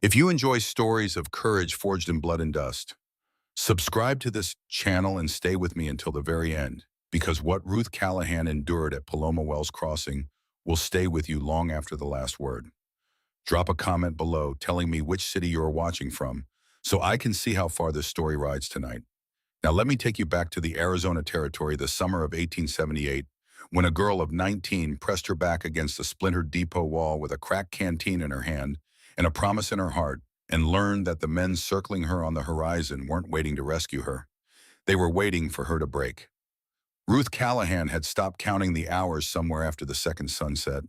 If you enjoy stories of courage forged in blood and dust, subscribe to this channel and stay with me until the very end, because what Ruth Callahan endured at Paloma Wells Crossing will stay with you long after the last word. Drop a comment below telling me which city you are watching from so I can see how far this story rides tonight. Now let me take you back to the Arizona Territory the summer of 1878, when a girl of 19 pressed her back against a splintered depot wall with a cracked canteen in her hand and a promise in her heart, and learned that the men circling her on the horizon weren't waiting to rescue her. They were waiting for her to break. Ruth Callahan had stopped counting the hours somewhere after the second sunset.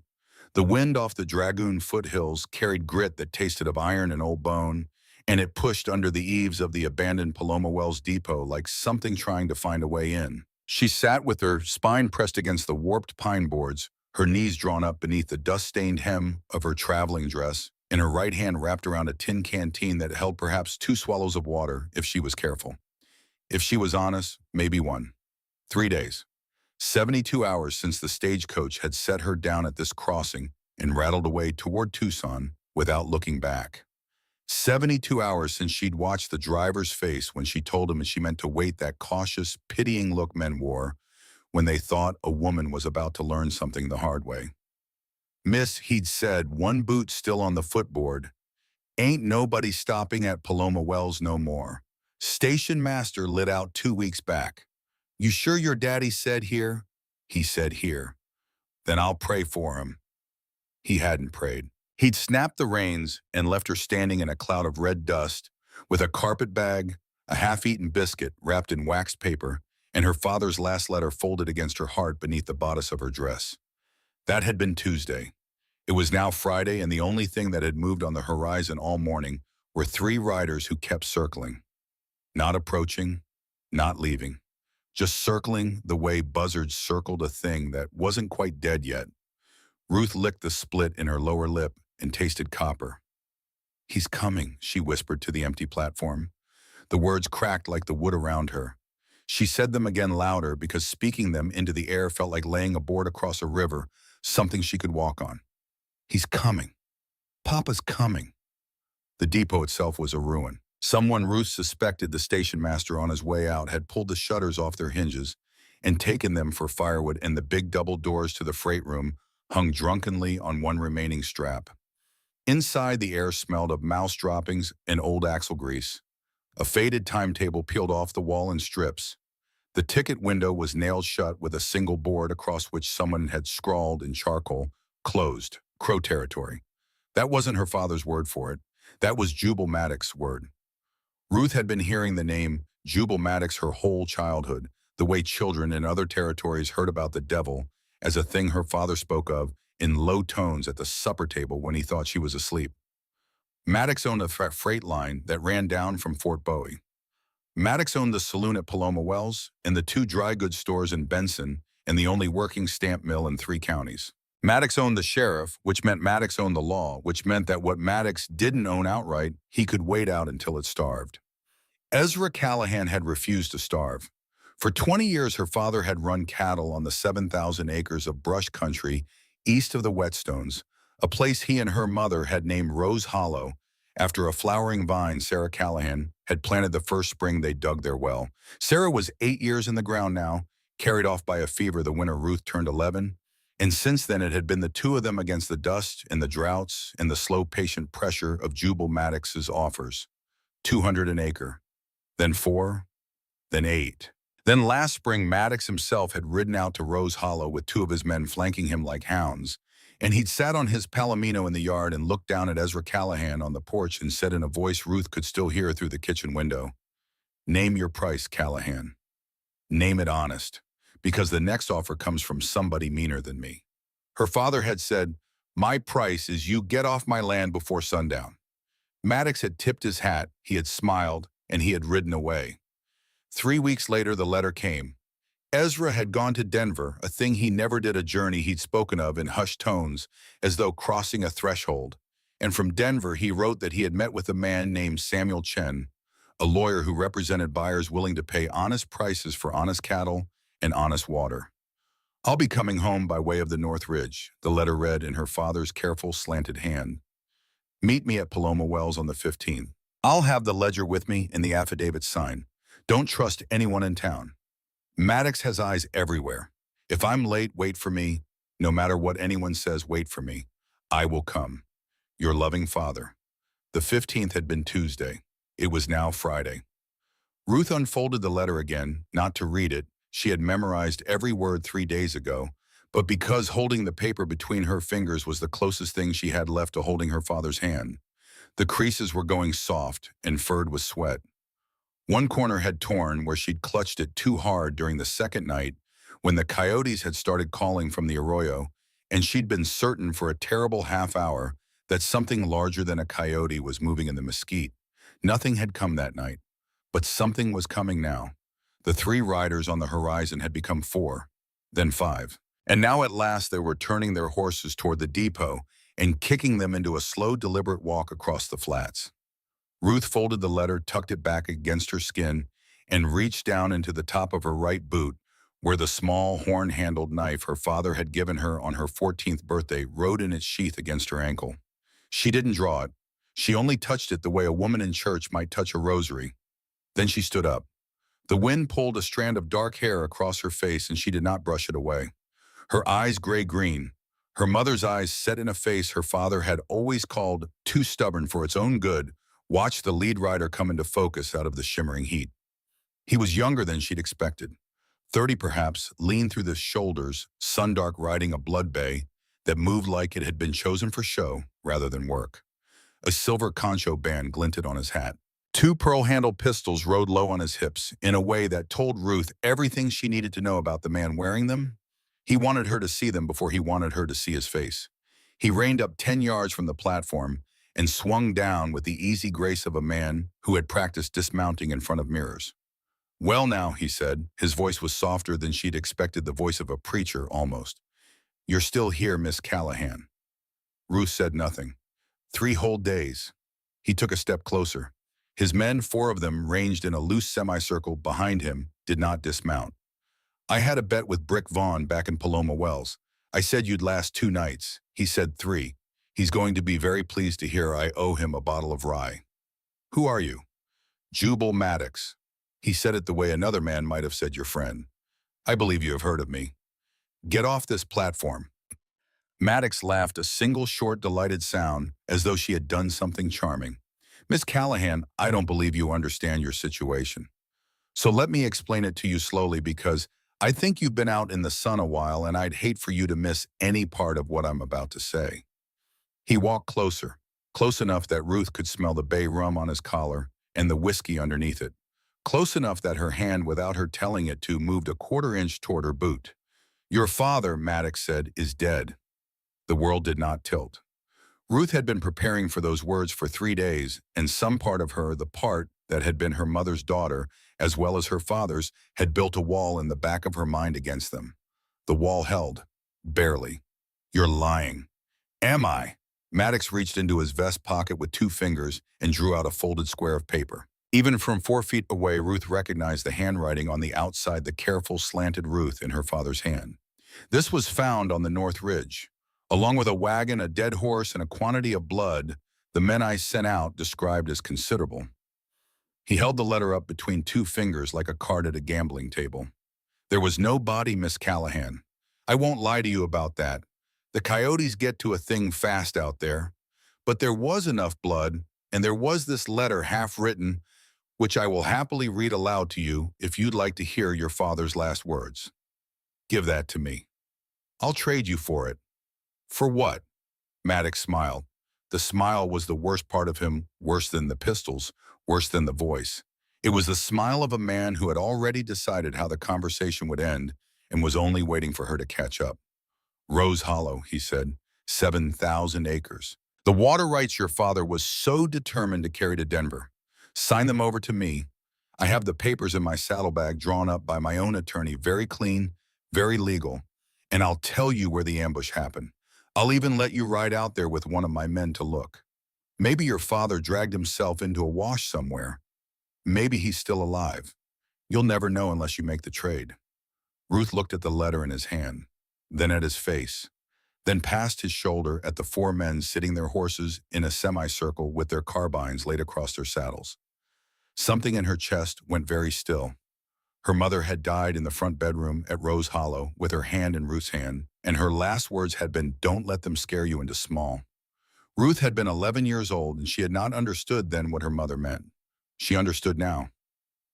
The wind off the Dragoon foothills carried grit that tasted of iron and old bone, and it pushed under the eaves of the abandoned Paloma Wells depot like something trying to find a way in. She sat with her spine pressed against the warped pine boards, her knees drawn up beneath the dust-stained hem of her traveling dress, and her right hand wrapped around a tin canteen that held perhaps 2 swallows of water if she was careful. If she was honest, maybe 1. 3 days. 72 hours since the stagecoach had set her down at this crossing and rattled away toward Tucson without looking back. 72 hours since she'd watched the driver's face when she told him she meant to wait that cautious, pitying look men wore when they thought a woman was about to learn something the hard way. "Miss," he'd said, one boot still on the footboard, "ain't nobody stopping at Paloma Wells no more. Station master lit out 2 weeks back. You sure your daddy said here?" He said here. "Then I'll pray for him." He hadn't prayed. He'd snapped the reins and left her standing in a cloud of red dust with a carpet bag, a half-eaten biscuit wrapped in waxed paper, and her father's last letter folded against her heart beneath the bodice of her dress. That had been Tuesday. It was now Friday, and the only thing that had moved on the horizon all morning were 3 riders who kept circling. Not approaching, not leaving. Just circling the way buzzards circled a thing that wasn't quite dead yet. Ruth licked the split in her lower lip and tasted copper. "He's coming," she whispered to the empty platform. The words cracked like the wood around her. She said them again louder because speaking them into the air felt like laying a board across a river, something she could walk on. "He's coming. Papa's coming." The depot itself was a ruin. Someone Ruth suspected the station master on his way out had pulled the shutters off their hinges and taken them for firewood, and the big double doors to the freight room hung drunkenly on one remaining strap. Inside, the air smelled of mouse droppings and old axle grease. A faded timetable peeled off the wall in strips. The ticket window was nailed shut with a single board across which someone had scrawled in charcoal, "Closed, Crow Territory." That wasn't her father's word for it. That was Jubal Maddox's word. Ruth had been hearing the name Jubal Maddox her whole childhood, the way children in other territories heard about the devil as a thing her father spoke of in low tones at the supper table when he thought she was asleep. Maddox owned a freight line that ran down from Fort Bowie. Maddox owned the saloon at Paloma Wells and the 2 dry goods stores in Benson and the only working stamp mill in 3 counties. Maddox owned the sheriff, which meant Maddox owned the law, which meant that what Maddox didn't own outright, he could wait out until it starved. Ezra Callahan had refused to starve. For 20 years, her father had run cattle on the 7,000 acres of brush country east of the Whetstones, a place he and her mother had named Rose Hollow after a flowering vine Sarah Callahan had planted the first spring they dug their well. Sarah was 8 years in the ground now, carried off by a fever the winter Ruth turned 11, and since then it had been the 2 of them against the dust and the droughts and the slow, patient pressure of Jubal Maddox's offers. 200 an acre, then 4, then 8. Then last spring, Maddox himself had ridden out to Rose Hollow with 2 of his men flanking him like hounds, and he'd sat on his palomino in the yard and looked down at Ezra Callahan on the porch and said in a voice Ruth could still hear through the kitchen window, "Name your price, Callahan. Name it honest, because the next offer comes from somebody meaner than me." Her father had said, "My price is you get off my land before sundown." Maddox had tipped his hat, he had smiled, and he had ridden away. 3 weeks later, the letter came. Ezra had gone to Denver, a thing he never did, a journey he'd spoken of in hushed tones, as though crossing a threshold. And from Denver, he wrote that he had met with a man named Samuel Chen, a lawyer who represented buyers willing to pay honest prices for honest cattle and honest water. "I'll be coming home by way of the North Ridge," the letter read in her father's careful, slanted hand. Meet me at Paloma Wells on the 15th. I'll have the ledger with me and the affidavit signed. Don't trust anyone in town. Maddox has eyes everywhere. If I'm late, wait for me. No matter what anyone says, wait for me. I will come. Your loving father. The 15th had been Tuesday. It was now Friday. Ruth unfolded the letter again, not to read it. She had memorized every word 3 days ago, but because holding the paper between her fingers was the closest thing she had left to holding her father's hand. The creases were going soft and furred with sweat. One corner had torn where she'd clutched it too hard during the second night when the coyotes had started calling from the arroyo, and she'd been certain for a terrible half hour that something larger than a coyote was moving in the mesquite. Nothing had come that night, but something was coming now. The 3 riders on the horizon had become 4, then 5. And now at last they were turning their horses toward the depot and kicking them into a slow, deliberate walk across the flats. Ruth folded the letter, tucked it back against her skin, and reached down into the top of her right boot, where the small, horn-handled knife her father had given her on her 14th birthday rode in its sheath against her ankle. She didn't draw it. She only touched it the way a woman in church might touch a rosary. Then she stood up. The wind pulled a strand of dark hair across her face, and she did not brush it away. Her eyes gray-green, her mother's eyes set in a face her father had always called too stubborn for its own good, watched the lead rider come into focus out of the shimmering heat. He was younger than she'd expected. 30 perhaps, lean through the shoulders, sundark riding a blood bay that moved like it had been chosen for show rather than work. A silver concho band glinted on his hat. 2 pearl-handled pistols rode low on his hips in a way that told Ruth everything she needed to know about the man wearing them. He wanted her to see them before he wanted her to see his face. He reined up 10 yards from the platform and swung down with the easy grace of a man who had practiced dismounting in front of mirrors. "Well now," he said. His voice was softer than she'd expected, the voice of a preacher, almost. "You're still here, Miss Callahan." Ruth said nothing. 3 whole days. He took a step closer. His men, 4 of them ranged in a loose semicircle behind him, did not dismount. "I had a bet with Brick Vaughn back in Paloma Wells. I said you'd last 2 nights. He said 3. He's going to be very pleased to hear I owe him a bottle of rye." "Who are you?" "Jubal Maddox." He said it the way another man might have said your friend. "I believe you have heard of me." "Get off this platform." Maddox laughed, a single short, delighted sound, as though she had done something charming. "Miss Callahan, I don't believe you understand your situation. So let me explain it to you slowly, because I think you've been out in the sun a while and I'd hate for you to miss any part of what I'm about to say." He walked closer, close enough that Ruth could smell the bay rum on his collar and the whiskey underneath it, close enough that her hand, without her telling it to, moved a quarter-inch toward her boot. "Your father," Maddox said, "is dead." The world did not tilt. Ruth had been preparing for those words for 3 days, and some part of her, the part that had been her mother's daughter, as well as her father's, had built a wall in the back of her mind against them. The wall held. Barely. "You're lying." "Am I?" Maddox reached into his vest pocket with 2 fingers and drew out a folded square of paper. Even from 4 feet away, Ruth recognized the handwriting on the outside, the careful, slanted Ruth in her father's hand. "This was found on the North Ridge. Along with a wagon, a dead horse, and a quantity of blood the men I sent out described as considerable." He held the letter up between 2 fingers like a card at a gambling table. "There was no body, Miss Callahan. I won't lie to you about that. The coyotes get to a thing fast out there. But there was enough blood, and there was this letter half-written, which I will happily read aloud to you if you'd like to hear your father's last words." "Give that to me. I'll trade you for it." "For what?" Maddox smiled. The smile was the worst part of him, worse than the pistols, worse than the voice. It was the smile of a man who had already decided how the conversation would end and was only waiting for her to catch up. "Rose Hollow," he said, 7,000 acres. "The water rights your father was so determined to carry to Denver. Sign them over to me. I have the papers in my saddlebag drawn up by my own attorney, very clean, very legal, and I'll tell you where the ambush happened. I'll even let you ride out there with one of my men to look. Maybe your father dragged himself into a wash somewhere. Maybe he's still alive. You'll never know unless you make the trade." Ruth looked at the letter in his hand, then at his face. then past his shoulder at the four men sitting their horses in a semicircle with their carbines laid across their saddles. Something in her chest went very still. Her mother had died in the front bedroom at Rose Hollow with her hand in Ruth's hand, and her last words had been, "Don't let them scare you into small." Ruth had been 11 years old, and she had not understood then what her mother meant. She understood now.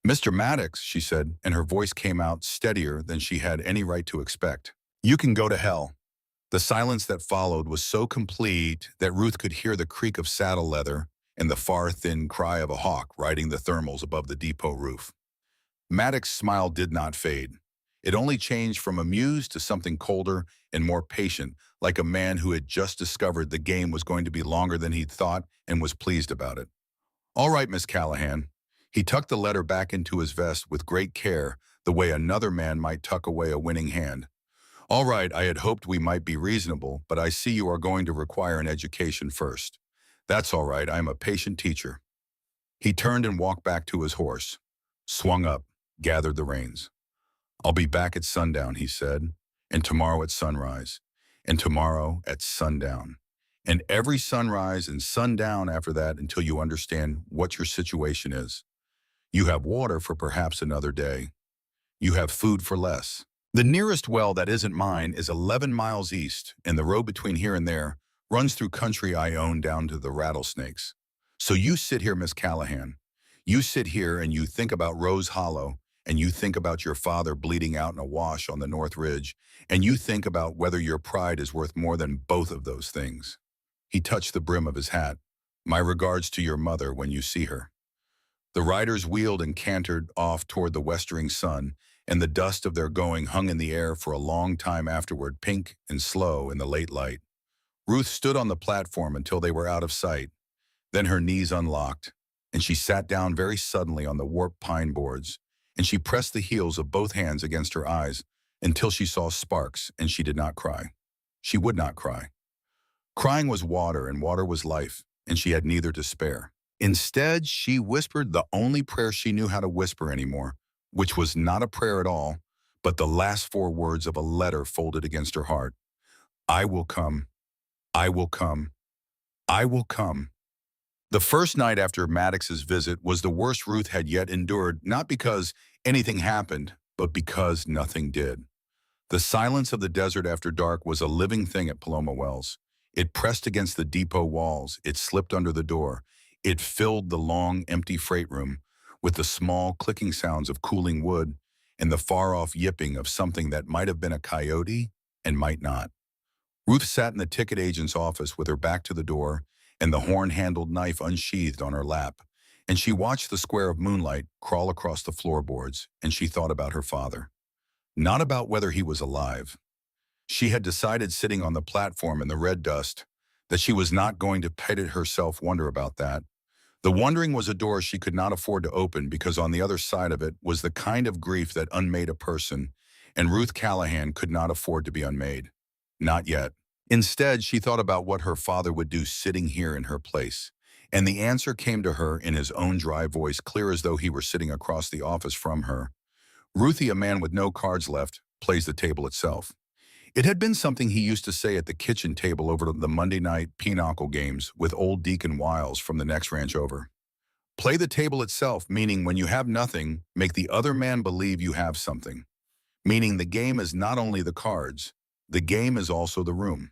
"Mr. Maddox," she said, and her voice came out steadier than she had any right to expect. "You can go to hell." The silence that followed was so complete that Ruth could hear the creak of saddle leather and the far thin cry of a hawk riding the thermals above the depot roof. Maddox's smile did not fade. It only changed from amused to something colder and more patient, like a man who had just discovered the game was going to be longer than he'd thought and was pleased about it. "All right, Miss Callahan." He tucked the letter back into his vest with great care, the way another man might tuck away a winning hand. "All right, I had hoped we might be reasonable, but I see you are going to require an education first. That's all right, I am a patient teacher." He turned and walked back to his horse, swung up, gathered the reins. "I'll be back at sundown," he said, "and tomorrow at sunrise, and tomorrow at sundown, and every sunrise and sundown after that until you understand what your situation is. You have water for perhaps another day. You have food for less. The nearest well that isn't mine is 11 miles east, and the road between here and there runs through country I own down to the rattlesnakes. So you sit here, Miss Callahan. You sit here and you think about Rose Hollow, and you think about your father bleeding out in a wash on the North Ridge, and you think about whether your pride is worth more than both of those things." He touched the brim of his hat. "My regards to your mother when you see her." The riders wheeled and cantered off toward the westering sun, and the dust of their going hung in the air for a long time afterward, pink and slow in the late light. Ruth stood on the platform until they were out of sight. Then her knees unlocked, and she sat down very suddenly on the warped pine boards, and she pressed the heels of both hands against her eyes until she saw sparks, and she did not cry. She would not cry. Crying was water, and water was life, and she had neither to spare. Instead, she whispered the only prayer she knew how to whisper anymore, which was not a prayer at all, but the last four words of a letter folded against her heart. "I will come. I will come. I will come." The first night after Maddox's visit was the worst Ruth had yet endured, not because anything happened, but because nothing did. The silence of the desert after dark was a living thing at Paloma Wells. It pressed against the depot walls, it slipped under the door, it filled the long, empty freight room with the small, clicking sounds of cooling wood and the far-off yipping of something that might have been a coyote and might not. Ruth sat in the ticket agent's office with her back to the door and the horn-handled knife unsheathed on her lap, and she watched the square of moonlight crawl across the floorboards, and she thought about her father. Not about whether he was alive. She had decided sitting on the platform in the red dust that she was not going to pet herself wonder about that. The wondering was a door she could not afford to open because on the other side of it was the kind of grief that unmade a person, and Ruth Callahan could not afford to be unmade. Not yet. Instead, she thought about what her father would do sitting here in her place, and the answer came to her in his own dry voice, clear as though he were sitting across the office from her. "Ruthie, a man with no cards left, plays the table itself." It had been something he used to say at the kitchen table over the Monday night pinochle games with old Deacon Wiles from the next ranch over. Play the table itself, meaning when you have nothing, make the other man believe you have something. Meaning the game is not only the cards, the game is also the room.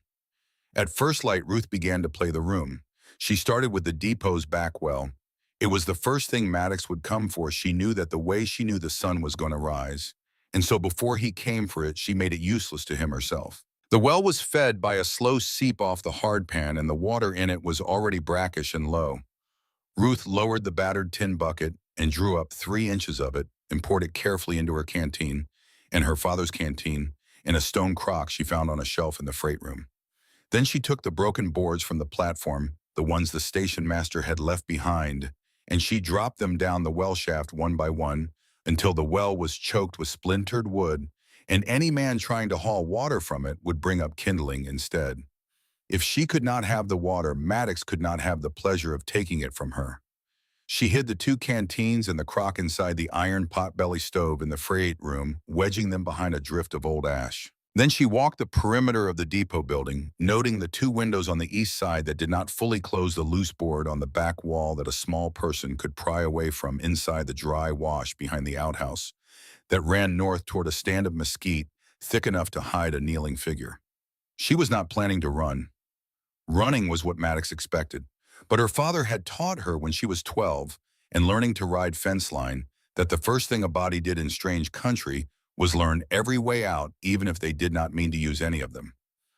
At first light, Ruth began to play the room. She started with the depot's back well. It was the first thing Maddox would come for. She knew that the way she knew the sun was going to rise. And so before he came for it, she made it useless to him herself. The well was fed by a slow seep off the hard pan, and the water in it was already brackish and low. Ruth lowered the battered tin bucket and drew up 3 inches of it and poured it carefully into her canteen and her father's canteen in a stone crock she found on a shelf in the freight room. Then she took the broken boards from the platform, the ones the station master had left behind, and she dropped them down the well shaft one by one until the well was choked with splintered wood, and any man trying to haul water from it would bring up kindling instead. If she could not have the water, Maddox could not have the pleasure of taking it from her. She hid the 2 canteens and the crock inside the iron potbelly stove in the freight room, wedging them behind a drift of old ash. Then she walked the perimeter of the depot building, noting the two windows on the east side that did not fully close the loose board on the back wall that a small person could pry away from inside the dry wash behind the outhouse that ran north toward a stand of mesquite thick enough to hide a kneeling figure. She was not planning to run. Running was what Maddox expected, but her father had taught her when she was 12 and learning to ride fence line that the first thing a body did in strange country was learn every way out, even if they did not mean to use any of them.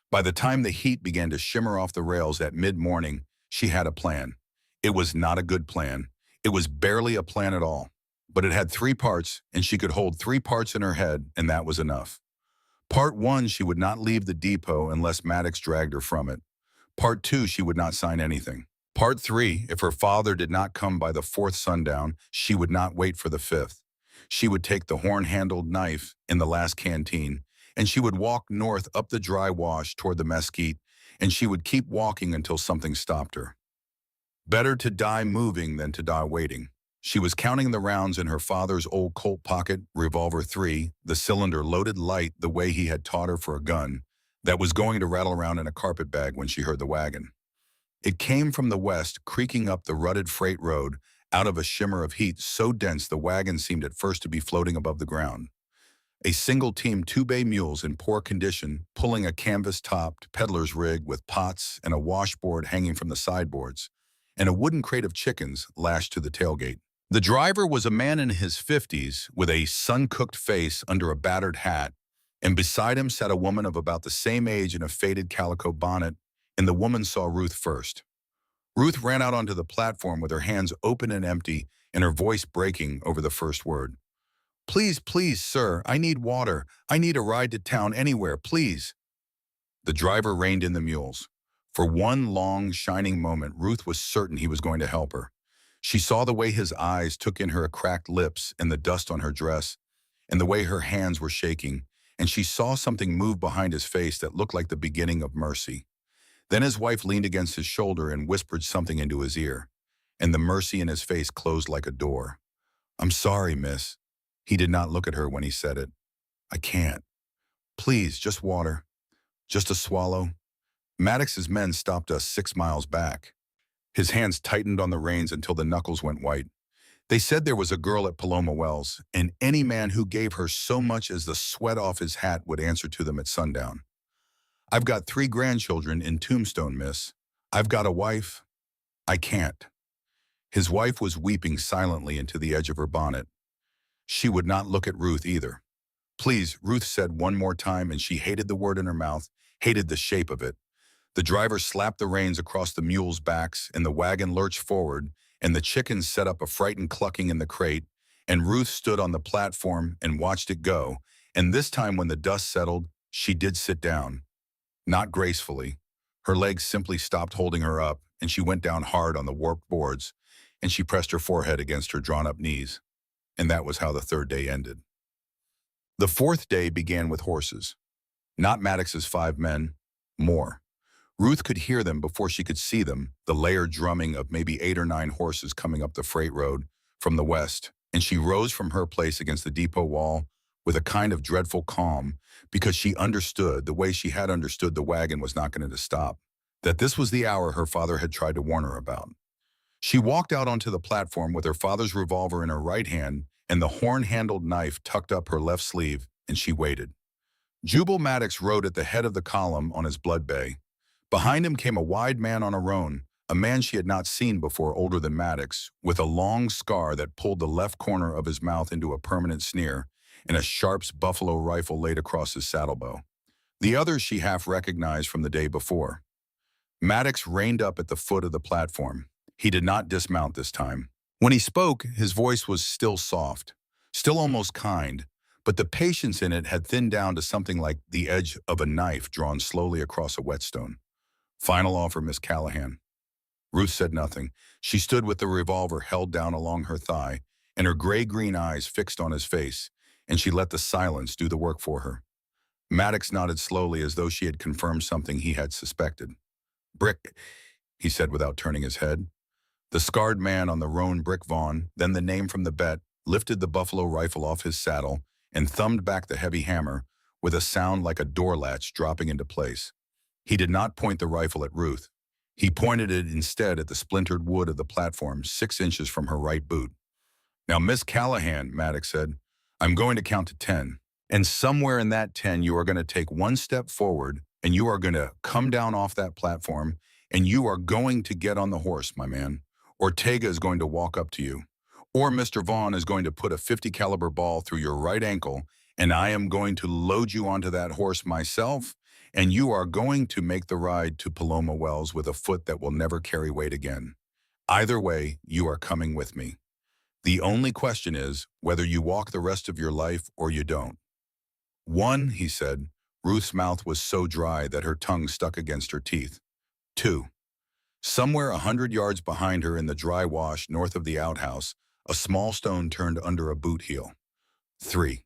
By the time the heat began to shimmer off the rails at mid-morning, she had a plan. It was not a good plan. It was barely a plan at all. But it had three parts, and she could hold three parts in her head, and that was enough. Part one, she would not leave the depot unless Maddox dragged her from it. Part two, she would not sign anything. Part three, if her father did not come by the fourth sundown, she would not wait for the fifth. She would take the horn-handled knife in the last canteen, and she would walk north up the dry wash toward the mesquite, and she would keep walking until something stopped her. Better to die moving than to die waiting. She was counting the rounds in her father's old Colt pocket, revolver 3, the cylinder loaded light the way he had taught her for a gun, that was going to rattle around in a carpet bag when she heard the wagon. It came from the west, creaking up the rutted freight road, out of a shimmer of heat so dense the wagon seemed at first to be floating above the ground. A single-team 2-bay mules in poor condition, pulling a canvas-topped peddler's rig with pots and a washboard hanging from the sideboards, and a wooden crate of chickens lashed to the tailgate. The driver was a man in his 50s with a sun-cooked face under a battered hat, and beside him sat a woman of about the same age in a faded calico bonnet, and the woman saw Ruth first. Ruth ran out onto the platform with her hands open and empty and her voice breaking over the first word. "Please, please, sir, I need water. I need a ride to town anywhere, please." The driver reined in the mules. For one long, shining moment, Ruth was certain he was going to help her. She saw the way his eyes took in her cracked lips and the dust on her dress, and the way her hands were shaking, and she saw something move behind his face that looked like the beginning of mercy. Then his wife leaned against his shoulder and whispered something into his ear, and the mercy in his face closed like a door. "I'm sorry, miss." He did not look at her when he said it. "I can't. Please, just water. Just a swallow." Maddox's men stopped us 6 miles back. His hands tightened on the reins until the knuckles went white. They said there was a girl at Paloma Wells, and any man who gave her so much as the sweat off his hat would answer to them at sundown. "I've got 3 grandchildren in Tombstone, miss. I've got a wife. I can't." His wife was weeping silently into the edge of her bonnet. She would not look at Ruth either. "Please," Ruth said one more time, and she hated the word in her mouth, hated the shape of it. The driver slapped the reins across the mules' backs, and the wagon lurched forward, and the chickens set up a frightened clucking in the crate, and Ruth stood on the platform and watched it go, and this time when the dust settled, she did sit down. Not gracefully. Her legs simply stopped holding her up, and she went down hard on the warped boards, and she pressed her forehead against her drawn-up knees. And that was how the third day ended. The fourth day began with horses. Not Maddox's 5 men, more. Ruth could hear them before she could see them, the layered drumming of maybe 8 or 9 horses coming up the freight road from the west, and she rose from her place against the depot wall with a kind of dreadful calm, because she understood, the way she had understood the wagon was not going to stop, that this was the hour her father had tried to warn her about. She walked out onto the platform with her father's revolver in her right hand and the horn-handled knife tucked up her left sleeve, and she waited. Jubal Maddox rode at the head of the column on his blood bay. Behind him came a wide man on a roan, a man she had not seen before, older than Maddox, with a long scar that pulled the left corner of his mouth into a permanent sneer, and a Sharps buffalo rifle laid across his saddlebow. The others she half recognized from the day before. Maddox reined up at the foot of the platform. He did not dismount this time. When he spoke, his voice was still soft, still almost kind, but the patience in it had thinned down to something like the edge of a knife drawn slowly across a whetstone. "Final offer, Miss Callahan." Ruth said nothing. She stood with the revolver held down along her thigh, and her gray-green eyes fixed on his face, and she let the silence do the work for her. Maddox nodded slowly as though she had confirmed something he had suspected. "Brick," he said without turning his head. The scarred man on the roan, Brick Vaughn, then the name from the bet, lifted the buffalo rifle off his saddle and thumbed back the heavy hammer, with a sound like a door latch dropping into place. He did not point the rifle at Ruth. He pointed it instead at the splintered wood of the platform 6 inches from her right boot. "Now, Miss Callahan," Maddox said, "I'm going to count to 10. And somewhere in that 10, you are going to take one step forward and you are going to come down off that platform and you are going to get on the horse, my man. Ortega is going to walk up to you. Or Mr. Vaughn is going to put a 50 caliber ball through your right ankle and I am going to load you onto that horse myself and you are going to make the ride to Paloma Wells with a foot that will never carry weight again. Either way, you are coming with me. The only question is whether you walk the rest of your life or you don't." "1," he said. Ruth's mouth was so dry that her tongue stuck against her teeth. "2." Somewhere 100 yards behind her in the dry wash north of the outhouse, a small stone turned under a boot heel. 3.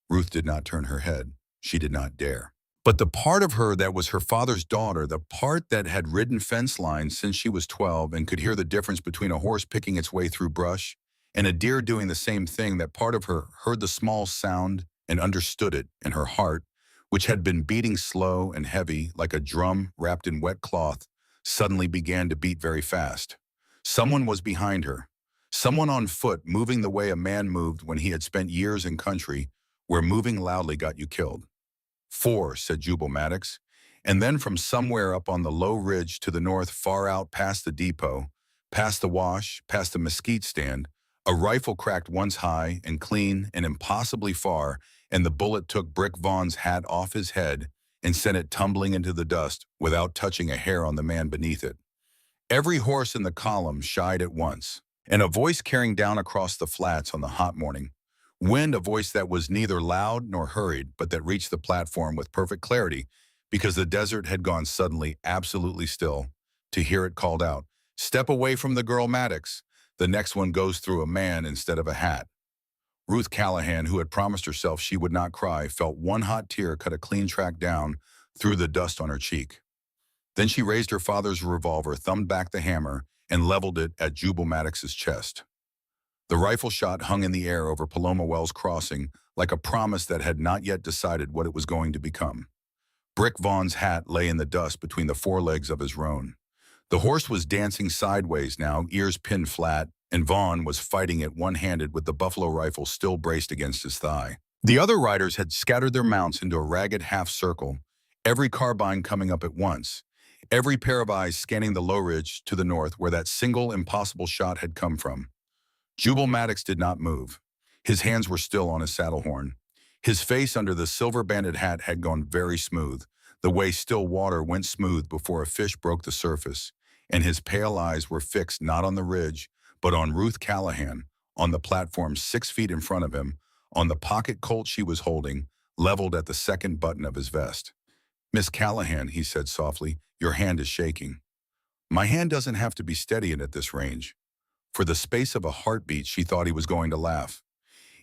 Ruth did not turn her head. She did not dare. But the part of her that was her father's daughter, the part that had ridden fence lines since she was 12 and could hear the difference between a horse picking its way through brush and a deer doing the same thing, that part of her heard the small sound and understood it in her heart, which had been beating slow and heavy like a drum wrapped in wet cloth, suddenly began to beat very fast. Someone was behind her. Someone on foot, moving the way a man moved when he had spent years in country where moving loudly got you killed. 4, said Jubal Maddox. And then from somewhere up on the low ridge to the north, far out past the depot, past the wash, past the mesquite stand, a rifle cracked once high and clean and impossibly far, and the bullet took Brick Vaughn's hat off his head and sent it tumbling into the dust without touching a hair on the man beneath it. Every horse in the column shied at once, and a voice carrying down across the flats on the hot morning wind, a voice that was neither loud nor hurried, but that reached the platform with perfect clarity, because the desert had gone suddenly absolutely still, to hear it called out, "Step away from the girl, Maddox. The next one goes through a man instead of a hat." Ruth Callahan, who had promised herself she would not cry, felt one hot tear cut a clean track down through the dust on her cheek. Then she raised her father's revolver, thumbed back the hammer, and leveled it at Jubal Maddox's chest. The rifle shot hung in the air over Paloma Wells Crossing like a promise that had not yet decided what it was going to become. Brick Vaughn's hat lay in the dust between the forelegs of his roan. The horse was dancing sideways now, ears pinned flat, and Vaughn was fighting it one-handed with the buffalo rifle still braced against his thigh. The other riders had scattered their mounts into a ragged half-circle, every carbine coming up at once, every pair of eyes scanning the low ridge to the north where that single impossible shot had come from. Jubal Maddox did not move. His hands were still on his saddle horn. His face under the silver-banded hat had gone very smooth, the way still water went smooth before a fish broke the surface, and his pale eyes were fixed not on the ridge, but on Ruth Callahan, on the platform 6 feet in front of him, on the pocket Colt she was holding, leveled at the second button of his vest. "Miss Callahan," he said softly, "your hand is shaking." "My hand doesn't have to be steady at this range." For the space of a heartbeat, she thought he was going to laugh.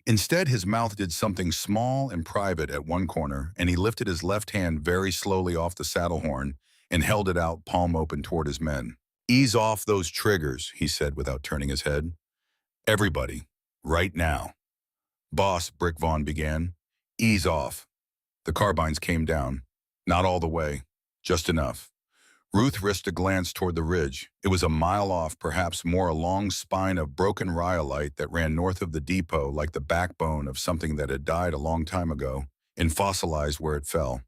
Instead, his mouth did something small and private at one corner, and he lifted his left hand very slowly off the saddle horn and held it out palm open toward his men. "Ease off those triggers," he said without turning his head. "Everybody, right now." "Boss," Brick Vaughn began. "Ease off." The carbines came down. Not all the way, just enough. Ruth risked a glance toward the ridge. It was a mile off, perhaps more, a long spine of broken rhyolite that ran north of the depot like the backbone of something that had died a long time ago and fossilized where it fell.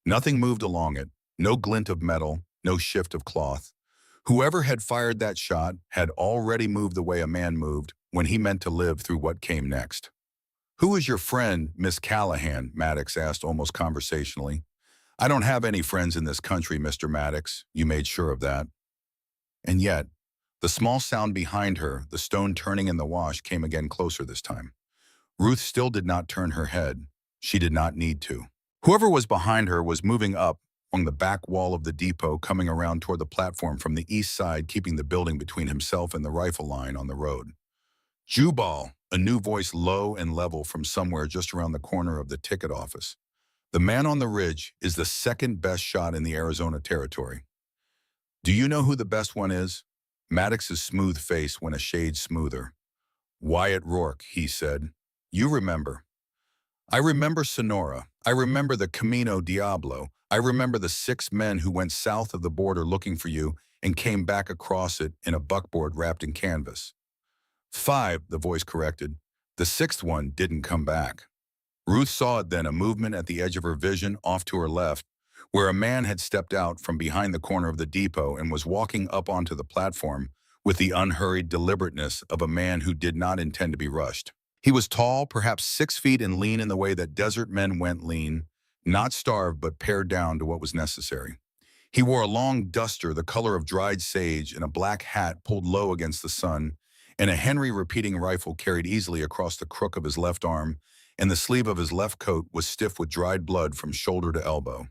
Nothing moved along it, no glint of metal, no shift of cloth. Whoever had fired that shot had already moved the way a man moved when he meant to live through what came next. "Who is your friend, Miss Callahan?" Maddox asked almost conversationally. "I don't have any friends in this country, Mr. Maddox. You made sure of that." And yet, the small sound behind her, the stone turning in the wash, came again closer this time. Ruth still did not turn her head. She did not need to. Whoever was behind her was moving up along the back wall of the depot, coming around toward the platform from the east side, keeping the building between himself and the rifle line on the road. "Jubal," a new voice low and level from somewhere just around the corner of the ticket office. "The man on the ridge is the second best shot in the Arizona Territory." "Do you know who the best one is?" Maddox's smooth face went a shade smoother. "Wyatt Rourke," he said. "You remember." "I remember Sonora. I remember the Camino Diablo. I remember the 6 men who went south of the border looking for you and came back across it in a buckboard wrapped in canvas. 5, the voice corrected. The 6th one didn't come back. Ruth saw it then, a movement at the edge of her vision off to her left, where a man had stepped out from behind the corner of the depot and was walking up onto the platform with the unhurried deliberateness of a man who did not intend to be rushed. He was tall, perhaps 6 feet, and lean in the way that desert men went lean, not starved but pared down to what was necessary. He wore a long duster the color of dried sage and a black hat pulled low against the sun, and a Henry repeating rifle carried easily across the crook of his left arm, and the sleeve of his left coat was stiff with dried blood from shoulder to elbow.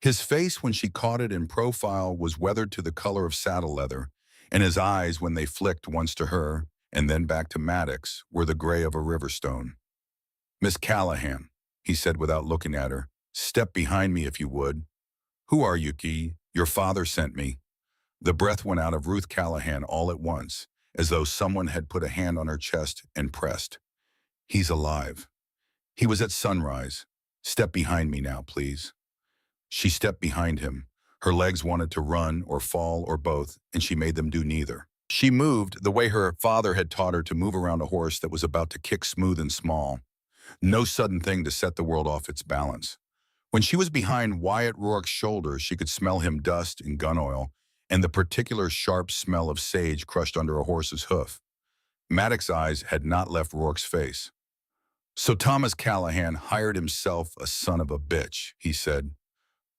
His face, when she caught it in profile, was weathered to the color of saddle leather, and his eyes, when they flicked once to her and then back to Maddox, were the gray of a river stone. "Miss Callahan," he said without looking at her, "step behind me if you would." "Who are you, Key?" "Your father sent me." The breath went out of Ruth Callahan all at once, as though someone had put a hand on her chest and pressed. "He's alive. He was at sunrise. Step behind me now, please." She stepped behind him. Her legs wanted to run or fall or both, and she made them do neither. She moved the way her father had taught her to move around a horse that was about to kick smooth and small. No sudden thing to set the world off its balance. When she was behind Wyatt Rourke's shoulder, she could smell him dust and gun oil, and the particular sharp smell of sage crushed under a horse's hoof. Maddox's eyes had not left Rourke's face. "So Thomas Callahan hired himself a son of a bitch," he said.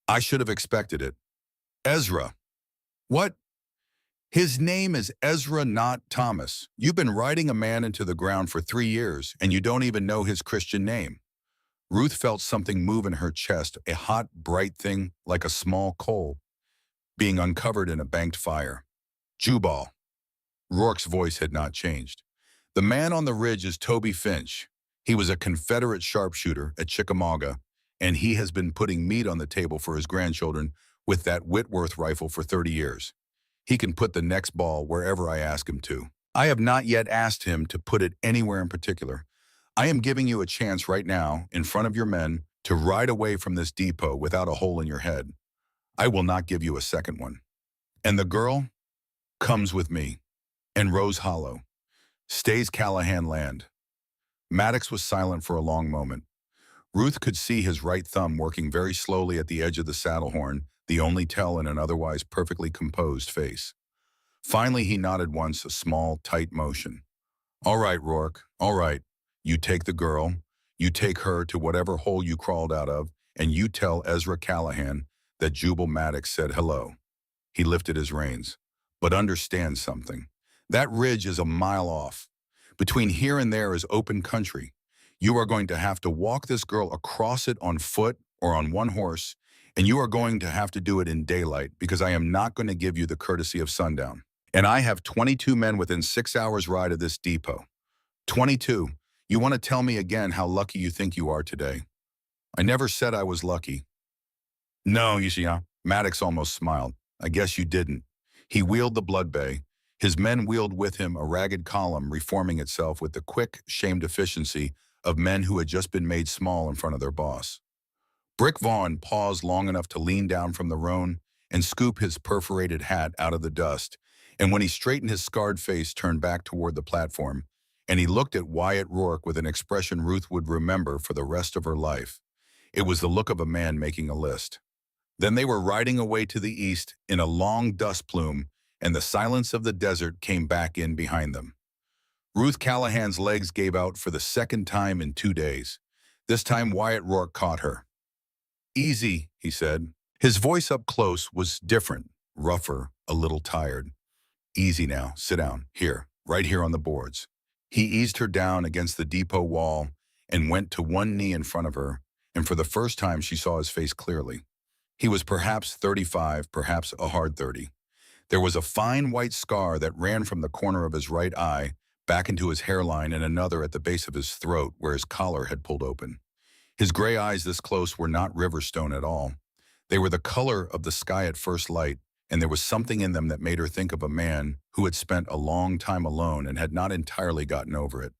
"I should have expected it. Ezra." "What?" "His name is Ezra, not Thomas. You've been riding a man into the ground for 3 years, and you don't even know his Christian name." Ruth felt something move in her chest, a hot, bright thing like a small coal being uncovered in a banked fire. "Jubal." Rourke's voice had not changed. "The man on the ridge is Toby Finch. He was a Confederate sharpshooter at Chickamauga, and he has been putting meat on the table for his grandchildren with that Whitworth rifle for 30 years. He can put the next ball wherever I ask him to. I have not yet asked him to put it anywhere in particular. I am giving you a chance right now, in front of your men, to ride away from this depot without a hole in your head. I will not give you a second one. And the girl comes with me." And Rose Hollow stays Callahan land. Maddox was silent for a long moment. Ruth could see his right thumb working very slowly at the edge of the saddle horn, the only tell in an otherwise perfectly composed face. Finally, he nodded once, a small, tight motion. "All right, Rourke, all right. You take the girl, you take her to whatever hole you crawled out of, and you tell Ezra Callahan that Jubal Maddox said hello." He lifted his reins. "But understand something. That ridge is a mile off. Between here and there is open country. You are going to have to walk this girl across it on foot or on one horse, and you are going to have to do it in daylight because I am not going to give you the courtesy of sundown. And I have 22 men within 6 hours' ride of this depot. 22. You want to tell me again how lucky you think you are today?" "I never said I was lucky." "No, you see, huh?" Maddox almost smiled. "I guess you didn't." He wheeled the blood bay. His men wheeled with him, a ragged column reforming itself with the quick, shamed efficiency of men who had just been made small in front of their boss. Brick Vaughan paused long enough to lean down from the roan and scoop his perforated hat out of the dust, and when he straightened his scarred face turned back toward the platform, and he looked at Wyatt Rourke with an expression Ruth would remember for the rest of her life. It was the look of a man making a list. Then they were riding away to the east in a long dust plume, and the silence of the desert came back in behind them. Ruth Callahan's legs gave out for the second time in 2 days. This time Wyatt Rourke caught her. "Easy," he said. His voice up close was different, rougher, a little tired. "Easy now, sit down, here, right here on the boards." He eased her down against the depot wall and went to one knee in front of her, and for the first time she saw his face clearly. He was perhaps 35, perhaps a hard 30. There was a fine white scar that ran from the corner of his right eye back into his hairline and another at the base of his throat where his collar had pulled open. His gray eyes this close were not Riverstone at all. They were the color of the sky at first light, and there was something in them that made her think of a man who had spent a long time alone and had not entirely gotten over it.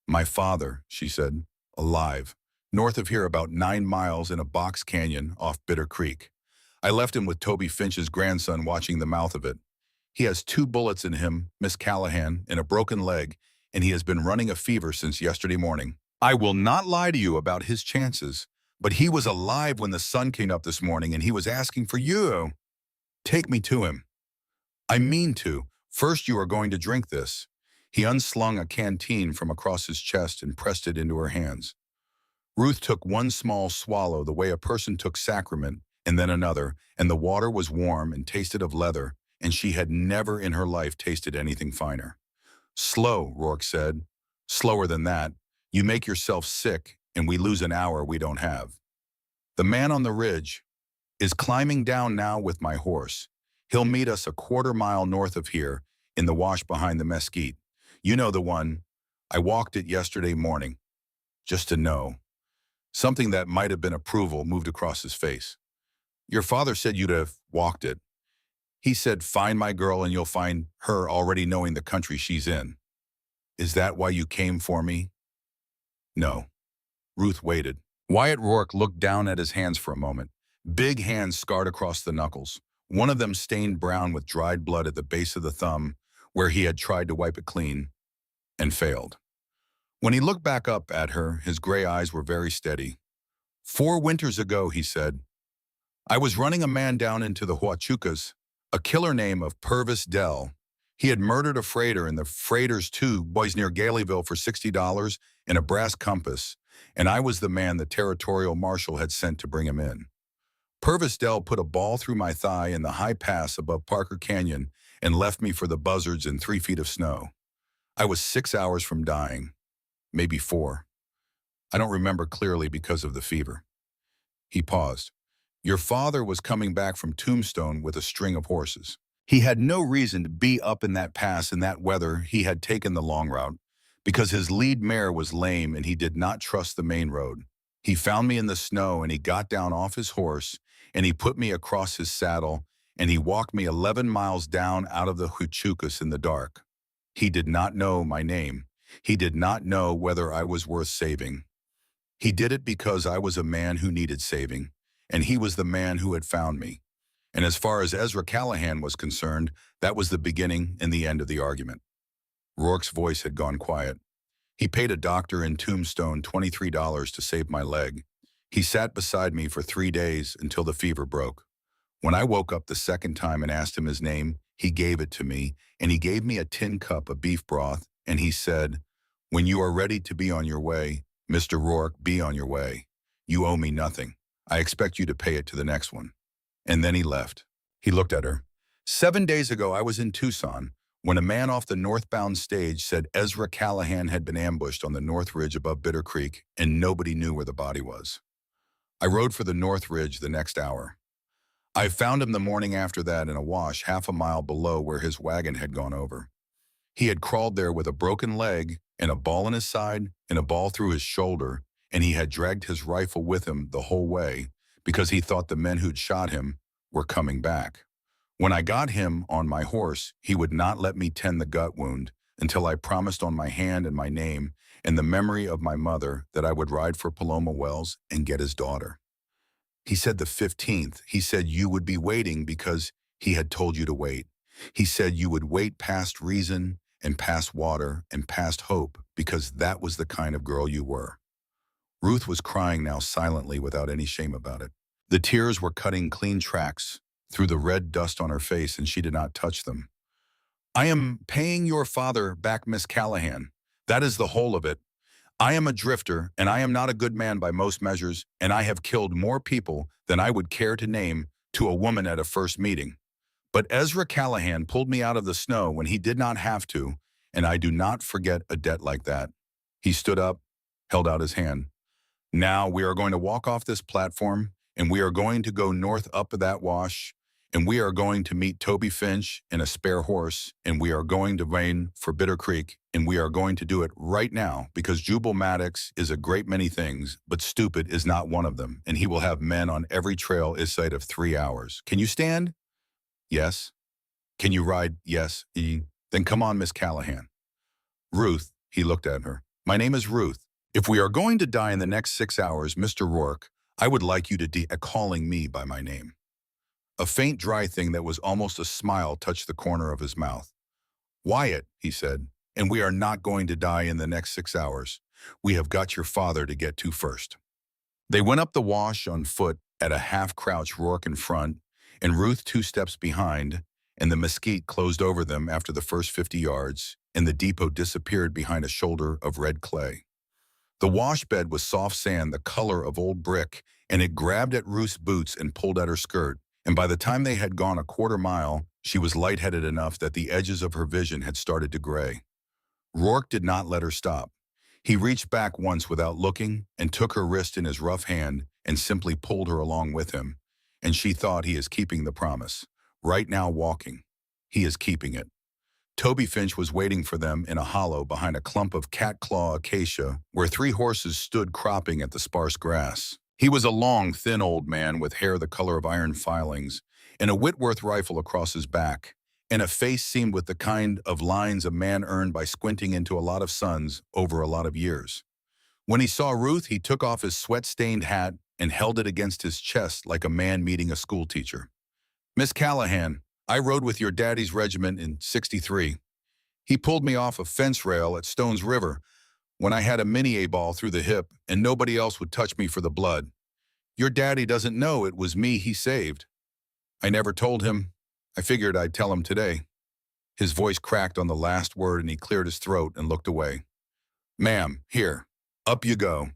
"My father," she said, "alive. north of here about 9 miles in a box canyon off Bitter Creek. I left him with Toby Finch's grandson watching the mouth of it. He has 2 bullets in him, Miss Callahan, and a broken leg, and he has been running a fever since yesterday morning. I will not lie to you about his chances, but he was alive when the sun came up this morning and he was asking for you. Take me to him. I mean to. First you are going to drink this. He unslung a canteen from across his chest and pressed it into her hands. Ruth took one small swallow the way a person took sacrament, and then another, and the water was warm and tasted of leather, and she had never in her life tasted anything finer. Slow, Rourke said. Slower than that. You make yourself sick, and we lose an hour we don't have. The man on the ridge is climbing down now with my horse. He'll meet us a quarter-mile north of here, in the wash behind the mesquite. You know the one. I walked it yesterday morning. Just to know. Something that might have been approval moved across his face. Your father said you'd have walked it. He said, find my girl and you'll find her already knowing the country she's in. Is that why you came for me? No. Ruth waited. Wyatt Rourke looked down at his hands for a moment. Big hands scarred across the knuckles. One of them stained brown with dried blood at the base of the thumb, where he had tried to wipe it clean, and failed. When he looked back up at her, his gray eyes were very steady. 4 winters ago, he said, I was running a man down into the Huachucas, a killer name of Purvis Dell. He had murdered a freighter in the Freighters 2 boys near Galeyville for $60 and a brass compass, and I was the man the territorial marshal had sent to bring him in. Purvis Dell put a ball through my thigh in the high pass above Parker Canyon and left me for the buzzards in 3 feet of snow. I was 6 hours from dying, maybe 4. I don't remember clearly because of the fever. He paused. Your father was coming back from Tombstone with a string of horses. He had no reason to be up in that pass in that weather. He had taken the long route because his lead mare was lame and he did not trust the main road. He found me in the snow and he got down off his horse and he put me across his saddle and he walked me 11 miles down out of the Huachucas in the dark. He did not know my name. He did not know whether I was worth saving. He did it because I was a man who needed saving, and he was the man who had found me. And as far as Ezra Callahan was concerned, that was the beginning and the end of the argument. Rourke's voice had gone quiet. He paid a doctor in Tombstone $23 to save my leg. He sat beside me for 3 days until the fever broke. When I woke up the second time and asked him his name, he gave it to me, and he gave me a tin cup of beef broth, and he said, when you are ready to be on your way, Mr. Rourke, be on your way. You owe me nothing. I expect you to pay it to the next one. And then he left. He looked at her. 7 days ago, I was in Tucson when a man off the northbound stage said Ezra Callahan had been ambushed on the North Ridge above Bitter Creek, and nobody knew where the body was. I rode for the North Ridge the next hour. I found him the morning after that in a wash half a mile below where his wagon had gone over. He had crawled there with a broken leg and a ball in his side and a ball through his shoulder, and he had dragged his rifle with him the whole way because he thought the men who'd shot him were coming back. When I got him on my horse, he would not let me tend the gut wound until I promised on my hand and my name and the memory of my mother that I would ride for Paloma Wells and get his daughter. He said the 15th. He said you would be waiting because he had told you to wait. He said you would wait past reason and past water and past hope because that was the kind of girl you were. Ruth was crying now silently without any shame about it. The tears were cutting clean tracks through the red dust on her face, and she did not touch them. I am paying your father back, Miss Callahan. That is the whole of it. I am a drifter, and I am not a good man by most measures, and I have killed more people than I would care to name to a woman at a first meeting. But Ezra Callahan pulled me out of the snow when he did not have to, and I do not forget a debt like that. He stood up, held out his hand. Now we are going to walk off this platform, and we are going to go north up that wash, and we are going to meet Toby Finch and a spare horse, and we are going to rain for Bitter Creek, and we are going to do it right now because Jubal Maddox is a great many things, but stupid is not one of them, and he will have men on every trail inside of 3 hours. Can you stand? Yes. Can you ride? Yes. Then come on, Miss Callahan. Ruth, he looked at her. My name is Ruth. If we are going to die in the next 6 hours, Mr. Rourke, I would like you to calling me by my name. A faint dry thing that was almost a smile touched the corner of his mouth. Wyatt, he said, and we are not going to die in the next 6 hours. We have got your father to get to first. They went up the wash on foot at a half-crouch, Rourke in front, and Ruth 2 steps behind, and the mesquite closed over them after the first 50 yards, and the depot disappeared behind a shoulder of red clay. The wash bed was soft sand the color of old brick, and it grabbed at Ruth's boots and pulled at her skirt, and by the time they had gone a quarter mile, she was lightheaded enough that the edges of her vision had started to gray. Rourke did not let her stop. He reached back once without looking and took her wrist in his rough hand and simply pulled her along with him. And she thought, he is keeping the promise. Right now walking. He is keeping it. Toby Finch was waiting for them in a hollow behind a clump of cat-claw acacia where 3 horses stood cropping at the sparse grass. He was a long, thin old man with hair the color of iron filings and a Whitworth rifle across his back, and a face seamed with the kind of lines a man earned by squinting into a lot of suns over a lot of years. When he saw Ruth, he took off his sweat-stained hat and held it against his chest like a man meeting a schoolteacher. "Miss Callahan, I rode with your daddy's regiment in '63. He pulled me off a fence rail at Stone's River when I had a mini-A ball through the hip and nobody else would touch me for the blood. Your daddy doesn't know it was me he saved. I never told him. I figured I'd tell him today." His voice cracked on the last word and he cleared his throat and looked away. "Ma'am, here. Up you go."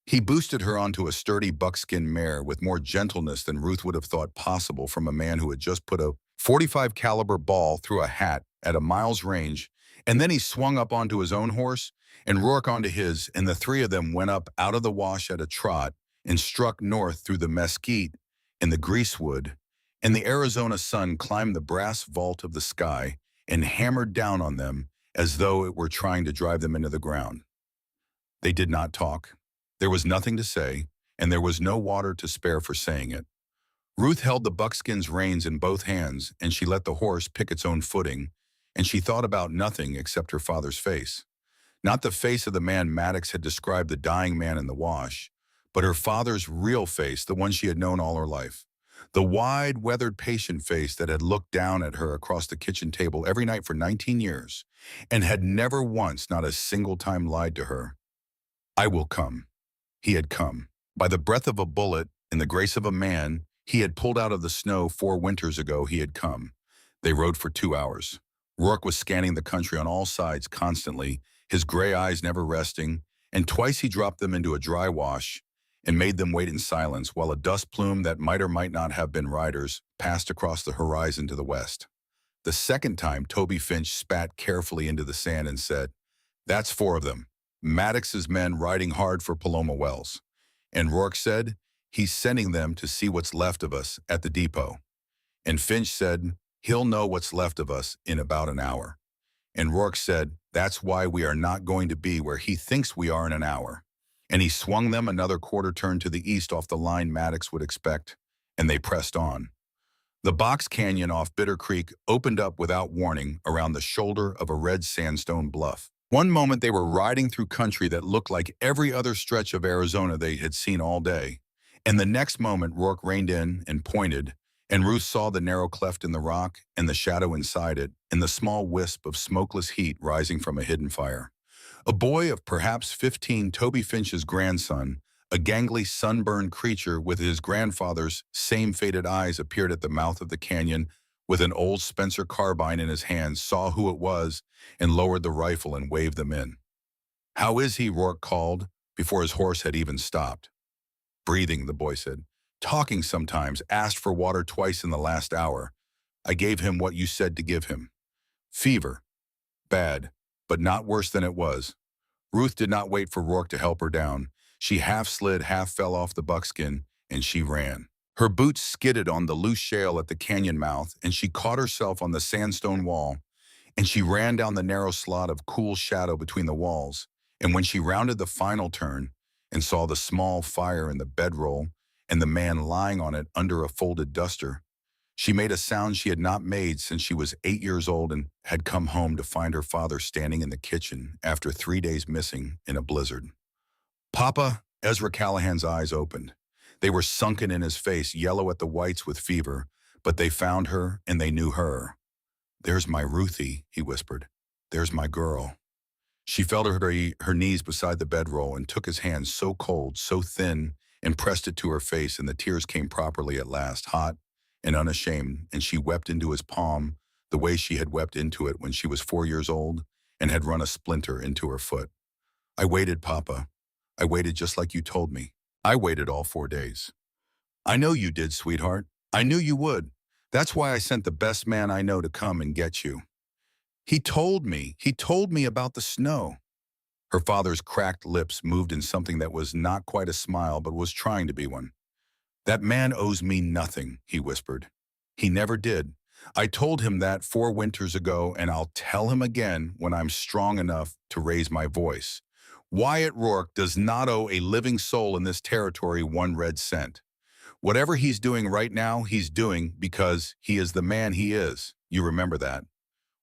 He boosted her onto a sturdy buckskin mare with more gentleness than Ruth would have thought possible from a man who had just put a .45 caliber ball through a hat at a mile's range, and then he swung up onto his own horse and Rourke onto his, and the 3 of them went up out of the wash at a trot and struck north through the mesquite and the greasewood, and the Arizona sun climbed the brass vault of the sky and hammered down on them as though it were trying to drive them into the ground. They did not talk. There was nothing to say, and there was no water to spare for saying it. Ruth held the buckskin's reins in both hands, and she let the horse pick its own footing, and she thought about nothing except her father's face. Not the face of the man Maddox had described the dying man in the wash, but her father's real face, the one she had known all her life. The wide, weathered, patient face that had looked down at her across the kitchen table every night for 19 years, and had never once, not a single time, lied to her. "I will come." He had come. By the breath of a bullet and the grace of a man he had pulled out of the snow 4 winters ago, he had come. They rode for 2 hours. Rourke was scanning the country on all sides constantly, his gray eyes never resting, and twice he dropped them into a dry wash and made them wait in silence while a dust plume that might or might not have been riders passed across the horizon to the west. The second time, Toby Finch spat carefully into the sand and said, "That's 4 of them. Maddox's men riding hard for Paloma Wells." And Rourke said, "He's sending them to see what's left of us at the depot." And Finch said, "He'll know what's left of us in about an hour." And Rourke said, "That's why we are not going to be where he thinks we are in an hour." And he swung them another quarter turn to the east off the line Maddox would expect, and they pressed on. The box canyon off Bitter Creek opened up without warning around the shoulder of a red sandstone bluff. One moment they were riding through country that looked like every other stretch of Arizona they had seen all day, and the next moment Rourke reined in and pointed, and Ruth saw the narrow cleft in the rock and the shadow inside it and the small wisp of smokeless heat rising from a hidden fire. A boy of perhaps 15, Toby Finch's grandson, a gangly, sunburned creature with his grandfather's same faded eyes, appeared at the mouth of the canyon with an old Spencer carbine in his hands, saw who it was, and lowered the rifle and waved them in. "How is he?" Rourke called, before his horse had even stopped. "Breathing," the boy said. "Talking sometimes, asked for water twice in the last hour. I gave him what you said to give him. Fever. Bad, but not worse than it was." Ruth did not wait for Rourke to help her down. She half slid, half fell off the buckskin, and she ran. Her boots skidded on the loose shale at the canyon mouth, and she caught herself on the sandstone wall, and she ran down the narrow slot of cool shadow between the walls, and when she rounded the final turn and saw the small fire in the bedroll and the man lying on it under a folded duster, she made a sound she had not made since she was 8 years old and had come home to find her father standing in the kitchen after 3 days missing in a blizzard. Papa, Ezra Callahan's eyes opened. They were sunken in his face, yellow at the whites with fever, but they found her and they knew her. "There's my Ruthie," he whispered. "There's my girl." She fell to her knees beside the bedroll and took his hand, so cold, so thin, and pressed it to her face, and the tears came properly at last, hot and unashamed, and she wept into his palm the way she had wept into it when she was 4 years old and had run a splinter into her foot. "I waited, Papa. I waited just like you told me. I waited all 4 days." "I know you did, sweetheart. I knew you would. That's why I sent the best man I know to come and get you. He told me about the snow." Her father's cracked lips moved in something that was not quite a smile but was trying to be one. "That man owes me nothing," he whispered. "He never did. I told him that 4 winters ago, and I'll tell him again when I'm strong enough to raise my voice. Wyatt Rourke does not owe a living soul in this territory 1 red cent. Whatever he's doing right now, he's doing because he is the man he is. You remember that.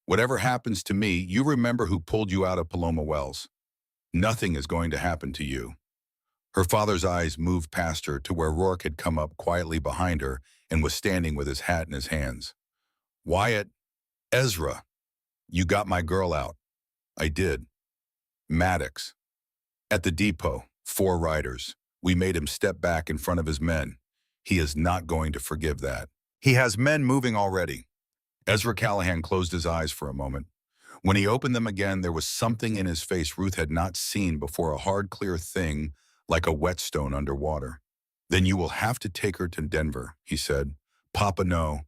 Whatever happens to me, you remember who pulled you out of Paloma Wells. Nothing is going to happen to you." Her father's eyes moved past her to where Rourke had come up quietly behind her and was standing with his hat in his hands. "Wyatt, Ezra, you got my girl out." "I did." "Maddox. At the depot, 4 riders. We made him step back in front of his men. He is not going to forgive that. He has men moving already." Ezra Callahan closed his eyes for a moment. When he opened them again, there was something in his face Ruth had not seen before, a hard, clear thing like a whetstone underwater. "Then you will have to take her to Denver," he said. "Papa, no.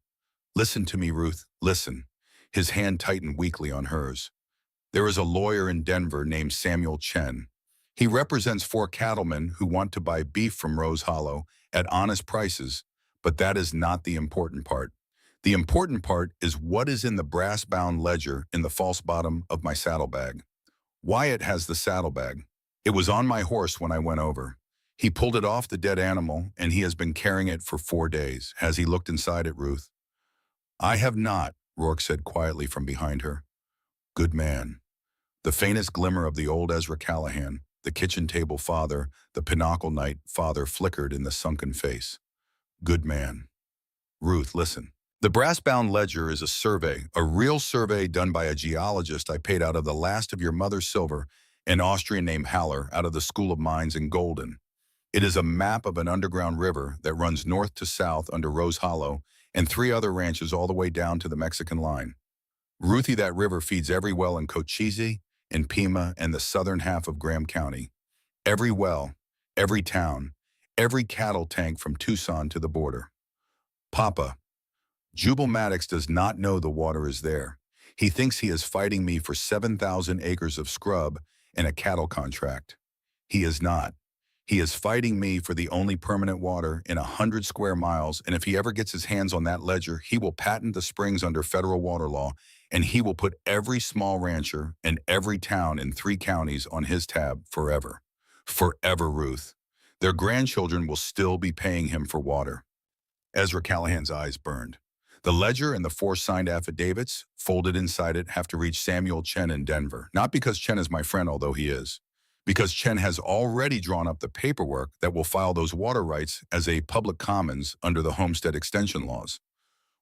Listen to me, Ruth, listen." His hand tightened weakly on hers. "There is a lawyer in Denver named Samuel Chen. He represents 4 cattlemen who want to buy beef from Rose Hollow at honest prices, but that is not the important part. The important part is what is in the brass-bound ledger in the false bottom of my saddlebag. Wyatt has the saddlebag. It was on my horse when I went over. He pulled it off the dead animal, and he has been carrying it for 4 days. Has he looked inside it, Ruth?" "I have not," Rourke said quietly from behind her. "Good man." The faintest glimmer of the old Ezra Callahan, the kitchen table father, the pinochle night father flickered in the sunken face. "Good man. Ruth, listen. The brass-bound ledger is a survey, a real survey done by a geologist I paid out of the last of your mother's silver, an Austrian named Haller, out of the School of Mines in Golden. It is a map of an underground river that runs north to south under Rose Hollow and 3 other ranches all the way down to the Mexican line. Ruthie, that river feeds every well in Cochise, in Pima, and the southern half of Graham County. Every well, every town, every cattle tank from Tucson to the border. Papa, Jubal Maddox does not know the water is there. He thinks he is fighting me for 7,000 acres of scrub and a cattle contract. He is not. He is fighting me for the only permanent water in 100 square miles, and if he ever gets his hands on that ledger, he will patent the springs under federal water law, and he will put every small rancher and every town in 3 counties on his tab forever. Forever, Ruth. Their grandchildren will still be paying him for water." Ezra Callahan's eyes burned. "The ledger and the 4 signed affidavits folded inside it have to reach Samuel Chen in Denver, not because Chen is my friend, although he is, because Chen has already drawn up the paperwork that will file those water rights as a public commons under the homestead extension laws.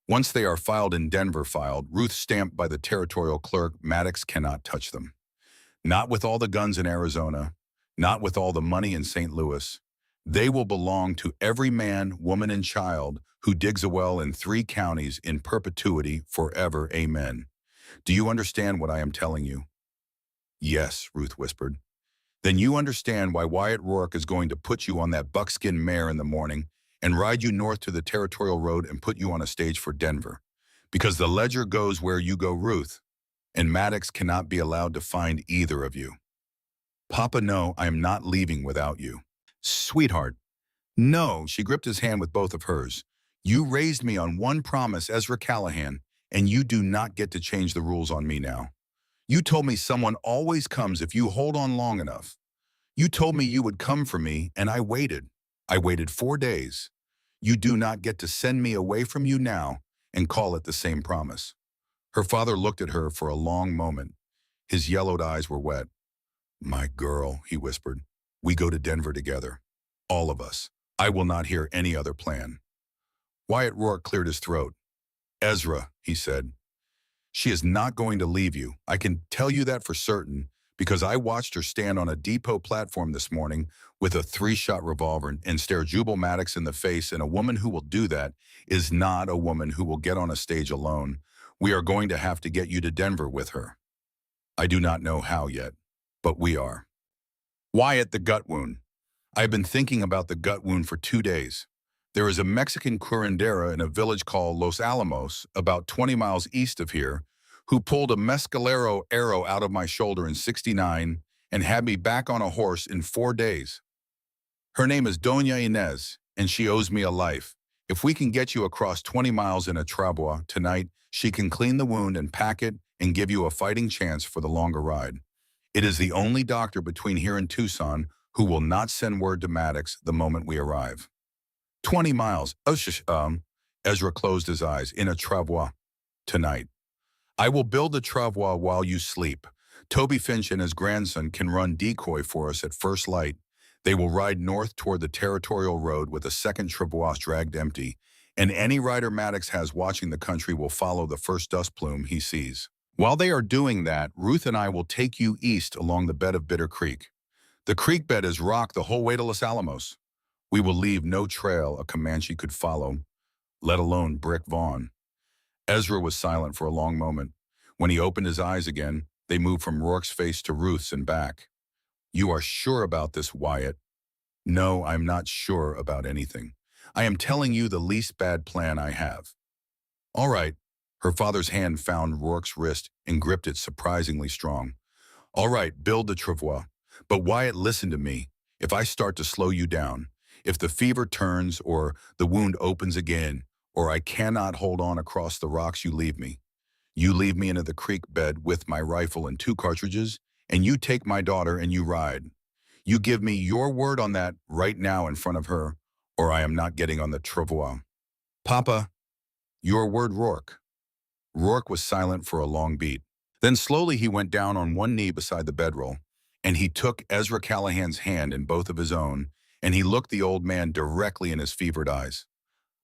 Once they are filed in Denver, Ruth stamped by the territorial clerk, Maddox cannot touch them. Not with all the guns in Arizona, not with all the money in St. Louis. They will belong to every man, woman, and child who digs a well in 3 counties in perpetuity forever. Amen. Do you understand what I am telling you?" "Yes," Ruth whispered. "Then you understand why Wyatt Rourke is going to put you on that buckskin mare in the morning and ride you north to the territorial road and put you on a stage for Denver. Because the ledger goes where you go, Ruth, and Maddox cannot be allowed to find either of you." "Papa, no, I am not leaving without you." "Sweetheart, no." She gripped his hand with both of hers. "You raised me on one promise, Ezra Callahan, and you do not get to change the rules on me now. You told me someone always comes if you hold on long enough. You told me you would come for me, and I waited. I waited 4 days. You do not get to send me away from you now and call it the same promise." Her father looked at her for a long moment. His yellowed eyes were wet. "My girl," he whispered. We go to Denver together. All of us. I will not hear any other plan. Wyatt Rourke cleared his throat. Ezra, he said, she is not going to leave you. I can tell you that for certain, because I watched her stand on a depot platform this morning with a 3-shot revolver and stare Jubal Maddox in the face, and a woman who will do that is not a woman who will get on a stage alone. We are going to have to get you to Denver with her. I do not know how yet, but we are. Wyatt, the gut wound. I have been thinking about the gut wound for 2 days. There is a Mexican curandera in a village called Los Alamos, about 20 miles east of here, who pulled a mescalero arrow out of my shoulder in '69 and had me back on a horse in 4 days. Her name is Doña Inez, and she owes me a life. If we can get you across 20 miles in a travois tonight, she can clean the wound and pack it and give you a fighting chance for the longer ride. It is the only doctor between here and Tucson who will not send word to Maddox the moment we arrive. 20 miles. Ezra closed his eyes. In a travois. Tonight. I will build the travois while you sleep. Toby Finch and his grandson can run decoy for us at first light. They will ride north toward the territorial road with a second travois dragged empty, and any rider Maddox has watching the country will follow the first dust plume he sees. While they are doing that, Ruth and I will take you east along the bed of Bitter Creek. The creek bed is rock the whole way to Los Alamos. We will leave no trail a Comanche could follow, let alone Brick Vaughn. Ezra was silent for a long moment. When he opened his eyes again, they moved from Rourke's face to Ruth's and back. You are sure about this, Wyatt? No, I'm not sure about anything. I am telling you the least bad plan I have. All right. Her father's hand found Rourke's wrist and gripped it surprisingly strong. All right, build the travois. But Wyatt, listen to me. If I start to slow you down, if the fever turns or the wound opens again, or I cannot hold on across the rocks, you leave me. You leave me into the creek bed with my rifle and 2 cartridges, and you take my daughter and you ride. You give me your word on that right now in front of her, or I am not getting on the travois. Papa, your word, Rourke. Rourke was silent for a long beat. Then slowly he went down on one knee beside the bedroll, and he took Ezra Callahan's hand in both of his own, and he looked the old man directly in his fevered eyes.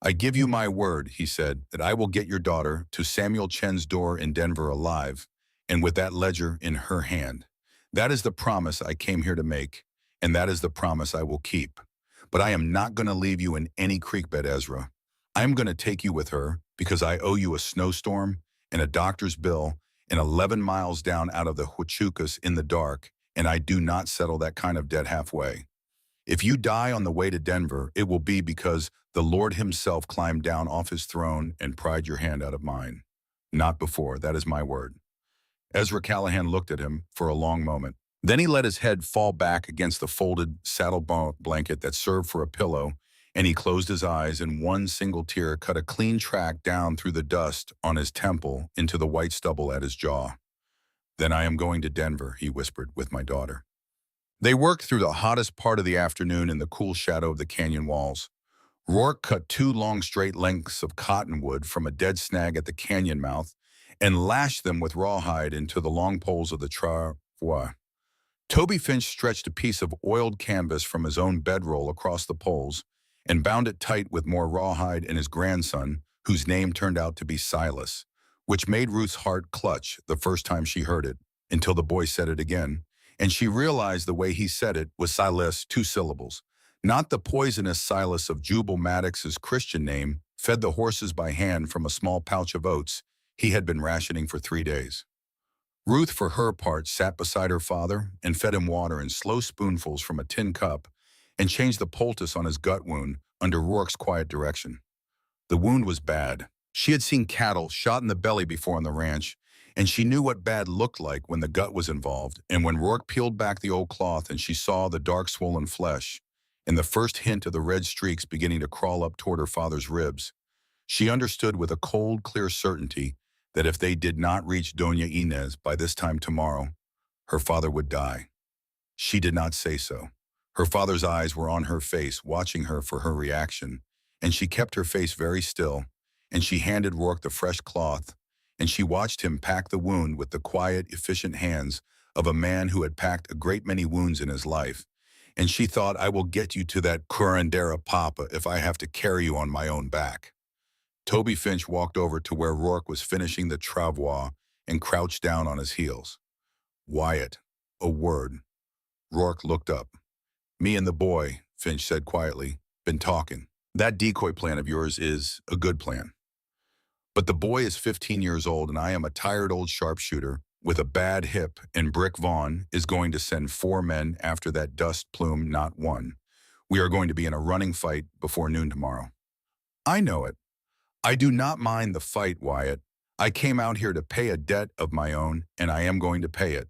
I give you my word, he said, that I will get your daughter to Samuel Chen's door in Denver alive, and with that ledger in her hand. That is the promise I came here to make, and that is the promise I will keep. But I am not going to leave you in any creek bed, Ezra. I am going to take you with her because I owe you a snowstorm and a doctor's bill and 11 miles down out of the Huachucas in the dark, and I do not settle that kind of debt halfway. If you die on the way to Denver, it will be because the Lord himself climbed down off his throne and pried your hand out of mine. Not before, that is my word. Ezra Callahan looked at him for a long moment. Then he let his head fall back against the folded saddle blanket that served for a pillow, and he closed his eyes, and one single tear cut a clean track down through the dust on his temple into the white stubble at his jaw. Then I am going to Denver, he whispered, with my daughter. They worked through the hottest part of the afternoon in the cool shadow of the canyon walls. Rourke cut 2 long straight lengths of cottonwood from a dead snag at the canyon mouth and lashed them with rawhide into the long poles of the travois. Toby Finch stretched a piece of oiled canvas from his own bedroll across the poles and bound it tight with more rawhide, and his grandson, whose name turned out to be Silas, which made Ruth's heart clutch the first time she heard it, until the boy said it again, and she realized the way he said it was Silas, 2 syllables. Not the poisonous Silas of Jubal Maddox's Christian name, fed the horses by hand from a small pouch of oats he had been rationing for 3 days. Ruth, for her part, sat beside her father and fed him water in slow spoonfuls from a tin cup and changed the poultice on his gut wound under Rourke's quiet direction. The wound was bad. She had seen cattle shot in the belly before on the ranch, and she knew what bad looked like when the gut was involved, and when Rourke peeled back the old cloth and she saw the dark swollen flesh and the first hint of the red streaks beginning to crawl up toward her father's ribs, she understood with a cold, clear certainty that if they did not reach Doña Inez by this time tomorrow, her father would die. She did not say so. Her father's eyes were on her face, watching her for her reaction, and she kept her face very still, and she handed Rourke the fresh cloth, and she watched him pack the wound with the quiet, efficient hands of a man who had packed a great many wounds in his life, and she thought, I will get you to that curandera papa if I have to carry you on my own back. Toby Finch walked over to where Rourke was finishing the travois and crouched down on his heels. Wyatt, a word. Rourke looked up. Me and the boy, Finch said quietly, been talking. That decoy plan of yours is a good plan. But the boy is 15 years old and I am a tired old sharpshooter with a bad hip, and Brick Vaughn is going to send 4 men after that dust plume, not one. We are going to be in a running fight before noon tomorrow. I know it. I do not mind the fight, Wyatt. I came out here to pay a debt of my own, and I am going to pay it.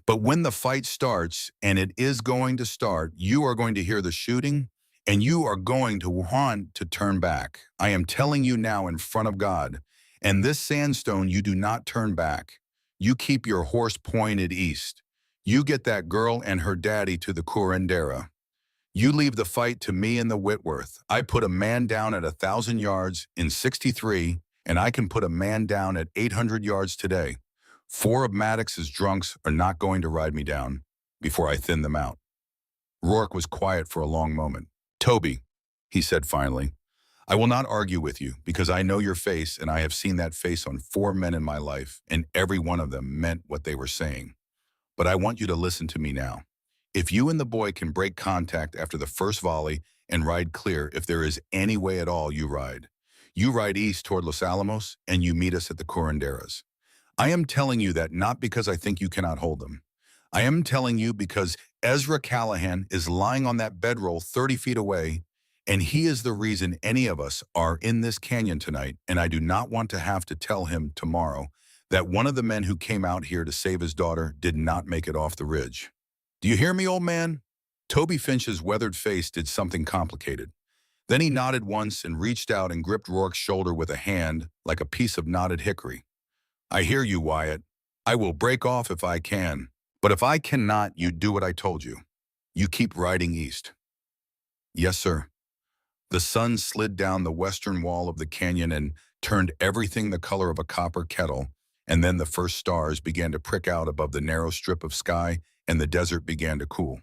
But when the fight starts, and it is going to start, you are going to hear the shooting, and you are going to want to turn back. I am telling you now in front of God. And this sandstone, you do not turn back. You keep your horse pointed east. You get that girl and her daddy to the curandera. You leave the fight to me and the Whitworth. I put a man down at 1,000 yards in 63, and I can put a man down at 800 yards today. 4 of Maddox's drunks are not going to ride me down before I thin them out. Rourke was quiet for a long moment. Toby, he said finally, I will not argue with you because I know your face and I have seen that face on 4 men in my life, and every one of them meant what they were saying. But I want you to listen to me now. If you and the boy can break contact after the first volley and ride clear, if there is any way at all, you ride. You ride east toward Los Alamos and you meet us at the curanderas. I am telling you that not because I think you cannot hold them. I am telling you because Ezra Callahan is lying on that bedroll 30 feet away, and he is the reason any of us are in this canyon tonight, and I do not want to have to tell him tomorrow that one of the men who came out here to save his daughter did not make it off the ridge. Do you hear me, old man? Toby Finch's weathered face did something complicated. Then he nodded once and reached out and gripped Rourke's shoulder with a hand like a piece of knotted hickory. I hear you, Wyatt. I will break off if I can. But if I cannot, you do what I told you. You keep riding east. Yes, sir. The sun slid down the western wall of the canyon and turned everything the color of a copper kettle, and then the first stars began to prick out above the narrow strip of sky, and the desert began to cool.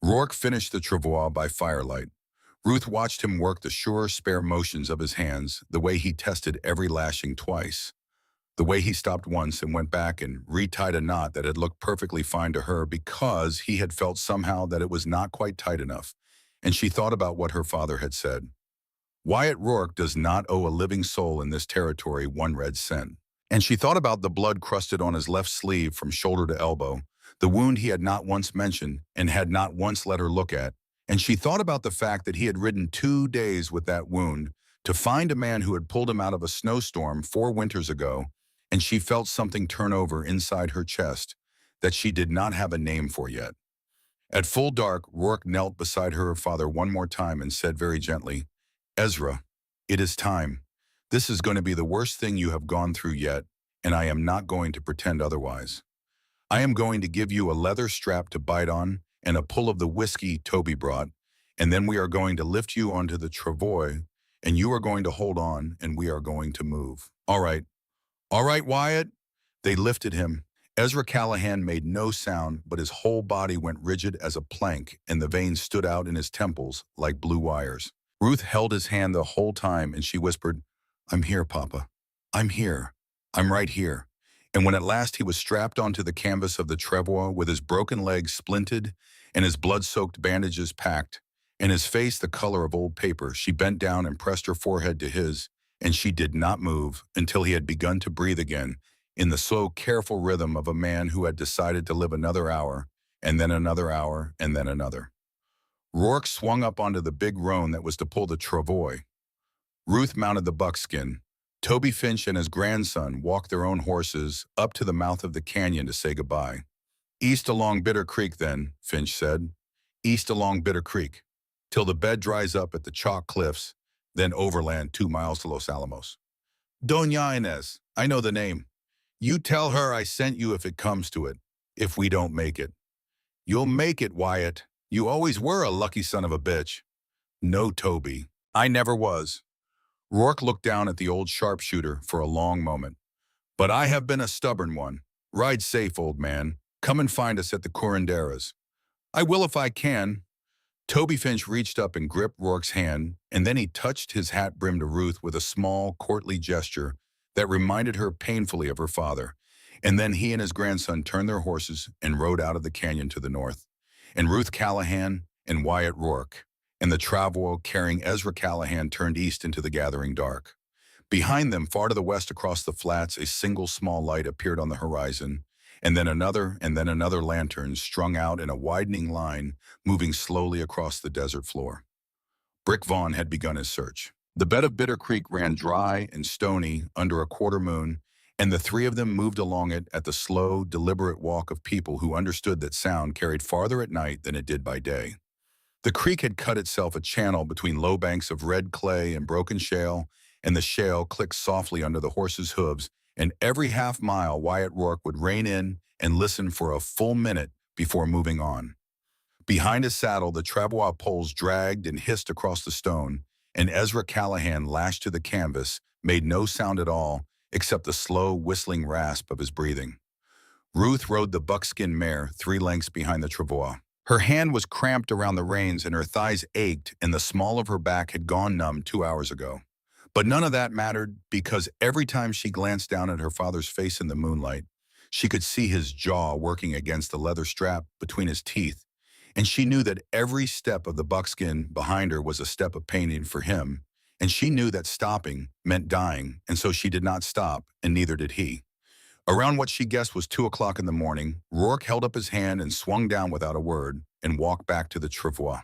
Rourke finished the travois by firelight. Ruth watched him work the sure, spare motions of his hands, the way he tested every lashing twice, the way he stopped once and went back and retied a knot that had looked perfectly fine to her because he had felt somehow that it was not quite tight enough, and she thought about what her father had said. Wyatt Rourke does not owe a living soul in this territory 1 red cent. And she thought about the blood crusted on his left sleeve from shoulder to elbow, the wound he had not once mentioned and had not once let her look at, and she thought about the fact that he had ridden 2 days with that wound to find a man who had pulled him out of a snowstorm 4 winters ago, and she felt something turn over inside her chest that she did not have a name for yet. At full dark, Rourke knelt beside her father one more time and said very gently, Ezra, it is time. This is going to be the worst thing you have gone through yet, and I am not going to pretend otherwise. I am going to give you a leather strap to bite on and a pull of the whiskey Toby brought, and then we are going to lift you onto the travois, and you are going to hold on, and we are going to move. All right, Wyatt. They lifted him. Ezra Callahan made no sound, but his whole body went rigid as a plank, and the veins stood out in his temples like blue wires. Ruth held his hand the whole time, and she whispered, I'm here, Papa. I'm here. I'm right here. And when at last he was strapped onto the canvas of the travois with his broken legs splinted and his blood-soaked bandages packed, and his face the color of old paper, she bent down and pressed her forehead to his, and she did not move until he had begun to breathe again in the slow, careful rhythm of a man who had decided to live another hour, and then another hour, and then another. Rourke swung up onto the big roan that was to pull the travois. Ruth mounted the buckskin. Toby Finch and his grandson walked their own horses up to the mouth of the canyon to say goodbye. East along Bitter Creek, then, Finch said. East along Bitter Creek, till the bed dries up at the chalk cliffs, then overland 2 miles to Los Alamos. Doña Inez, I know the name. You tell her I sent you if it comes to it, if we don't make it. You'll make it, Wyatt. You always were a lucky son of a bitch. No, Toby, I never was. Rourke looked down at the old sharpshooter for a long moment. But I have been a stubborn one. Ride safe, old man. Come and find us at the curanderas. I will if I can. Toby Finch reached up and gripped Rourke's hand, and then he touched his hat brim to Ruth with a small, courtly gesture that reminded her painfully of her father. And then he and his grandson turned their horses and rode out of the canyon to the north. And Ruth Callahan and Wyatt Rourke and the travois carrying Ezra Callahan turned east into the gathering dark. Behind them, far to the west across the flats, a single small light appeared on the horizon, and then another lantern strung out in a widening line, moving slowly across the desert floor. Brick Vaughn had begun his search. The bed of Bitter Creek ran dry and stony under a quarter moon, and the three of them moved along it at the slow, deliberate walk of people who understood that sound carried farther at night than it did by day. The creek had cut itself a channel between low banks of red clay and broken shale, and the shale clicked softly under the horses' hooves, and every half mile Wyatt Rourke would rein in and listen for a full minute before moving on. Behind his saddle, the travois poles dragged and hissed across the stone, and Ezra Callahan, lashed to the canvas, made no sound at all except the slow, whistling rasp of his breathing. Ruth rode the buckskin mare 3 lengths behind the travois. Her hand was cramped around the reins and her thighs ached and the small of her back had gone numb 2 hours ago. But none of that mattered because every time she glanced down at her father's face in the moonlight, she could see his jaw working against the leather strap between his teeth, and she knew that every step of the buckskin behind her was a step of pain for him, and she knew that stopping meant dying, and so she did not stop, and neither did he. Around what she guessed was 2 o'clock in the morning, Rourke held up his hand and swung down without a word and walked back to the travois.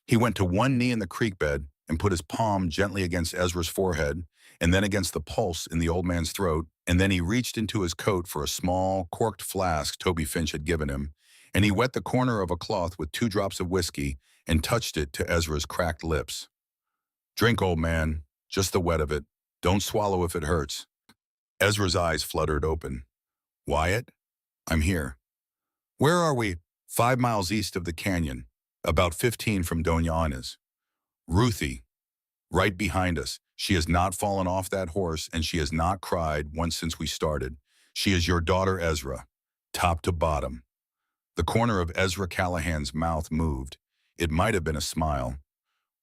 He went to one knee in the creek bed and put his palm gently against Ezra's forehead and then against the pulse in the old man's throat, and then he reached into his coat for a small, corked flask Toby Finch had given him, and he wet the corner of a cloth with 2 drops of whiskey and touched it to Ezra's cracked lips. "Drink, old man, just the wet of it. Don't swallow if it hurts." Ezra's eyes fluttered open. "Wyatt, I'm here." "Where are we?" "5 miles east of the canyon, about 15 from Doña Ana's." "Ruthie, right behind us. She has not fallen off that horse, and she has not cried once since we started. She is your daughter Ezra, top to bottom." The corner of Ezra Callahan's mouth moved. It might have been a smile.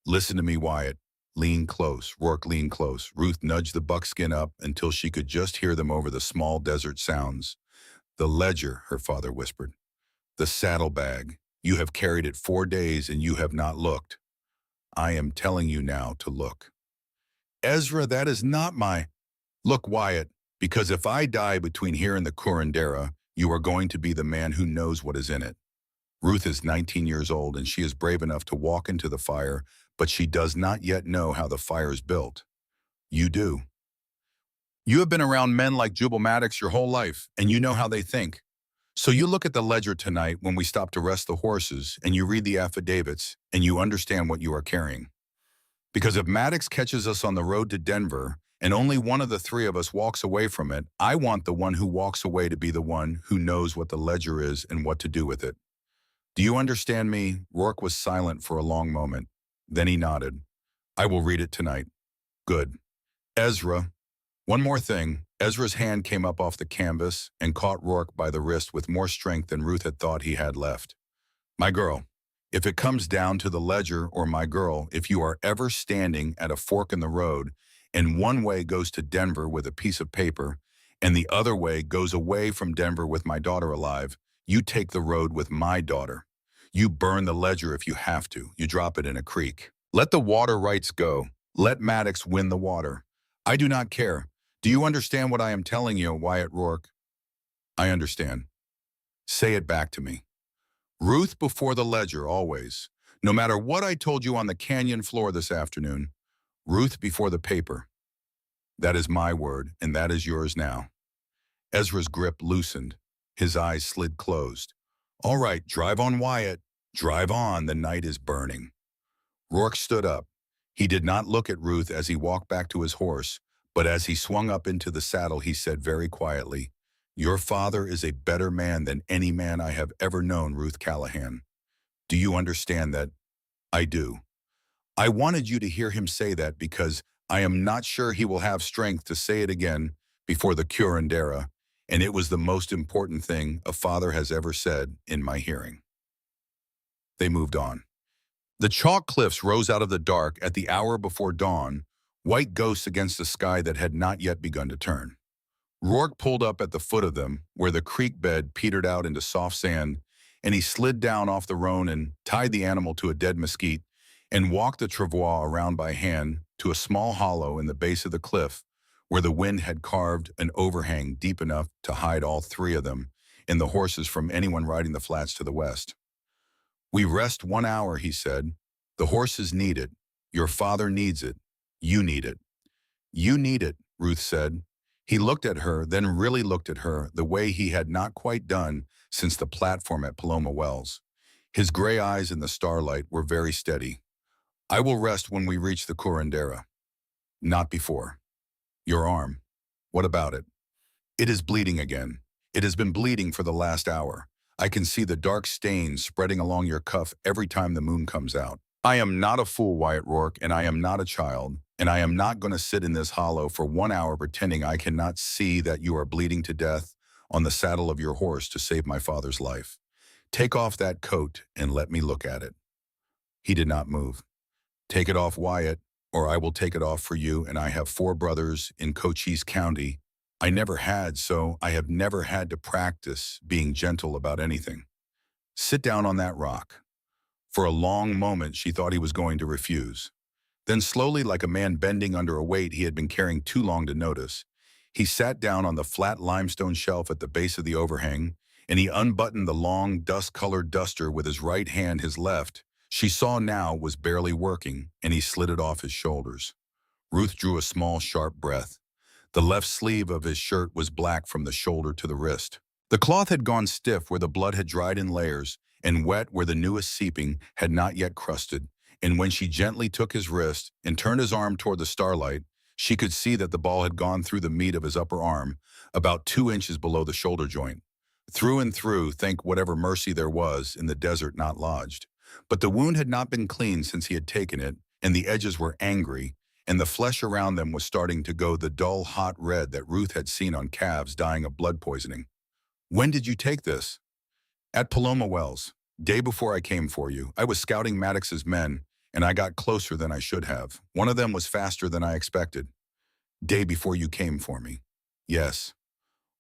"Listen to me, Wyatt. Lean close." Rourke leaned close. Ruth nudged the buckskin up until she could just hear them over the small desert sounds. "The ledger," her father whispered. "The saddlebag. You have carried it 4 days and you have not looked. I am telling you now to look." "Ezra, that is not my—" "Look, Wyatt, because if I die between here and the Curandera, you are going to be the man who knows what is in it. Ruth is 19 years old and she is brave enough to walk into the fire, but she does not yet know how the fire is built. You do. You have been around men like Jubal Maddox your whole life, and you know how they think. So you look at the ledger tonight when we stop to rest the horses, and you read the affidavits, and you understand what you are carrying. Because if Maddox catches us on the road to Denver, and only one of the three of us walks away from it, I want the one who walks away to be the one who knows what the ledger is and what to do with it. Do you understand me?" Rourke was silent for a long moment. Then he nodded. "I will read it tonight." "Good. Ezra." One more thing. Ezra's hand came up off the canvas and caught Rourke by the wrist with more strength than Ruth had thought he had left. "My girl, if it comes down to the ledger, or my girl, if you are ever standing at a fork in the road and one way goes to Denver with a piece of paper and the other way goes away from Denver with my daughter alive, you take the road with my daughter. You burn the ledger if you have to. You drop it in a creek. Let the water rights go. Let Maddox win the water. I do not care. Do you understand what I am telling you, Wyatt Rourke?" "I understand." "Say it back to me." "Ruth before the ledger, always. No matter what I told you on the canyon floor this afternoon, Ruth before the paper. That is my word, and that is yours now." Ezra's grip loosened. His eyes slid closed. "All right, drive on, Wyatt. Drive on, the night is burning." Rourke stood up. He did not look at Ruth as he walked back to his horse, but as he swung up into the saddle, he said very quietly, "Your father is a better man than any man I have ever known, Ruth Callahan. Do you understand that?" "I do." "I wanted you to hear him say that because I am not sure he will have strength to say it again before the Curandera, and it was the most important thing a father has ever said in my hearing." they moved on. The chalk cliffs rose out of the dark at the hour before dawn, white ghosts against a sky that had not yet begun to turn. Rourke pulled up at the foot of them, where the creek bed petered out into soft sand, and he slid down off the roan and tied the animal to a dead mesquite and walked the travois around by hand to a small hollow in the base of the cliff where the wind had carved an overhang deep enough to hide all three of them and the horses from anyone riding the flats to the west. "We rest 1 hour," he said. "The horses need it. Your father needs it. You need it." "You need it," Ruth said. He looked at her, then really looked at her the way he had not quite done since the platform at Paloma Wells. His gray eyes in the starlight were very steady. "I will rest when we reach the curandera. Not before." "Your arm. What about it?" "It is bleeding again. It has been bleeding for the last hour. I can see the dark stains spreading along your cuff every time the moon comes out. I am not a fool, Wyatt Rourke, and I am not a child, and I am not going to sit in this hollow for 1 hour pretending I cannot see that you are bleeding to death on the saddle of your horse to save my father's life. Take off that coat and let me look at it." He did not move. "Take it off, Wyatt, or I will take it off for you, and I have 4 brothers in Cochise County. I never had, so I have never had to practice being gentle about anything. Sit down on that rock." For a long moment, she thought he was going to refuse. Then slowly, like a man bending under a weight he had been carrying too long to notice, he sat down on the flat limestone shelf at the base of the overhang, and he unbuttoned the long, dust-colored duster with his right hand. His left, she saw now, was barely working, and he slid it off his shoulders. Ruth drew a small, sharp breath. The left sleeve of his shirt was black from the shoulder to the wrist. The cloth had gone stiff where the blood had dried in layers, and wet where the newest seeping had not yet crusted, and when she gently took his wrist and turned his arm toward the starlight, she could see that the ball had gone through the meat of his upper arm, about 2 inches below the shoulder joint. Through and through, thank whatever mercy there was in the desert not lodged. But the wound had not been cleaned since he had taken it, and the edges were angry, and the flesh around them was starting to go the dull, hot red that Ruth had seen on calves dying of blood poisoning. "When did you take this?" "At Paloma Wells. Day before I came for you. I was scouting Maddox's men, and I got closer than I should have. One of them was faster than I expected." "Day before you came for me." "Yes."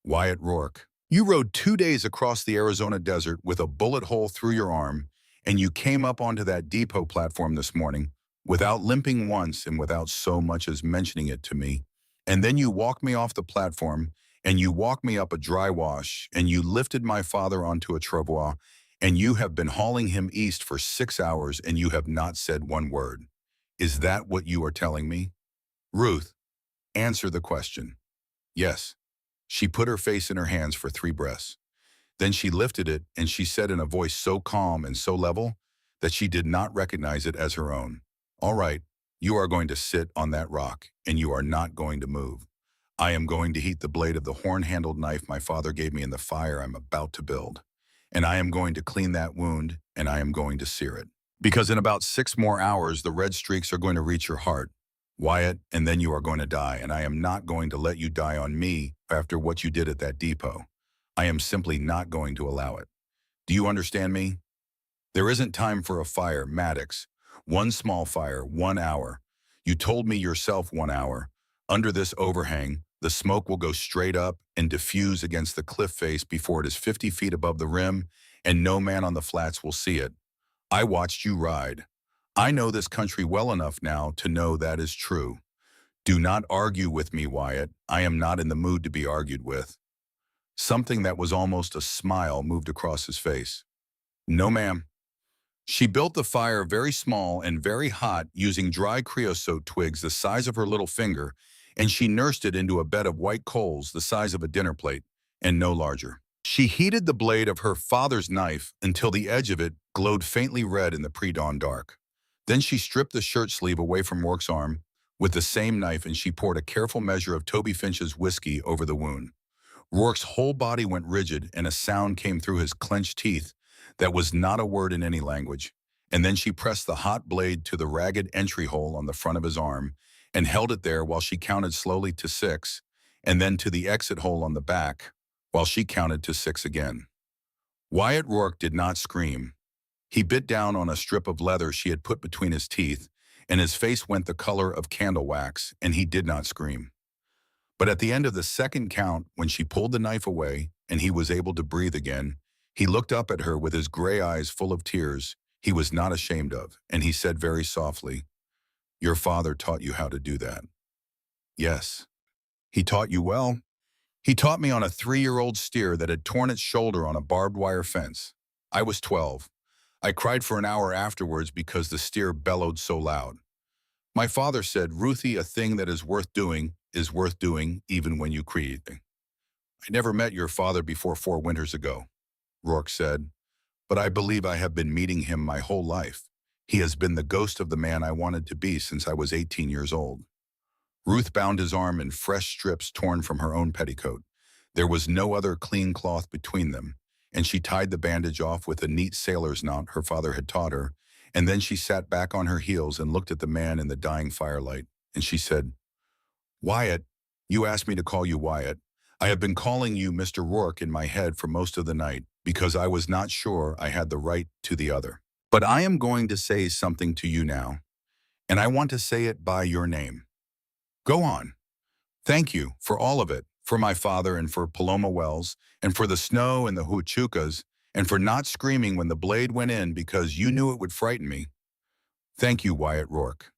"Wyatt Rourke, you rode 2 days across the Arizona desert with a bullet hole through your arm, and you came up onto that depot platform this morning without limping once and without so much as mentioning it to me. And then you walked me off the platform, and you walked me up a dry wash, and you lifted my father onto a travois, and you have been hauling him east for 6 hours, and you have not said one word. Is that what you are telling me?" "Ruth, answer the question." "Yes." She put her face in her hands for 3 breaths. Then she lifted it, and she said in a voice so calm and so level that she did not recognize it as her own, "All right, you are going to sit on that rock, and you are not going to move. I am going to heat the blade of the horn-handled knife my father gave me in the fire I'm about to build. And I am going to clean that wound, and I am going to sear it. Because in about 6 more hours, the red streaks are going to reach your heart, Wyatt, and then you are going to die, and I am not going to let you die on me after what you did at that depot. I am simply not going to allow it. Do you understand me? There isn't time for a fire, Maddox. One small fire, 1 hour. You told me yourself 1 hour. Under this overhang, the smoke will go straight up and diffuse against the cliff face before it is 50 feet above the rim, and no man on the flats will see it. I watched you ride. I know this country well enough now to know that is true. Do not argue with me, Wyatt. I am not in the mood to be argued with." Something that was almost a smile moved across his face. "No, ma'am." She built the fire very small and very hot using dry creosote twigs the size of her little finger, and she nursed it into a bed of white coals the size of a dinner plate, and no larger. She heated the blade of her father's knife until the edge of it glowed faintly red in the pre-dawn dark. Then she stripped the shirt sleeve away from Rourke's arm with the same knife, and she poured a careful measure of Toby Finch's whiskey over the wound. Rourke's whole body went rigid, and a sound came through his clenched teeth that was not a word in any language. And then she pressed the hot blade to the ragged entry hole on the front of his arm and held it there while she counted slowly to 6, and then to the exit hole on the back while she counted to 6 again. Wyatt Rourke did not scream. He bit down on a strip of leather she had put between his teeth, and his face went the color of candle wax, and he did not scream. But at the end of the second count, when she pulled the knife away and he was able to breathe again, he looked up at her with his gray eyes full of tears he was not ashamed of, and he said very softly, "Your father taught you how to do that." "Yes." "He taught you well." "He taught me on a 3-year-old steer that had torn its shoulder on a barbed wire fence. I was 12. I cried for an hour afterwards because the steer bellowed so loud. My father said, 'Ruthie, a thing that is worth doing even when you cry.'" "I never met your father before 4 winters ago," Rourke said, "but I believe I have been meeting him my whole life. He has been the ghost of the man I wanted to be since I was 18 years old." Ruth bound his arm in fresh strips torn from her own petticoat. There was no other clean cloth between them, and she tied the bandage off with a neat sailor's knot her father had taught her, and then she sat back on her heels and looked at the man in the dying firelight, and she said, "Wyatt, you asked me to call you Wyatt. I have been calling you Mr. Rourke in my head for most of the night because I was not sure I had the right to the other. But I am going to say something to you now, and I want to say it by your name. Go on. Thank you for all of it, for my father and for Paloma Wells, and for the snow and the huachucas, and for not screaming when the blade went in because you knew it would frighten me. Thank you, Wyatt Rourke."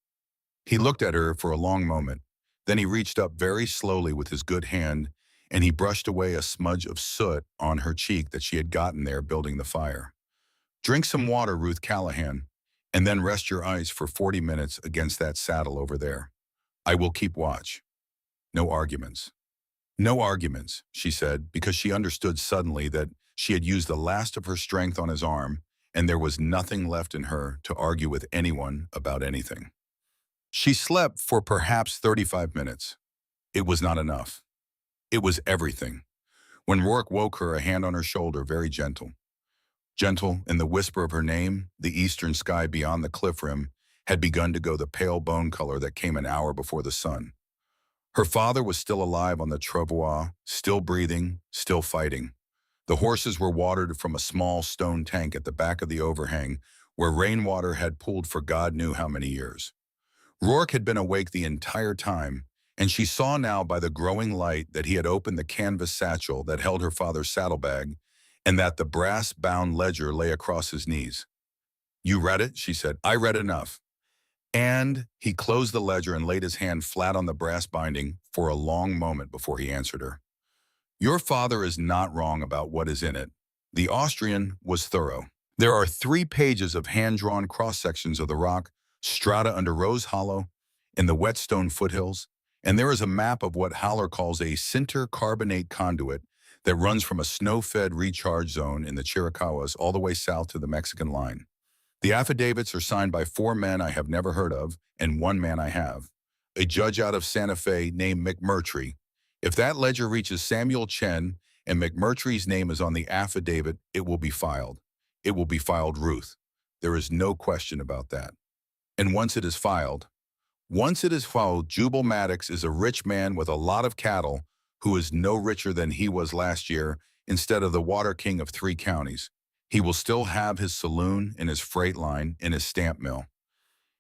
He looked at her for a long moment. Then he reached up very slowly with his good hand, and he brushed away a smudge of soot on her cheek that she had gotten there building the fire. "Drink some water, Ruth Callahan, and then rest your eyes for 40 minutes against that saddle over there. I will keep watch. No arguments." "No arguments," she said, because she understood suddenly that she had used the last of her strength on his arm, and there was nothing left in her to argue with anyone about anything. She slept for perhaps 35 minutes. It was not enough. It was everything. When Rourke woke her, a hand on her shoulder, very gentle. Gentle, in the whisper of her name, the eastern sky beyond the cliff rim had begun to go the pale bone color that came an hour before the sun. Her father was still alive on the trottoir, still breathing, still fighting. The horses were watered from a small stone tank at the back of the overhang where rainwater had pooled for God knew how many years. Rourke had been awake the entire time, and she saw now by the growing light that he had opened the canvas satchel that held her father's saddlebag, and that the brass-bound ledger lay across his knees. "You read it?" she said. "I read enough." And he closed the ledger and laid his hand flat on the brass binding for a long moment before he answered her. "Your father is not wrong about what is in it." The Austrian was thorough. There are 3 pages of hand-drawn cross-sections of the rock, strata under Rose Hollow, in the Whetstone foothills, and there is a map of what Haller calls a sinter carbonate conduit that runs from a snow-fed recharge zone in the Chiricahuas all the way south to the Mexican line. The affidavits are signed by 4 men I have never heard of and 1 man I have, a judge out of Santa Fe named McMurtry. If that ledger reaches Samuel Chen and McMurtry's name is on the affidavit, it will be filed. It will be filed, Ruth. There is no question about that. And once it is filed, Jubal Maddox is a rich man with a lot of cattle who is no richer than he was last year instead of the water king of 3 counties. He will still have his saloon and his freight line and his stamp mill.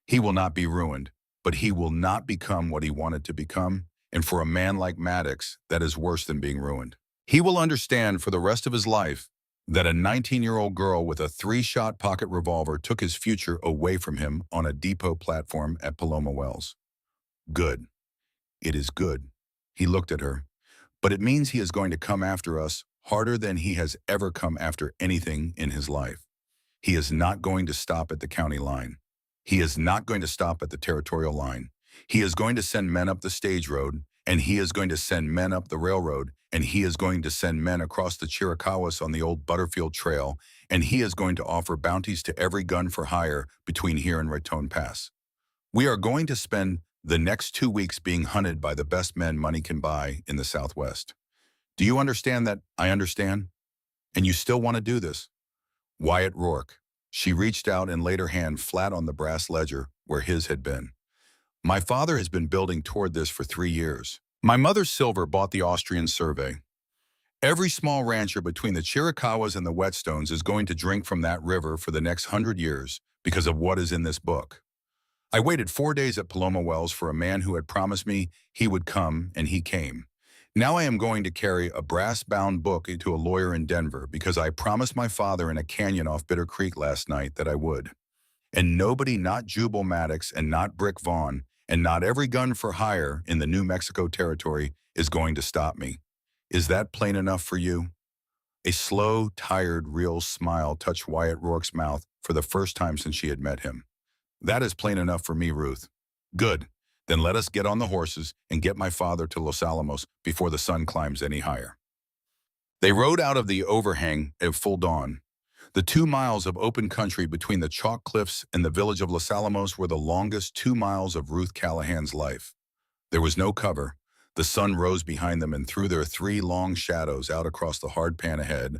He will not be ruined, but he will not become what he wanted to become, and for a man like Maddox, that is worse than being ruined. He will understand for the rest of his life that a 19-year-old girl with a 3-shot pocket revolver took his future away from him on a depot platform at Paloma Wells. Good. It is good. He looked at her. But it means he is going to come after us harder than he has ever come after anything in his life. He is not going to stop at the county line. He is not going to stop at the territorial line. He is going to send men up the stage road, and he is going to send men up the railroad, and he is going to send men across the Chiricahuas on the old Butterfield Trail, and he is going to offer bounties to every gun for hire between here and Raton Pass. We are going to spend the next 2 weeks being hunted by the best men money can buy in the Southwest. Do you understand that I understand? And you still want to do this? Wyatt Rourke. She reached out and laid her hand flat on the brass ledger where his had been. My father has been building toward this for 3 years. My mother Silver bought the Austrian survey. Every small rancher between the Chiricahuas and the Whetstones is going to drink from that river for the next 100 years because of what is in this book. I waited 4 days at Paloma Wells for a man who had promised me he would come, and he came. Now I am going to carry a brass-bound book to a lawyer in Denver because I promised my father in a canyon off Bitter Creek last night that I would. And nobody, not Jubal Maddox and not Brick Vaughn, and not every gun for hire in the New Mexico territory is going to stop me. Is that plain enough for you? A slow, tired, real smile touched Wyatt Rourke's mouth for the first time since she had met him. That is plain enough for me, Ruth. Good. Then let us get on the horses and get my father to Los Alamos before the sun climbs any higher. They rode out of the overhang at full dawn. The 2 miles of open country between the chalk cliffs and the village of Los Alamos were the longest 2 miles of Ruth Callahan's life. There was no cover. The sun rose behind them and threw their 3 long shadows out across the hard pan ahead,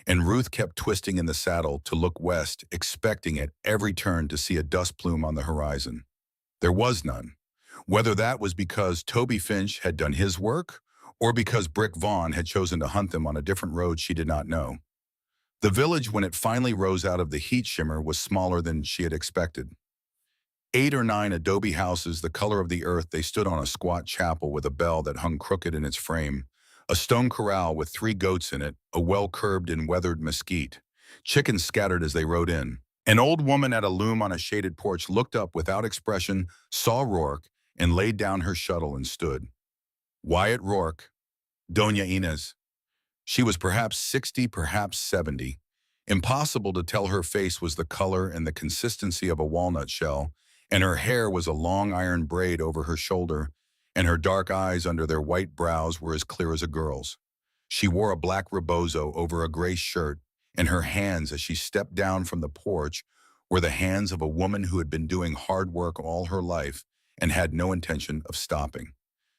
and Ruth kept twisting in the saddle to look west, expecting at every turn to see a dust plume on the horizon. There was none. Whether that was because Toby Finch had done his work, or because Brick Vaughn had chosen to hunt them on a different road, she did not know. The village, when it finally rose out of the heat shimmer, was smaller than she had expected. 8 or 9 adobe houses, the color of the earth, they stood on a squat chapel with a bell that hung crooked in its frame, a stone corral with 3 goats in it, a well-curbed and weathered mesquite. Chickens scattered as they rode in. An old woman at a loom on a shaded porch looked up without expression, saw Rourke, and laid down her shuttle and stood. Wyatt Rourke, Doña Inez. She was perhaps 60, perhaps 70. Impossible to tell. Her face was the color and the consistency of a walnut shell, and her hair was a long iron braid over her shoulder, and her dark eyes under their white brows were as clear as a girl's. She wore a black rebozo over a gray shirt, and her hands as she stepped down from the porch were the hands of a woman who had been doing hard work all her life and had no intention of stopping.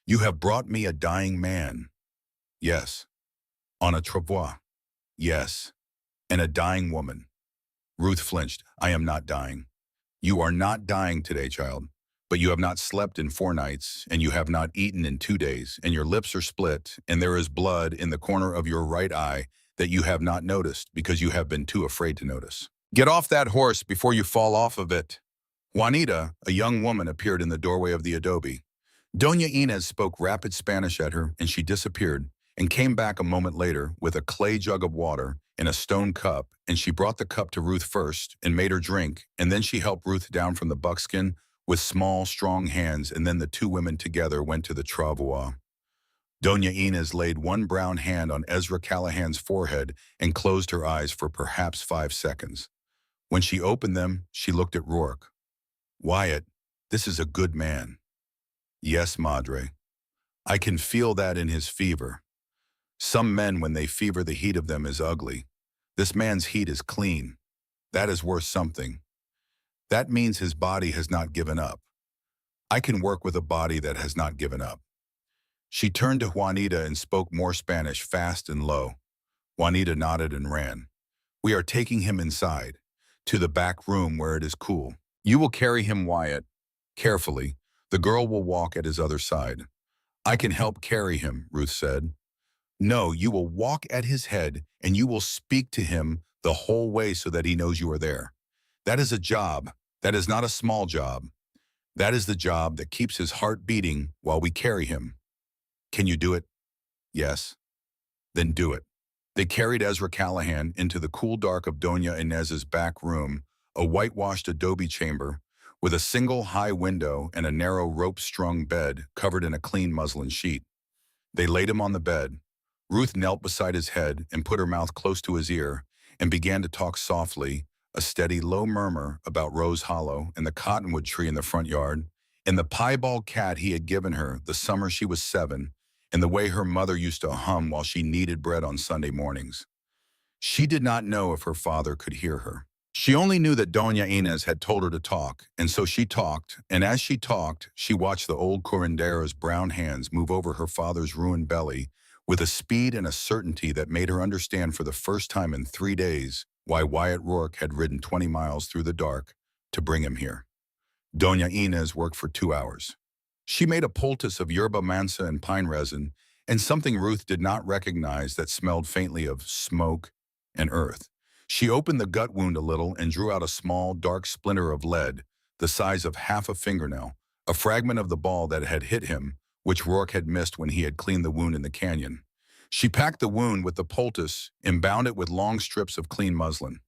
You have brought me a dying man. Yes. On a travois. Yes. And a dying woman. Ruth flinched. I am not dying. You are not dying today, child. But you have not slept in 4 nights, and you have not eaten in 2 days, and your lips are split, and there is blood in the corner of your right eye that you have not noticed because you have been too afraid to notice. Get off that horse before you fall off of it. Juanita, a young woman, appeared in the doorway of the adobe. Doña Inez spoke rapid Spanish at her, and she disappeared, and came back a moment later with a clay jug of water and a stone cup, and she brought the cup to Ruth first and made her drink, and then she helped Ruth down from the buckskin with small, strong hands, and then the 2 women together went to the travois. Doña Inez laid one brown hand on Ezra Callahan's forehead and closed her eyes for perhaps 5 seconds. When she opened them, she looked at Rourke. Wyatt, this is a good man. Yes, Madre. I can feel that in his fever. Some men, when they fever, the heat of them is ugly. This man's heat is clean. That is worth something. That means his body has not given up. I can work with a body that has not given up. She turned to Juanita and spoke more Spanish, fast and low. Juanita nodded and ran. We are taking him inside, to the back room where it is cool. You will carry him, Wyatt. Carefully. The girl will walk at his other side. I can help carry him, Ruth said. No, you will walk at his head, and you will speak to him the whole way so that he knows you are there. That is a job. That is not a small job. That is the job that keeps his heart beating while we carry him. Can you do it? Yes. Then do it. They carried Ezra Callahan into the cool dark of Doña Inez's back room, a whitewashed adobe chamber, with a single high window and a narrow rope-strung bed covered in a clean muslin sheet. They laid him on the bed. Ruth knelt beside his head and put her mouth close to his ear and began to talk softly, a steady, low murmur about Rose Hollow and the cottonwood tree in the front yard, and the piebald cat he had given her the summer she was 7, and the way her mother used to hum while she kneaded bread on Sunday mornings. She did not know if her father could hear her. She only knew that Doña Inez had told her to talk, and so she talked, and as she talked, she watched the old curandera's brown hands move over her father's ruined belly with a speed and a certainty that made her understand for the first time in 3 days why Wyatt Rourke had ridden 20 miles through the dark to bring him here. Doña Inez worked for 2 hours. She made a poultice of yerba mansa and pine resin, and something Ruth did not recognize that smelled faintly of smoke and earth. She opened the gut wound a little and drew out a small, dark splinter of lead, the size of half a fingernail, a fragment of the ball that had hit him, which Rourke had missed when he had cleaned the wound in the canyon. She packed the wound with the poultice and bound it with long strips of clean muslin.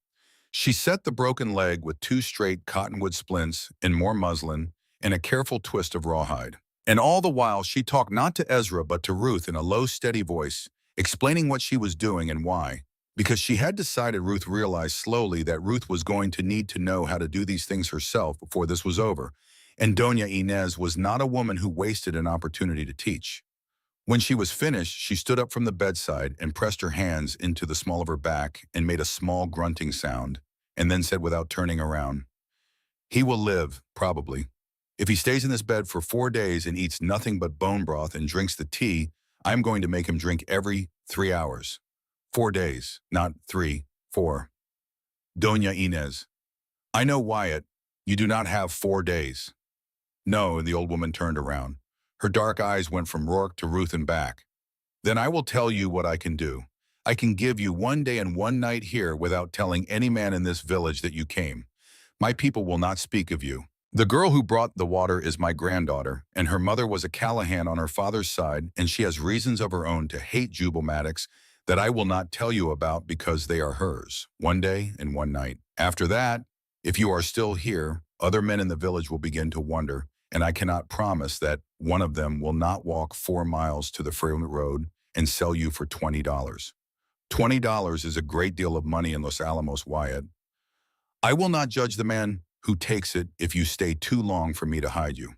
She set the broken leg with 2 straight cottonwood splints and more muslin and a careful twist of rawhide. And all the while she talked not to Ezra but to Ruth in a low, steady voice, explaining what she was doing and why. Because she had decided, Ruth realized slowly, that Ruth was going to need to know how to do these things herself before this was over. And Doña Inez was not a woman who wasted an opportunity to teach. When she was finished, she stood up from the bedside and pressed her hands into the small of her back and made a small grunting sound, and then said without turning around, "He will live, probably. If he stays in this bed for 4 days and eats nothing but bone broth and drinks the tea, I'm going to make him drink every 3 hours. 4 days, not 3, 4. Doña Inez, I know, Wyatt, you do not have 4 days." No, the old woman turned around. Her dark eyes went from Rourke to Ruth and back. "Then I will tell you what I can do. I can give you 1 day and 1 night here without telling any man in this village that you came. My people will not speak of you. The girl who brought the water is my granddaughter, and her mother was a Callahan on her father's side, and she has reasons of her own to hate Jubal Maddox that I will not tell you about because they are hers. 1 day and 1 night. After that, if you are still here, other men in the village will begin to wonder, and I cannot promise that one of them will not walk 4 miles to the Fremont Road and sell you for $20. $20 is a great deal of money in Los Alamos, Wyatt. I will not judge the man who takes it if you stay too long for me to hide you.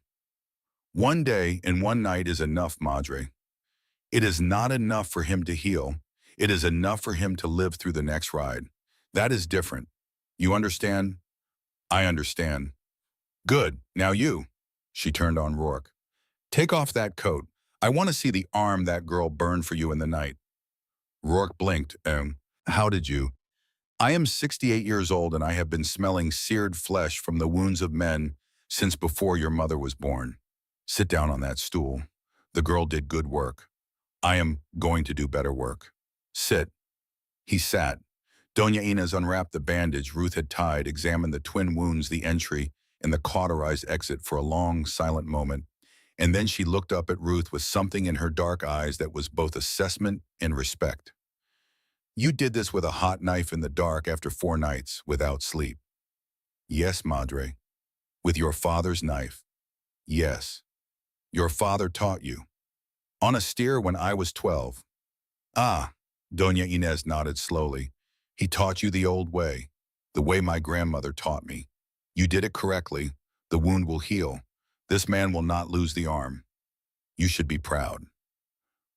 1 day and 1 night is enough, Madre. It is not enough for him to heal. It is enough for him to live through the next ride. That is different. You understand? I understand. Good. Now you." She turned on Rourke. "Take off that coat. I want to see the arm that girl burned for you in the night." Rourke blinked. How did you? I am 68 years old and I have been smelling seared flesh from the wounds of men since before your mother was born. Sit down on that stool. The girl did good work. I am going to do better work. Sit." He sat. Doña Inez unwrapped the bandage Ruth had tied, examined the twin wounds, the entry, and the cauterized exit for a long, silent moment, and then she looked up at Ruth with something in her dark eyes that was both assessment and respect. "You did this with a hot knife in the dark after 4 nights, without sleep." "Yes, Madre. With your father's knife." "Yes. Your father taught you." "On a steer when I was 12. "Ah," Doña Inez nodded slowly. "He taught you the old way, the way my grandmother taught me. You did it correctly. The wound will heal. This man will not lose the arm. You should be proud."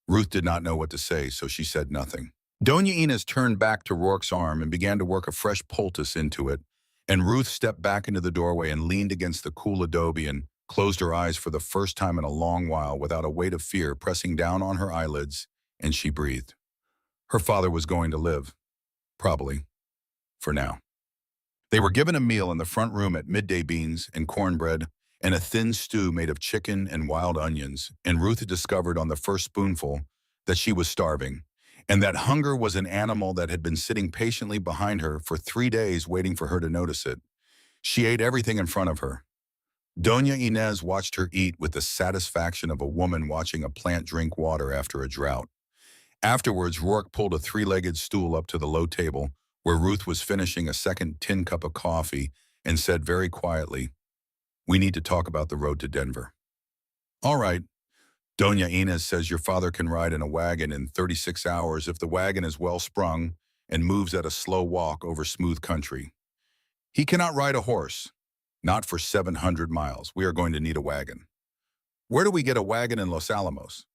Ruth did not know what to say, so she said nothing. Doña Inez turned back to Rourke's arm and began to work a fresh poultice into it, and Ruth stepped back into the doorway and leaned against the cool adobe and closed her eyes for the first time in a long while without a weight of fear pressing down on her eyelids, and she breathed. Her father was going to live. Probably. For now. They were given a meal in the front room at midday, beans and cornbread and a thin stew made of chicken and wild onions, and Ruth had discovered on the first spoonful that she was starving, and that hunger was an animal that had been sitting patiently behind her for 3 days waiting for her to notice it. She ate everything in front of her. Doña Inez watched her eat with the satisfaction of a woman watching a plant drink water after a drought. Afterwards, Rourke pulled a 3-legged stool up to the low table where Ruth was finishing a second tin cup of coffee and said very quietly, "We need to talk about the road to Denver." "All right. Doña Inez says your father can ride in a wagon in 36 hours if the wagon is well sprung and moves at a slow walk over smooth country. He cannot ride a horse. Not for 700 miles. We are going to need a wagon." "Where do we get a wagon in Los Alamos?"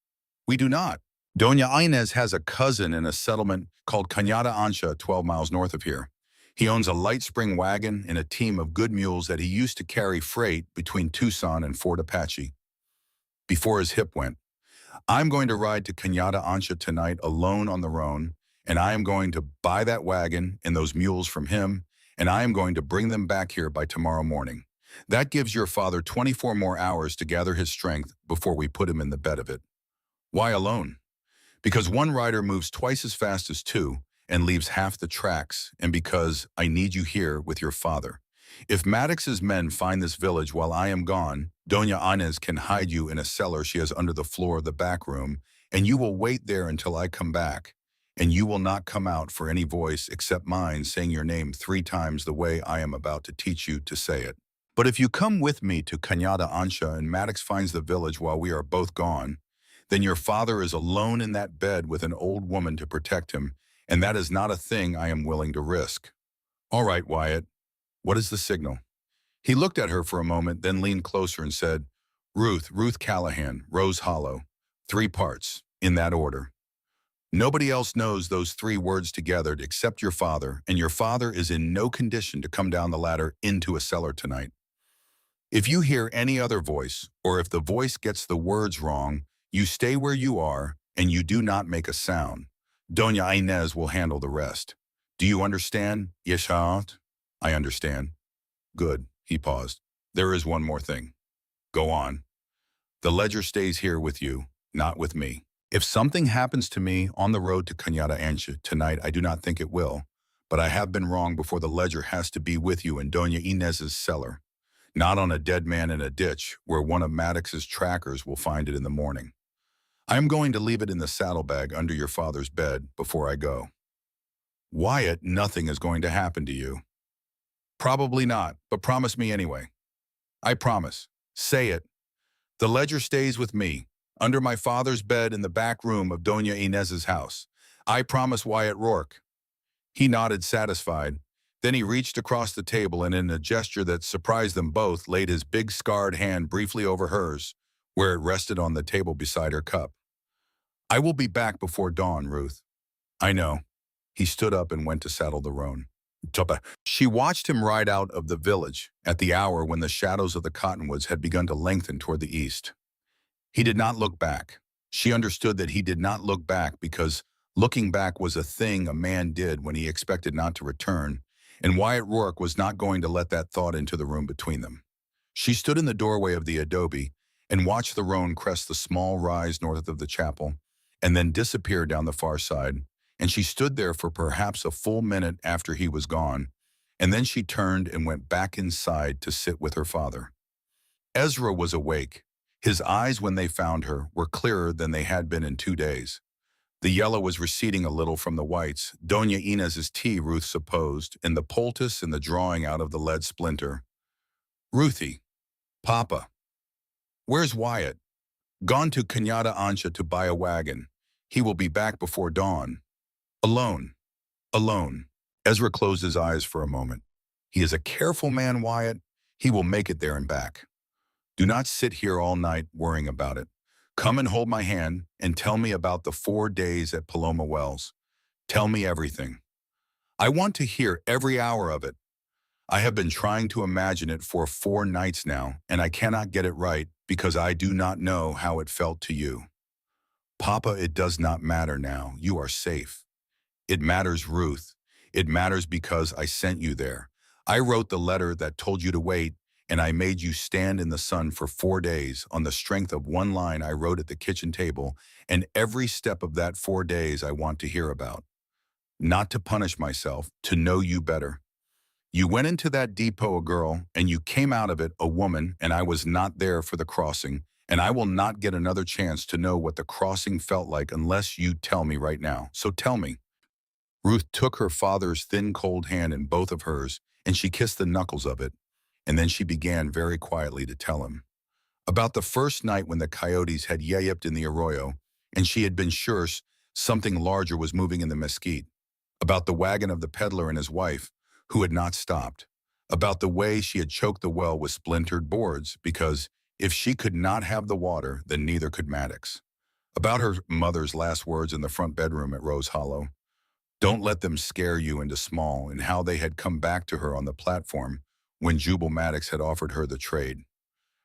"We do not. Doña Inez has a cousin in a settlement called Cañada Ancha, 12 miles north of here. He owns a light spring wagon and a team of good mules that he used to carry freight between Tucson and Fort Apache before his hip went. I'm going to ride to Cañada Ancha tonight alone on the roan, and I am going to buy that wagon and those mules from him, and I am going to bring them back here by tomorrow morning. That gives your father 24 more hours to gather his strength before we put him in the bed of it." "Why alone?" Because one rider moves twice as fast as two and leaves half the tracks, and because I need you here with your father. If Maddox's men find this village while I am gone, Doña Inez can hide you in a cellar she has under the floor of the back room, and you will wait there until I come back, and you will not come out for any voice except mine saying your name 3 times the way I am about to teach you to say it. But if you come with me to Cañada Ancha and Maddox finds the village while we are both gone, then your father is alone in that bed with an old woman to protect him, and that is not a thing I am willing to risk. All right, Wyatt, what is the signal? He looked at her for a moment, then leaned closer and said, Ruth Callahan, Rose Hollow. 3 parts, in that order. Nobody else knows those 3 words together except your father, and your father is in no condition to come down the ladder into a cellar tonight. If you hear any other voice, or if the voice gets the words wrong, you stay where you are, and you do not make a sound. Doña Inez will handle the rest. Do you understand, Yeshaat? I understand. Good, he paused. There is one more thing. Go on. The ledger stays here with you, not with me. If something happens to me on the road to Cañada Ancha tonight, I do not think it will, but I have been wrong before the ledger has to be with you in Doña Inez's cellar, not on a dead man in a ditch where one of Maddox's trackers will find it in the morning. I am going to leave it in the saddlebag under your father's bed before I go. Wyatt, nothing is going to happen to you. Probably not, but promise me anyway. I promise. Say it. The ledger stays with me, under my father's bed in the back room of Doña Inez's house. I promise, Wyatt Rourke. He nodded, satisfied. Then he reached across the table and in a gesture that surprised them both, laid his big scarred hand briefly over hers, where it rested on the table beside her cup. I will be back before dawn, Ruth. I know. He stood up and went to saddle the roan. She watched him ride out of the village at the hour when the shadows of the cottonwoods had begun to lengthen toward the east. He did not look back. She understood that he did not look back because looking back was a thing a man did when he expected not to return, and Wyatt Rourke was not going to let that thought into the room between them. She stood in the doorway of the adobe and watched the roan crest the small rise north of the chapel and then disappear down the far side, and she stood there for perhaps a full minute after he was gone, and then she turned and went back inside to sit with her father. Ezra was awake. His eyes, when they found her, were clearer than they had been in 2 days. The yellow was receding a little from the whites, Doña Inez's tea, Ruth supposed, and the poultice and the drawing out of the lead splinter. Ruthie, Papa, where's Wyatt? Gone to Cañada Ancha to buy a wagon. He will be back before dawn. Alone. Alone. Ezra closed his eyes for a moment. He is a careful man, Wyatt. He will make it there and back. Do not sit here all night worrying about it. Come and hold my hand and tell me about the 4 days at Paloma Wells. Tell me everything. I want to hear every hour of it. I have been trying to imagine it for 4 nights now, and I cannot get it right because I do not know how it felt to you. Papa, it does not matter now. You are safe. It matters, Ruth. It matters because I sent you there. I wrote the letter that told you to wait, and I made you stand in the sun for 4 days on the strength of one line I wrote at the kitchen table, and every step of that 4 days I want to hear about. Not to punish myself, to know you better. You went into that depot a girl, and you came out of it a woman, and I was not there for the crossing, and I will not get another chance to know what the crossing felt like unless you tell me right now. So tell me. Ruth took her father's thin, cold hand in both of hers, and she kissed the knuckles of it, and then she began very quietly to tell him about the first night when the coyotes had yipped in the arroyo, and she had been sure something larger was moving in the mesquite, about the wagon of the peddler and his wife, who had not stopped, about the way she had choked the well with splintered boards, because if she could not have the water, then neither could Maddox, about her mother's last words in the front bedroom at Rose Hollow. Don't let them scare you into small, and how they had come back to her on the platform when Jubal Maddox had offered her the trade.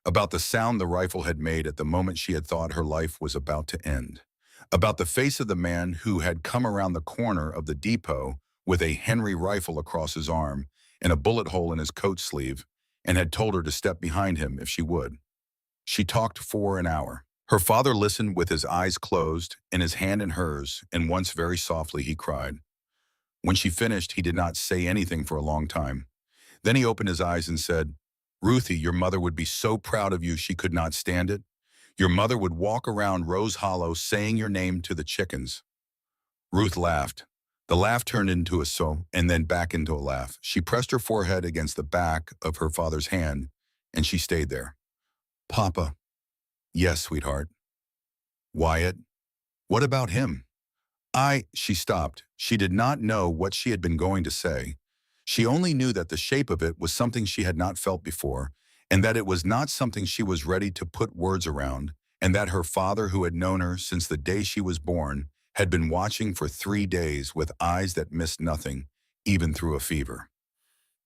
About the sound the rifle had made at the moment she had thought her life was about to end. About the face of the man who had come around the corner of the depot with a Henry rifle across his arm and a bullet hole in his coat sleeve, and had told her to step behind him if she would. She talked for an hour. Her father listened with his eyes closed and his hand in hers, and once very softly he cried. When she finished, he did not say anything for a long time. Then he opened his eyes and said, Ruthie, your mother would be so proud of you she could not stand it. Your mother would walk around Rose Hollow saying your name to the chickens. Ruth laughed. The laugh turned into a sob and then back into a laugh. She pressed her forehead against the back of her father's hand, and she stayed there. Papa. Yes, sweetheart. Wyatt. What about him? She stopped. She did not know what she had been going to say. She only knew that the shape of it was something she had not felt before, and that it was not something she was ready to put words around, and that her father, who had known her since the day she was born, had been watching for 3 days with eyes that missed nothing, even through a fever.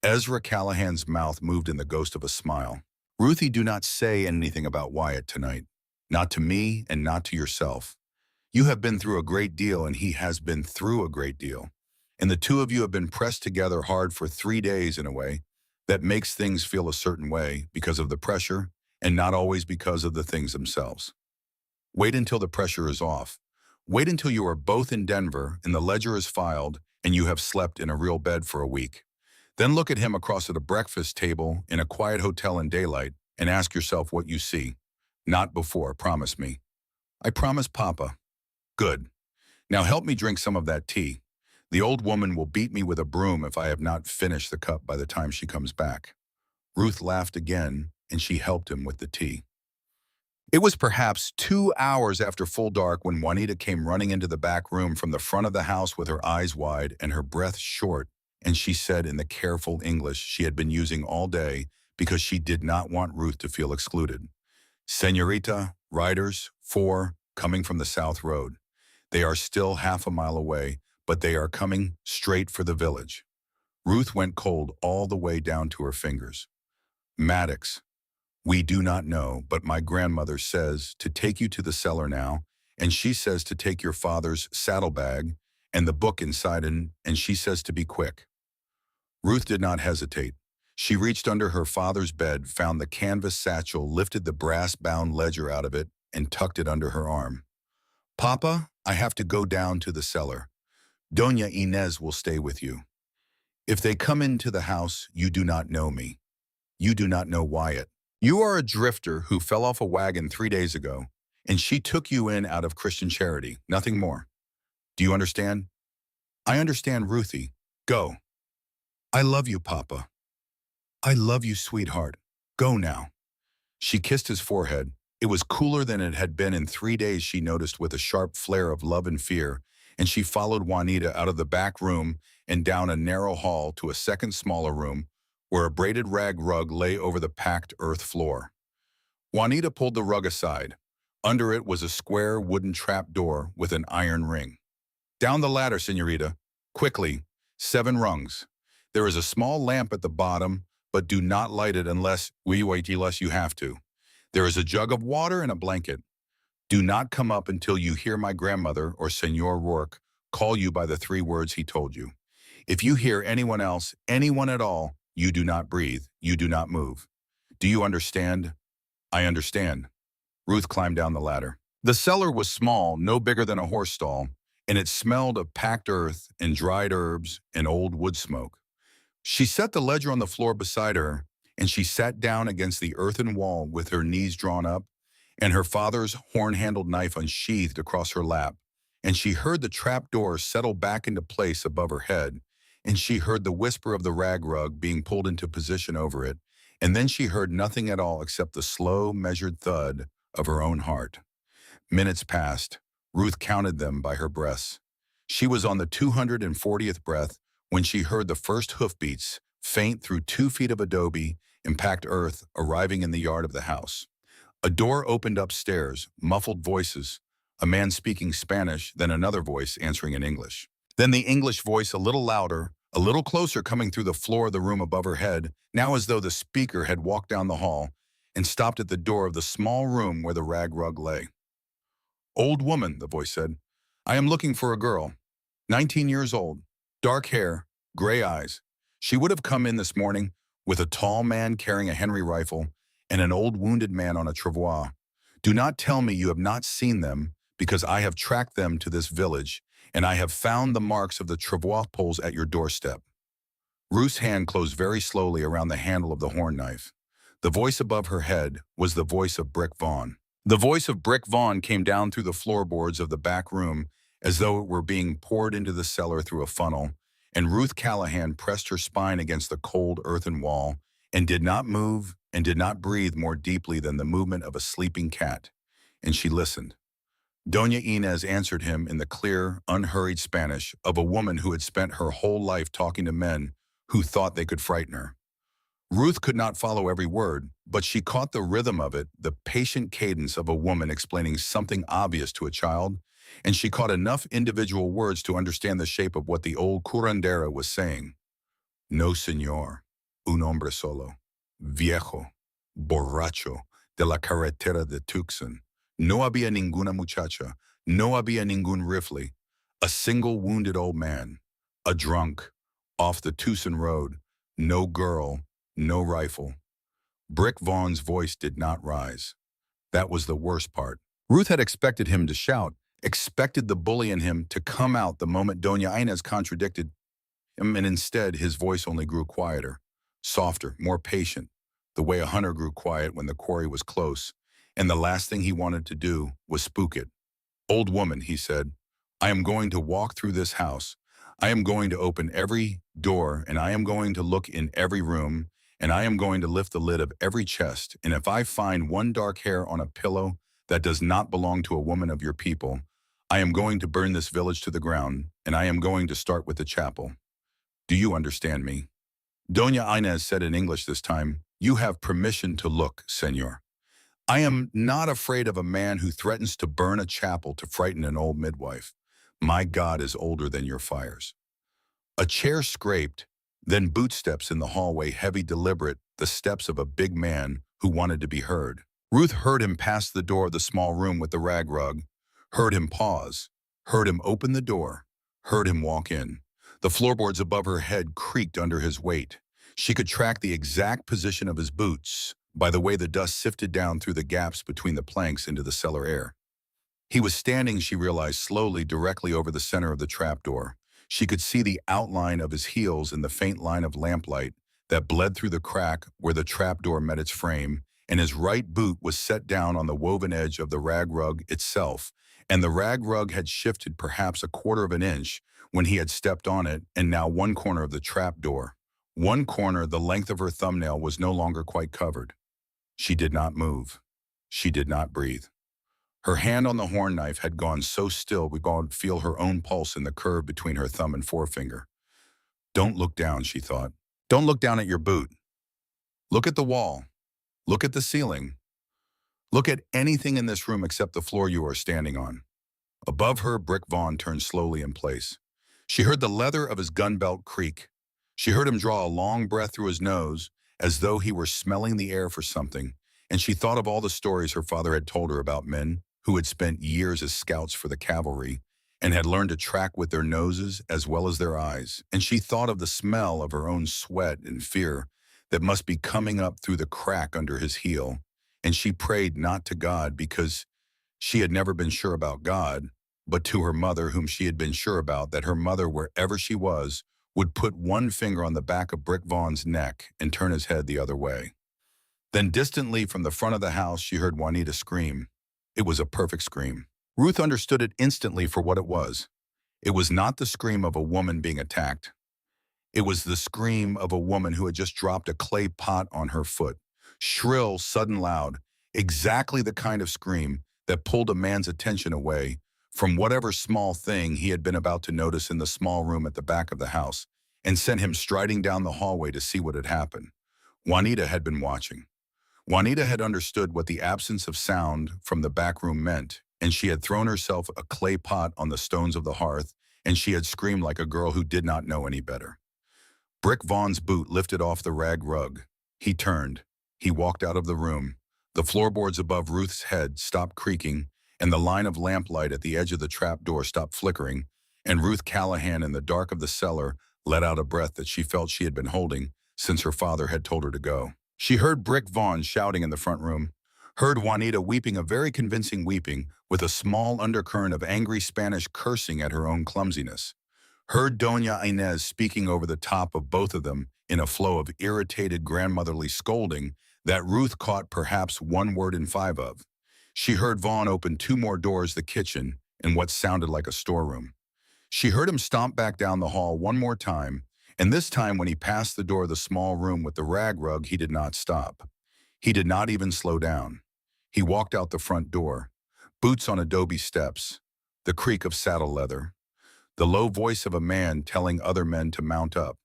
Ezra Callahan's mouth moved in the ghost of a smile. Ruthie, do not say anything about Wyatt tonight. Not to me and not to yourself. You have been through a great deal and he has been through a great deal. And the two of you have been pressed together hard for 3 days in a way that makes things feel a certain way because of the pressure and not always because of the things themselves. Wait until the pressure is off. Wait until you are both in Denver and the ledger is filed and you have slept in a real bed for a week. Then look at him across at a breakfast table in a quiet hotel in daylight and ask yourself what you see. Not before, promise me. I promise, Papa. Good. Now help me drink some of that tea. The old woman will beat me with a broom if I have not finished the cup by the time she comes back. Ruth laughed again, and she helped him with the tea. It was perhaps 2 hours after full dark when Juanita came running into the back room from the front of the house with her eyes wide and her breath short, and she said in the careful English she had been using all day because she did not want Ruth to feel excluded. Senorita, riders, 4, coming from the South Road. They are still half a mile away, but they are coming straight for the village. Ruth went cold all the way down to her fingers. Maddox, we do not know, but my grandmother says to take you to the cellar now, and she says to take your father's saddlebag and the book inside, and she says to be quick. Ruth did not hesitate. She reached under her father's bed, found the canvas satchel, lifted the brass-bound ledger out of it, and tucked it under her arm. Papa, I have to go down to the cellar. Doña Inez will stay with you. If they come into the house, you do not know me. You do not know Wyatt. You are a drifter who fell off a wagon 3 days ago, and she took you in out of Christian charity, nothing more. Do you understand? I understand, Ruthie. Go. I love you, Papa. I love you, sweetheart. Go now. She kissed his forehead. It was cooler than it had been in 3 days, she noticed, with a sharp flare of love and fear, and she followed Juanita out of the back room and down a narrow hall to a second smaller room where a braided rag rug lay over the packed earth floor. Juanita pulled the rug aside. Under it was a square wooden trap door with an iron ring. Down the ladder, senorita. Quickly. 7 rungs. There is a small lamp at the bottom, but do not light it unless you have to. There is a jug of water and a blanket. Do not come up until you hear my grandmother or Senor Rourke call you by the 3 words he told you. If you hear anyone else, anyone at all, you do not breathe, you do not move. Do you understand? I understand. Ruth climbed down the ladder. The cellar was small, no bigger than a horse stall, and it smelled of packed earth and dried herbs and old wood smoke. She set the ledger on the floor beside her, and she sat down against the earthen wall with her knees drawn up and her father's horn-handled knife unsheathed across her lap, and she heard the trap door settle back into place above her head, and she heard the whisper of the rag rug being pulled into position over it, and then she heard nothing at all except the slow, measured thud of her own heart. Minutes passed. Ruth counted them by her breaths. She was on the 240th breath when she heard the first hoofbeats, faint through 2 feet of adobe and packed earth, arriving in the yard of the house. A door opened upstairs, muffled voices, a man speaking Spanish, then another voice answering in English. Then the English voice a little louder, a little closer, coming through the floor of the room above her head, now as though the speaker had walked down the hall and stopped at the door of the small room where the rag rug lay. Old woman, the voice said, I am looking for a girl, 19 years old, dark hair, gray eyes. She would have come in this morning with a tall man carrying a Henry rifle and an old wounded man on a travois. Do not tell me you have not seen them, because I have tracked them to this village, and I have found the marks of the travois poles at your doorstep." Ruth's hand closed very slowly around the handle of the horn knife. The voice above her head was the voice of Brick Vaughn. The voice of Brick Vaughn came down through the floorboards of the back room as though it were being poured into the cellar through a funnel, and Ruth Callahan pressed her spine against the cold earthen wall and did not move and did not breathe more deeply than the movement of a sleeping cat. And she listened. Doña Inez answered him in the clear, unhurried Spanish of a woman who had spent her whole life talking to men who thought they could frighten her. Ruth could not follow every word, but she caught the rhythm of it, the patient cadence of a woman explaining something obvious to a child, and she caught enough individual words to understand the shape of what the old curandera was saying. "No, señor. Un hombre solo. Viejo. Borracho. De la carretera de Tucson. No había ninguna muchacha. No había ningún rifle. A single wounded old man. A drunk. Off the Tucson road. No girl. No rifle." Brick Vaughn's voice did not rise. That was the worst part. Ruth had expected him to shout, expected the bully in him to come out the moment Doña Inez contradicted him, and instead his voice only grew quieter, softer, more patient, the way a hunter grew quiet when the quarry was close, and the last thing he wanted to do was spook it. "Old woman," he said, "I am going to walk through this house. I am going to open every door, and I am going to look in every room, and I am going to lift the lid of every chest, and if I find one dark hair on a pillow that does not belong to a woman of your people, I am going to burn this village to the ground, and I am going to start with the chapel. Do you understand me?" Doña Inez said in English this time, "You have permission to look, señor. I am not afraid of a man who threatens to burn a chapel to frighten an old midwife. My God is older than your fires." A chair scraped, then bootsteps in the hallway, heavy, deliberate, the steps of a big man who wanted to be heard. Ruth heard him pass the door of the small room with the rag rug, heard him pause, heard him open the door, heard him walk in. The floorboards above her head creaked under his weight. She could track the exact position of his boots by the way the dust sifted down through the gaps between the planks into the cellar air. He was standing, she realized slowly, directly over the center of the trapdoor. She could see the outline of his heels in the faint line of lamplight that bled through the crack where the trapdoor met its frame, and his right boot was set down on the woven edge of the rag rug itself, and the rag rug had shifted perhaps a quarter of an inch when he had stepped on it, and now one corner of the trapdoor, one corner the length of her thumbnail, was no longer quite covered. She did not move. She did not breathe. Her hand on the horn knife had gone so still we could feel her own pulse in the curve between her thumb and forefinger. "Don't look down," she thought. "Don't look down at your boot. Look at the wall. Look at the ceiling. Look at anything in this room except the floor you are standing on." Above her, Brick Vaughn turned slowly in place. She heard the leather of his gun belt creak. She heard him draw a long breath through his nose, as though he were smelling the air for something, and she thought of all the stories her father had told her about men who had spent years as scouts for the cavalry and had learned to track with their noses as well as their eyes, and she thought of the smell of her own sweat and fear that must be coming up through the crack under his heel, and she prayed not to God because she had never been sure about God, but to her mother, whom she had been sure about, that her mother, wherever she was, would put one finger on the back of Brick Vaughn's neck and turn his head the other way. Then distantly from the front of the house, she heard Juanita scream. It was a perfect scream. Ruth understood it instantly for what it was. It was not the scream of a woman being attacked. It was the scream of a woman who had just dropped a clay pot on her foot. Shrill, sudden, loud. Exactly the kind of scream that pulled a man's attention away from whatever small thing he had been about to notice in the small room at the back of the house and sent him striding down the hallway to see what had happened. Juanita had been watching. Juanita had understood what the absence of sound from the back room meant, and she had thrown herself a clay pot on the stones of the hearth, and she had screamed like a girl who did not know any better. Brick Vaughn's boot lifted off the rag rug. He turned. He walked out of the room. The floorboards above Ruth's head stopped creaking, and the line of lamplight at the edge of the trapdoor stopped flickering, and Ruth Callahan in the dark of the cellar let out a breath that she felt she had been holding since her father had told her to go. She heard Brick Vaughn shouting in the front room. Heard Juanita weeping a very convincing weeping with a small undercurrent of angry Spanish cursing at her own clumsiness. Heard Doña Inez speaking over the top of both of them in a flow of irritated grandmotherly scolding that Ruth caught perhaps one word in five of. She heard Vaughn open two more doors, the kitchen and what sounded like a storeroom. She heard him stomp back down the hall one more time, and this time when he passed the door of the small room with the rag rug, he did not stop. He did not even slow down. He walked out the front door, boots on adobe steps, the creak of saddle leather, the low voice of a man telling other men to mount up,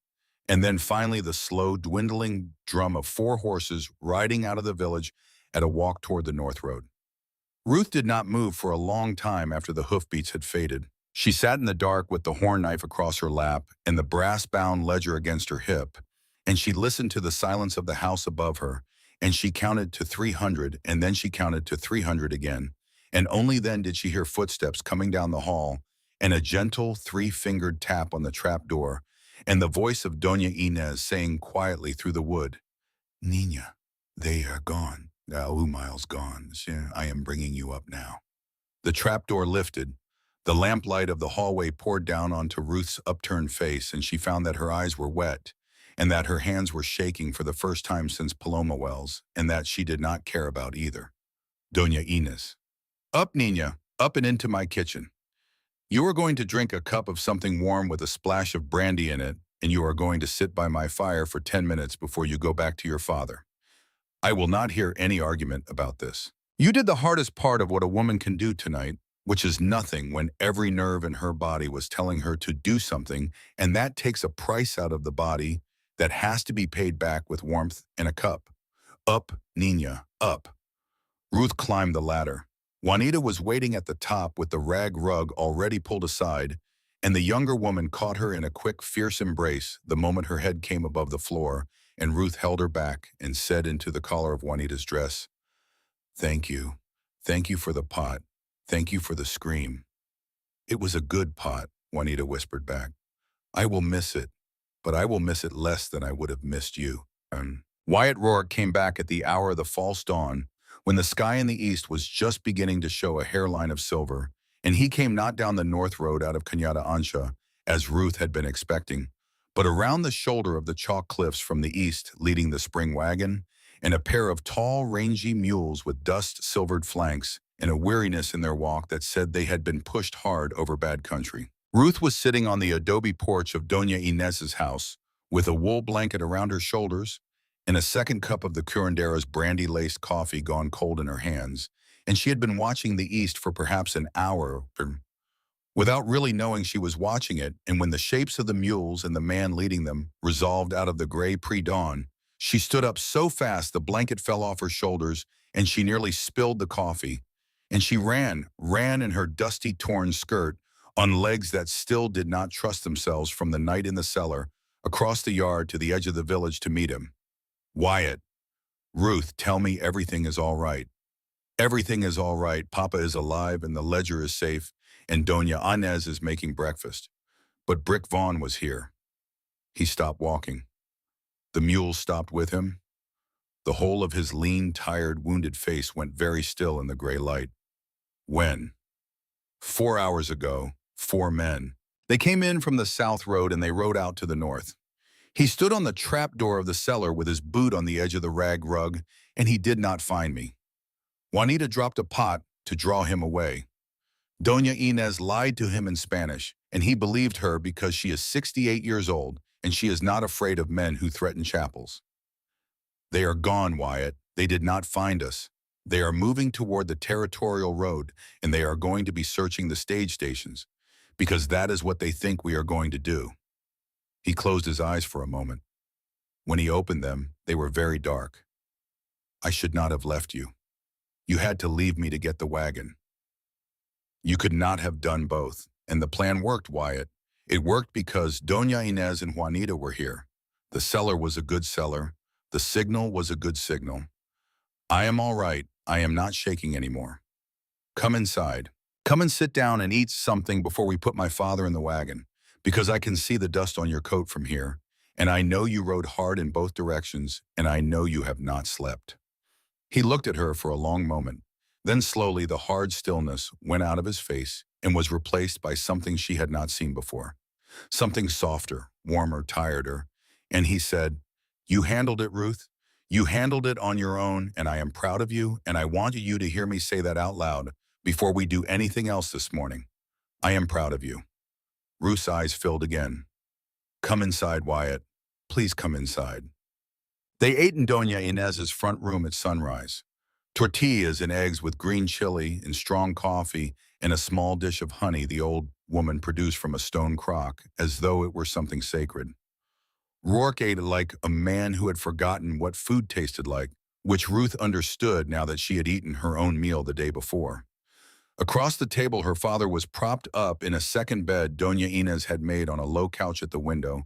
and then finally the slow, dwindling drum of four horses riding out of the village at a walk toward the north road. Ruth did not move for a long time after the hoofbeats had faded. She sat in the dark with the horn knife across her lap and the brass-bound ledger against her hip, and she listened to the silence of the house above her, and she counted to 300, and then she counted to 300 again, and only then did she hear footsteps coming down the hall, and a gentle three-fingered tap on the trap door, and the voice of Doña Inez saying quietly through the wood, "Niña, they are gone. Umail's gone. I am bringing you up now." The trapdoor lifted. The lamplight of the hallway poured down onto Ruth's upturned face, and she found that her eyes were wet, and that her hands were shaking for the first time since Paloma Wells, and that she did not care about either. Doña Inez. "Up, Nina, up and into my kitchen. You are going to drink a cup of something warm with a splash of brandy in it, and you are going to sit by my fire for 10 minutes before you go back to your father. I will not hear any argument about this. You did the hardest part of what a woman can do tonight, which is nothing when every nerve in her body was telling her to do something, and that takes a price out of the body that has to be paid back with warmth and a cup. Up, Nina, up." Ruth climbed the ladder. Juanita was waiting at the top with the rag rug already pulled aside, and the younger woman caught her in a quick, fierce embrace the moment her head came above the floor, and Ruth held her back and said into the collar of Juanita's dress, "Thank you. Thank you for the pot. Thank you for the scream." "It was a good pot," Juanita whispered back. "I will miss it, but I will miss it less than I would have missed you." Wyatt Rourke came back at the hour of the false dawn, when the sky in the east was just beginning to show a hairline of silver, and he came not down the north road out of Cañada Ancha, as Ruth had been expecting, but around the shoulder of the chalk cliffs from the east, leading the spring wagon, and a pair of tall, rangy mules with dust-silvered flanks, and a weariness in their walk that said they had been pushed hard over bad country. Ruth was sitting on the adobe porch of Doña Inez's house, with a wool blanket around her shoulders, and a second cup of the curandero's brandy-laced coffee gone cold in her hands, and she had been watching the east for perhaps an hour, without really knowing she was watching it, and when the shapes of the mules and the man leading them resolved out of the gray pre-dawn, she stood up so fast the blanket fell off her shoulders, and she nearly spilled the coffee, and she ran in her dusty torn skirt, on legs that still did not trust themselves from the night in the cellar, across the yard to the edge of the village to meet him. "Wyatt, Ruth, tell me everything is all right. Everything is all right. Papa is alive and the ledger is safe, and Doña Inez is making breakfast. But Brick Vaughn was here." He stopped walking. The mule stopped with him. The whole of his lean, tired, wounded face went very still in the gray light. "When?" 4 hours ago, 4 men. They came in from the south road and they rode out to the north. He stood on the trap door of the cellar with his boot on the edge of the rag rug, and he did not find me. Juanita dropped a pot to draw him away. Doña Inez lied to him in Spanish, and he believed her because she is 68 years old, and she is not afraid of men who threaten chapels. "They are gone, Wyatt. They did not find us. They are moving toward the territorial road, and they are going to be searching the stage stations, because that is what they think we are going to do." He closed his eyes for a moment. When he opened them, they were very dark. "I should not have left you. You had to leave me to get the wagon. You could not have done both, and the plan worked, Wyatt. It worked because Doña Inez and Juanita were here. The cellar was a good cellar. The signal was a good signal. I am all right. I am not shaking anymore. Come inside. Come and sit down and eat something before we put my father in the wagon, because I can see the dust on your coat from here, and I know you rode hard in both directions, and I know you have not slept." He looked at her for a long moment. Then slowly the hard stillness went out of his face and was replaced by something she had not seen before. Something softer, warmer, tireder. And he said, "You handled it, Ruth. You handled it on your own, and I am proud of you, and I want you to hear me say that out loud before we do anything else this morning. I am proud of you." Ruth's eyes filled again. "Come inside, Wyatt. Please come inside." They ate in Doña Inez's front room at sunrise. Tortillas and eggs with green chili and strong coffee and a small dish of honey the old woman produced from a stone crock, as though it were something sacred. Rourke ate it like a man who had forgotten what food tasted like, which Ruth understood now that she had eaten her own meal the day before. Across the table, her father was propped up in a second bed Doña Inez had made on a low couch at the window,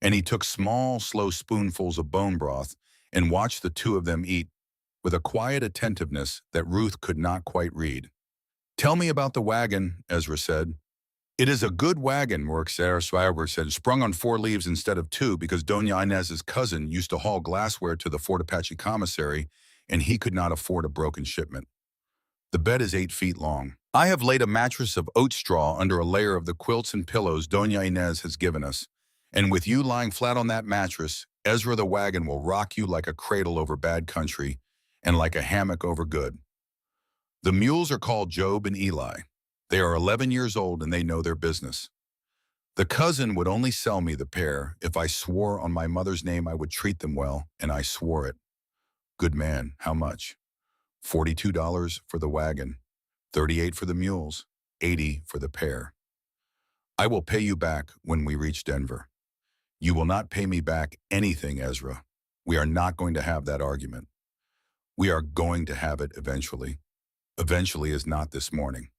and he took small, slow spoonfuls of bone broth and watched the two of them eat with a quiet attentiveness that Ruth could not quite read. "Tell me about the wagon," Ezra said. "It is a good wagon," Rourke said, sprung on 4 leaves instead of 2 because Doña Inez's cousin used to haul glassware to the Fort Apache commissary, and he could not afford a broken shipment. "The bed is 8 feet long. I have laid a mattress of oat straw under a layer of the quilts and pillows Doña Inez has given us, and with you lying flat on that mattress, Ezra the wagon will rock you like a cradle over bad country and like a hammock over good. The mules are called Job and Eli. They are 11 years old and they know their business. The cousin would only sell me the pair if I swore on my mother's name I would treat them well, and I swore it." "Good man, how much?" $42 for the wagon, 38 for the mules, 80 for the pair. "I will pay you back when we reach Denver." "You will not pay me back anything, Ezra. We are not going to have that argument." "We are going to have it eventually." "Eventually is not this morning."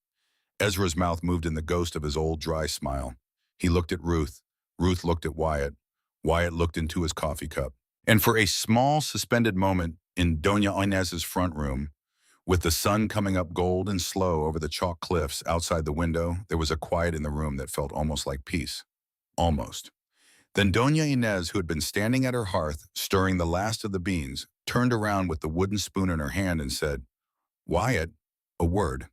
Ezra's mouth moved in the ghost of his old dry smile. He looked at Ruth. Ruth looked at Wyatt. Wyatt looked into his coffee cup. And for a small, suspended moment in Doña Inez's front room, with the sun coming up gold and slow over the chalk cliffs outside the window, there was a quiet in the room that felt almost like peace. Almost. Then Doña Inez, who had been standing at her hearth, stirring the last of the beans, turned around with the wooden spoon in her hand and said, "Wyatt, a word."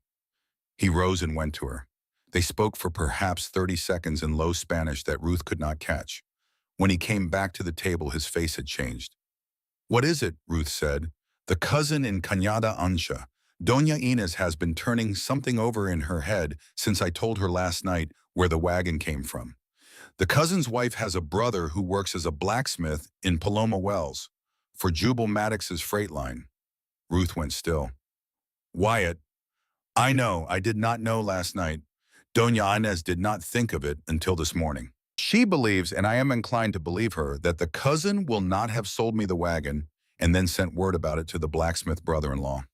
He rose and went to her. They spoke for perhaps 30 seconds in low Spanish that Ruth could not catch. When he came back to the table, his face had changed. "What is it?" Ruth said. "The cousin in Cañada Ancha. Doña Inez has been turning something over in her head since I told her last night where the wagon came from. The cousin's wife has a brother who works as a blacksmith in Paloma Wells for Jubal Maddox's freight line." Ruth went still. "Wyatt, I know, I did not know last night. Doña Inez did not think of it until this morning. She believes, and I am inclined to believe her, that the cousin will not have sold me the wagon and then sent word about it to the blacksmith brother-in-law.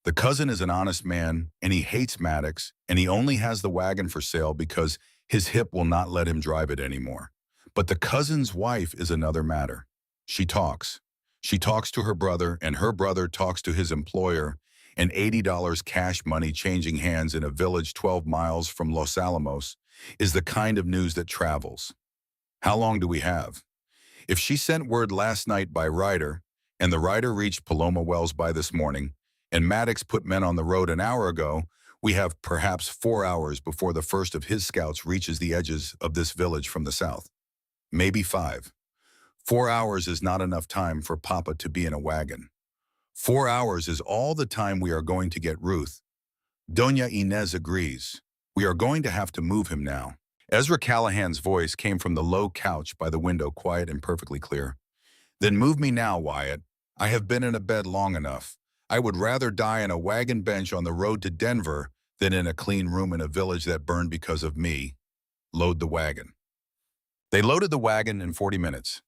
The cousin is an honest man, and he hates Maddox, and he only has the wagon for sale because his hip will not let him drive it anymore. But the cousin's wife is another matter. She talks. She talks to her brother, and her brother talks to his employer, and $80 cash money changing hands in a village 12 miles from Los Alamos is the kind of news that travels. How long do we have? If she sent word last night by rider, and the rider reached Paloma Wells by this morning, and Maddox put men on the road an hour ago, we have perhaps 4 hours before the first of his scouts reaches the edges of this village from the south. Maybe 5. 4 hours is not enough time for Papa to be in a wagon. 4 hours is all the time we are going to get Ruth. Doña Inez agrees. We are going to have to move him now." Ezra Callahan's voice came from the low couch by the window, quiet and perfectly clear. "Then move me now, Wyatt. I have been in a bed long enough. I would rather die on a wagon bench on the road to Denver than in a clean room in a village that burned because of me. Load the wagon." They loaded the wagon in 40 minutes.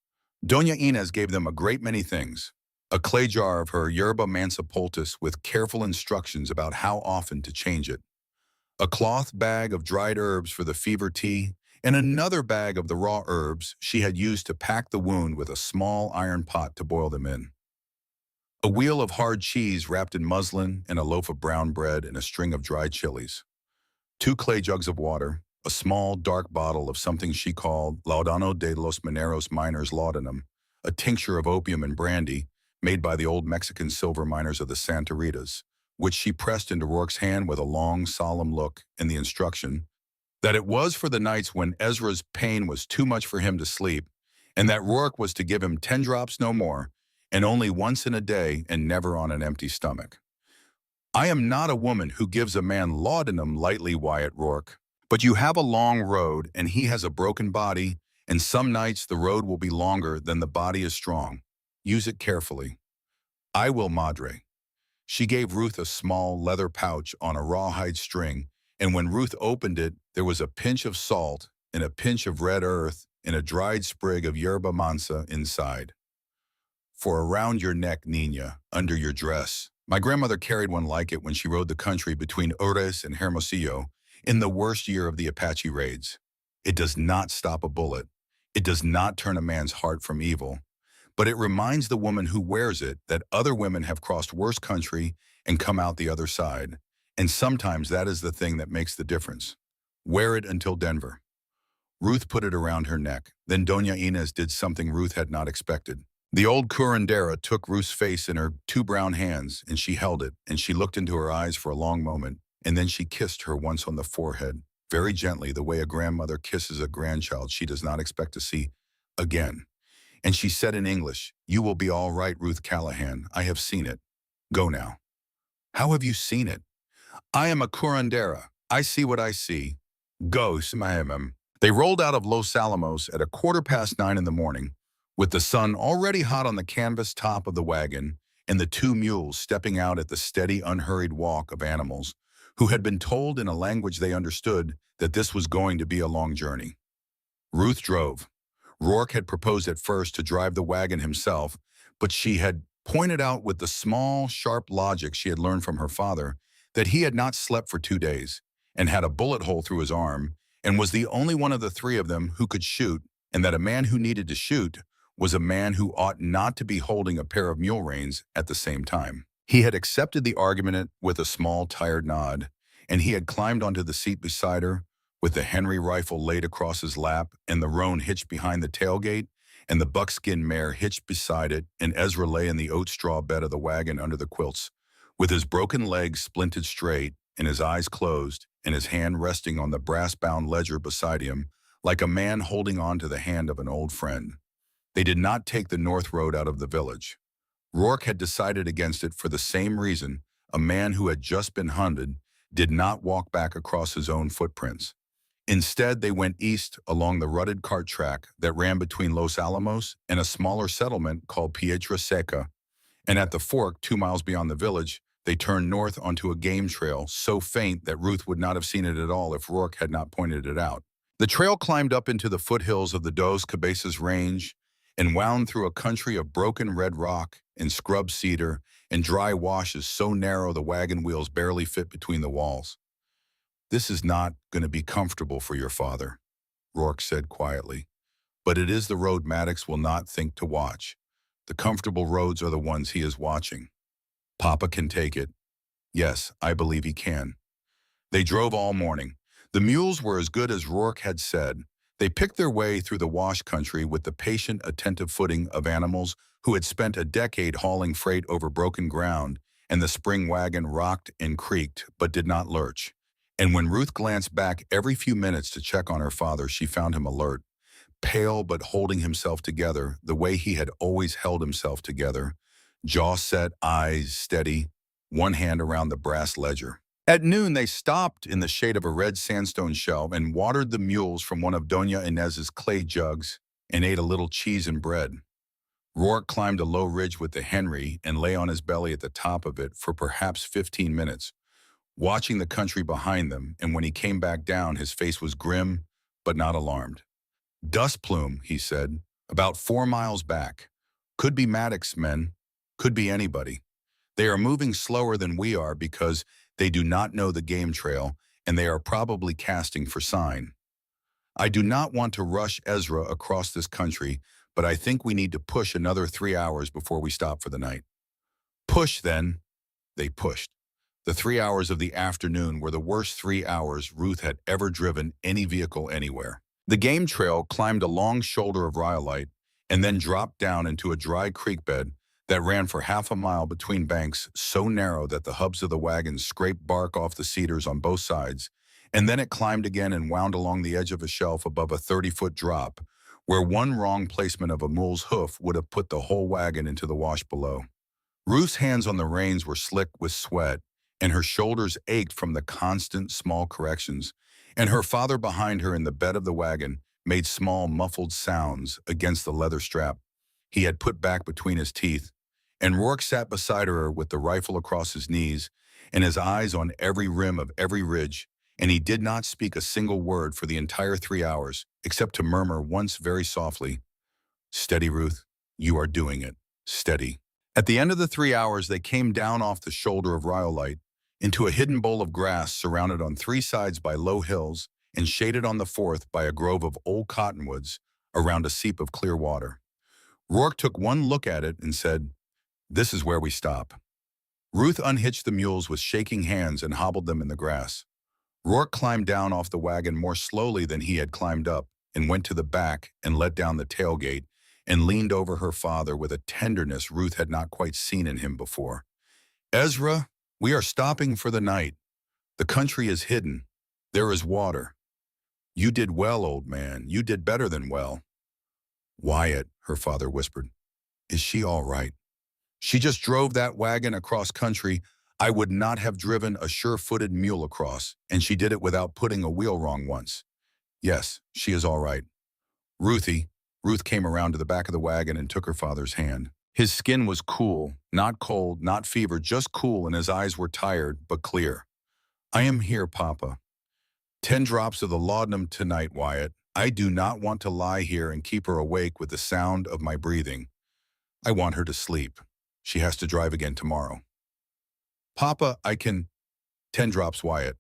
Doña Inez gave them a great many things. A clay jar of her yerba mansa poultice with careful instructions about how often to change it. A cloth bag of dried herbs for the fever tea, and another bag of the raw herbs she had used to pack the wound with a small iron pot to boil them in. A wheel of hard cheese wrapped in muslin and a loaf of brown bread and a string of dried chilies. 2 clay jugs of water, a small dark bottle of something she called Laudano de los Mineros Miners Laudanum, a tincture of opium and brandy, made by the old Mexican silver miners of the Santa Ritas, which she pressed into Rourke's hand with a long, solemn look and the instruction that it was for the nights when Ezra's pain was too much for him to sleep, and that Rourke was to give him 10 drops no more, and only once in a day and never on an empty stomach. I am not a woman who gives a man laudanum lightly, Wyatt Rourke. But you have a long road, and he has a broken body, and some nights the road will be longer than the body is strong. Use it carefully. I will, Madre. She gave Ruth a small leather pouch on a rawhide string, and when Ruth opened it, there was a pinch of salt and a pinch of red earth and a dried sprig of yerba mansa inside. For around your neck, Nina, under your dress. My grandmother carried one like it when she rode the country between Ures and Hermosillo in the worst year of the Apache raids. It does not stop a bullet. It does not turn a man's heart from evil. But it reminds the woman who wears it that other women have crossed worse country and come out the other side. And sometimes that is the thing that makes the difference. Wear it until Denver. Ruth put it around her neck. Then Doña Inez did something Ruth had not expected. The old curandera took Ruth's face in her two brown hands, and she held it, and she looked into her eyes for a long moment, and then she kissed her once on the forehead, very gently, the way a grandmother kisses a grandchild she does not expect to see again. And she said in English, "You will be all right, Ruth Callahan. I have seen it. Go now." "How have you seen it?" "I am a curandera. I see what I see. Go, Simahemem." They rolled out of Los Alamos at 9:15 in the morning, with the sun already hot on the canvas top of the wagon and the two mules stepping out at the steady, unhurried walk of animals who had been told in a language they understood that this was going to be a long journey. Ruth drove. Rourke had proposed at first to drive the wagon himself, but she had pointed out with the small, sharp logic she had learned from her father that he had not slept for 2 days and had a bullet hole through his arm and was the only one of the three of them who could shoot, and that a man who needed to shoot was a man who ought not to be holding a pair of mule reins at the same time. He had accepted the argument with a small, tired nod, and he had climbed onto the seat beside her, with the Henry rifle laid across his lap and the roan hitched behind the tailgate and the buckskin mare hitched beside it, and Ezra lay in the oat straw bed of the wagon under the quilts, with his broken legs splinted straight and his eyes closed and his hand resting on the brass-bound ledger beside him like a man holding on to the hand of an old friend. They did not take the north road out of the village. Rourke had decided against it for the same reason a man who had just been hunted did not walk back across his own footprints. Instead, they went east along the rutted cart track that ran between Los Alamos and a smaller settlement called Pietra Seca, and at the fork 2 miles beyond the village, they turned north onto a game trail so faint that Ruth would not have seen it at all if Rourke had not pointed it out. The trail climbed up into the foothills of the Dos Cabezas Range and wound through a country of broken red rock and scrub cedar and dry washes so narrow the wagon wheels barely fit between the walls. "This is not going to be comfortable for your father," Rourke said quietly, "but it is the road Maddox will not think to watch. The comfortable roads are the ones he is watching. Papa can take it. Yes, I believe he can." They drove all morning. The mules were as good as Rourke had said. They picked their way through the wash country with the patient, attentive footing of animals who had spent a decade hauling freight over broken ground, and the spring wagon rocked and creaked but did not lurch. And when Ruth glanced back every few minutes to check on her father, she found him alert, pale but holding himself together the way he had always held himself together, jaw set, eyes steady, one hand around the brass ledger. At noon, they stopped in the shade of a red sandstone shelf and watered the mules from one of Doña Inez's clay jugs and ate a little cheese and bread. Rourke climbed a low ridge with the Henry and lay on his belly at the top of it for perhaps 15 minutes, watching the country behind them, and when he came back down, his face was grim but not alarmed. "Dust plume," he said, "about 4 miles back. Could be Maddox's men, could be anybody. They are moving slower than we are because they do not know the game trail, and they are probably casting for sign. I do not want to rush Ezra across this country, but I think we need to push another 3 hours before we stop for the night." "Push, then." They pushed. The 3 hours of the afternoon were the worst 3 hours Ruth had ever driven any vehicle anywhere. The game trail climbed a long shoulder of rhyolite and then dropped down into a dry creek bed that ran for half a mile between banks so narrow that the hubs of the wagons scraped bark off the cedars on both sides, and then it climbed again and wound along the edge of a shelf above a 30-foot drop, where one wrong placement of a mule's hoof would have put the whole wagon into the wash below. Ruth's hands on the reins were slick with sweat, and her shoulders ached from the constant small corrections, and her father behind her in the bed of the wagon made small muffled sounds against the leather strap he had put back between his teeth, and Rourke sat beside her with the rifle across his knees and his eyes on every rim of every ridge, and he did not speak a single word for the entire 3 hours, except to murmur once very softly, "Steady, Ruth, you are doing it. Steady." At the end of the 3 hours, they came down off the shoulder of Rhyolite into a hidden bowl of grass surrounded on three sides by low hills and shaded on the fourth by a grove of old cottonwoods around a seep of clear water. Rourke took one look at it and said, "This is where we stop." Ruth unhitched the mules with shaking hands and hobbled them in the grass. Rourke climbed down off the wagon more slowly than he had climbed up and went to the back and let down the tailgate and leaned over her father with a tenderness Ruth had not quite seen in him before. "Ezra, we are stopping for the night. The country is hidden. There is water. You did well, old man. You did better than well." "Wyatt," her father whispered, "is she all right? She just drove that wagon across country I would not have driven a sure-footed mule across, and she did it without putting a wheel wrong once. Yes, she is all right." "Ruthie," Ruth came around to the back of the wagon and took her father's hand. His skin was cool, not cold, not fever, just cool, and his eyes were tired but clear. "I am here, Papa. 10 drops of the laudanum tonight, Wyatt. I do not want to lie here and keep her awake with the sound of my breathing. I want her to sleep. She has to drive again tomorrow." "Papa, I can—" "10 drops, Wyatt."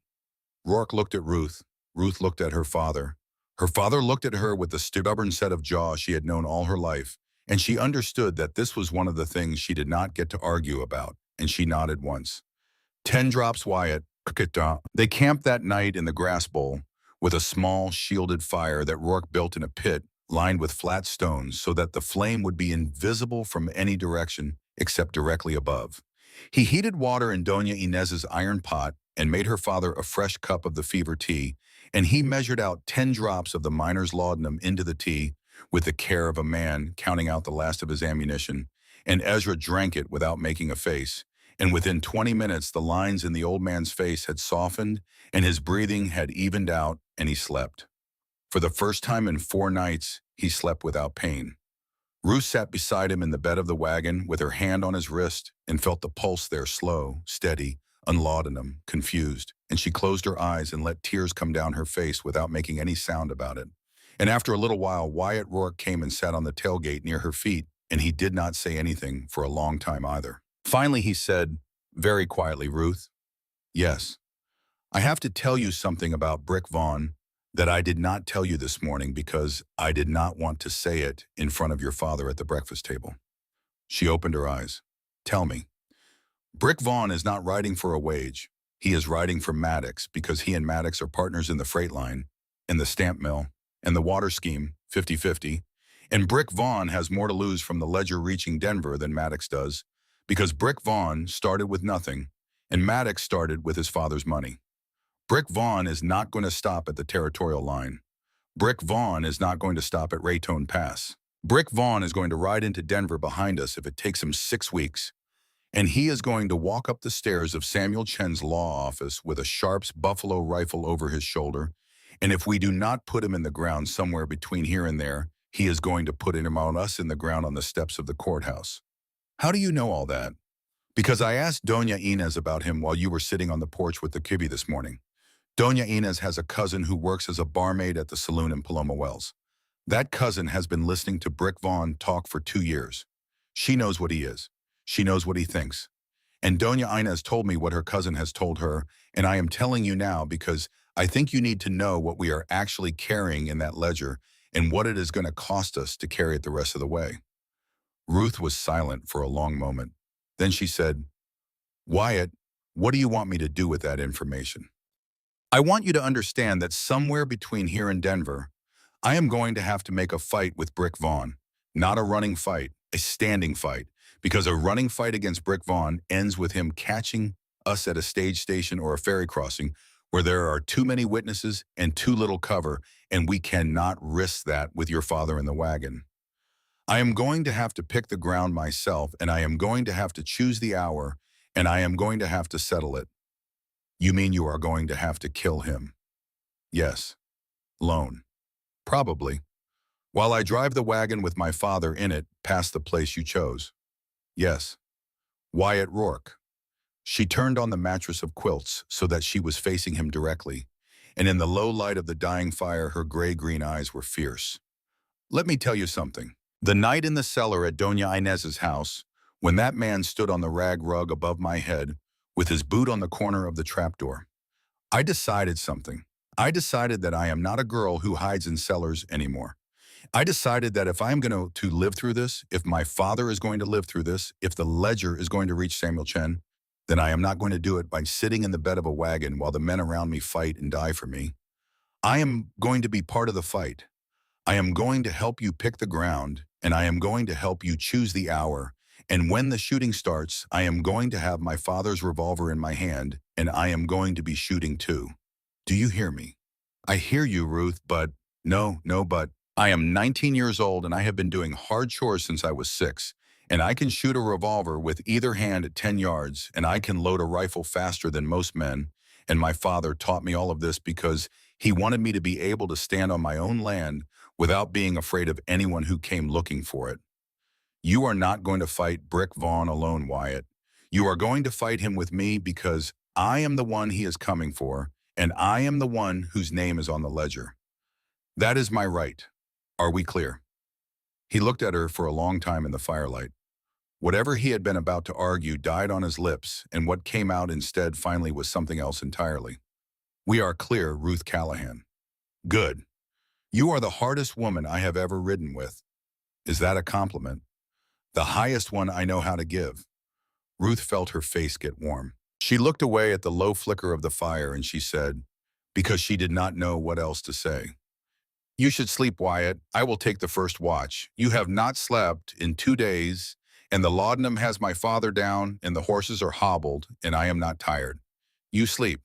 Rourke looked at Ruth. Ruth looked at her father. Her father looked at her with the stubborn set of jaws she had known all her life, and she understood that this was one of the things she did not get to argue about, and she nodded once. 10 drops, Wyatt." They camped that night in the grass bowl, with a small, shielded fire that Rourke built in a pit lined with flat stones so that the flame would be invisible from any direction except directly above. He heated water in Doña Inez's iron pot and made her father a fresh cup of the fever tea, and he measured out 10 drops of the miner's laudanum into the tea with the care of a man counting out the last of his ammunition, and Ezra drank it without making a face, and within 20 minutes the lines in the old man's face had softened and his breathing had evened out, and he slept. For the first time in 4 nights, he slept without pain. Ruth sat beside him in the bed of the wagon with her hand on his wrist and felt the pulse there slow, steady, unlaudanum, confused, and she closed her eyes and let tears come down her face without making any sound about it. And after a little while, Wyatt Rourke came and sat on the tailgate near her feet, and he did not say anything for a long time either. Finally, he said, very quietly, "Ruth, yes, I have to tell you something about Brick Vaughn that I did not tell you this morning because I did not want to say it in front of your father at the breakfast table." She opened her eyes. "Tell me." "Brick Vaughn is not riding for a wage. He is riding for Maddox because he and Maddox are partners in the freight line, and the stamp mill, and the water scheme, 50-50. And Brick Vaughn has more to lose from the ledger reaching Denver than Maddox does, because Brick Vaughn started with nothing, and Maddox started with his father's money. Brick Vaughn is not going to stop at the territorial line. Brick Vaughn is not going to stop at Raytone Pass. Brick Vaughn is going to ride into Denver behind us if it takes him 6 weeks. And he is going to walk up the stairs of Samuel Chen's law office with a Sharps buffalo rifle over his shoulder. And if we do not put him in the ground somewhere between here and there, he is going to put him on us in the ground on the steps of the courthouse. How do you know all that? Because I asked Doña Inez about him while you were sitting on the porch with the kibbe this morning. Doña Inez has a cousin who works as a barmaid at the saloon in Paloma Wells. That cousin has been listening to Brick Vaughn talk for 2 years. She knows what he is. She knows what he thinks. And Doña Inez told me what her cousin has told her, and I am telling you now because I think you need to know what we are actually carrying in that ledger and what it is going to cost us to carry it the rest of the way." Ruth was silent for a long moment. Then she said, "Wyatt, what do you want me to do with that information?" "I want you to understand that somewhere between here and Denver, I am going to have to make a fight with Brick Vaughn. Not a running fight, a standing fight, because a running fight against Brick Vaughn ends with him catching us at a stage station or a ferry crossing where there are too many witnesses and too little cover, and we cannot risk that with your father in the wagon. I am going to have to pick the ground myself, and I am going to have to choose the hour, and I am going to have to settle it. You mean you are going to have to kill him? Yes. Lone. Probably. While I drive the wagon with my father in it past the place you chose. Yes. Wyatt Rourke. She turned on the mattress of quilts so that she was facing him directly, and in the low light of the dying fire her gray-green eyes were fierce. Let me tell you something. The night in the cellar at Doña Inez's house, when that man stood on the rag rug above my head with his boot on the corner of the trapdoor, I decided something. I decided that I am not a girl who hides in cellars anymore. I decided that if I'm going to live through this, if my father is going to live through this, if the ledger is going to reach Samuel Chen, then I am not going to do it by sitting in the bed of a wagon while the men around me fight and die for me. I am going to be part of the fight. I am going to help you pick the ground, and I am going to help you choose the hour. And when the shooting starts, I am going to have my father's revolver in my hand, and I am going to be shooting too. Do you hear me? I hear you, Ruth, but but. I am 19 years old and I have been doing hard chores since I was 6, and I can shoot a revolver with either hand at 10 yards, and I can load a rifle faster than most men, and my father taught me all of this because he wanted me to be able to stand on my own land without being afraid of anyone who came looking for it. You are not going to fight Brick Vaughn alone, Wyatt. You are going to fight him with me because I am the one he is coming for, and I am the one whose name is on the ledger. That is my right. Are we clear? He looked at her for a long time in the firelight. Whatever he had been about to argue died on his lips, and what came out instead finally was something else entirely. We are clear, Ruth Callahan. Good. You are the hardest woman I have ever ridden with. Is that a compliment? The highest one I know how to give. Ruth felt her face get warm. She looked away at the low flicker of the fire and she said, because she did not know what else to say. You should sleep, Wyatt. I will take the first watch. You have not slept in 2 days, and the laudanum has my father down, and the horses are hobbled, and I am not tired. You sleep.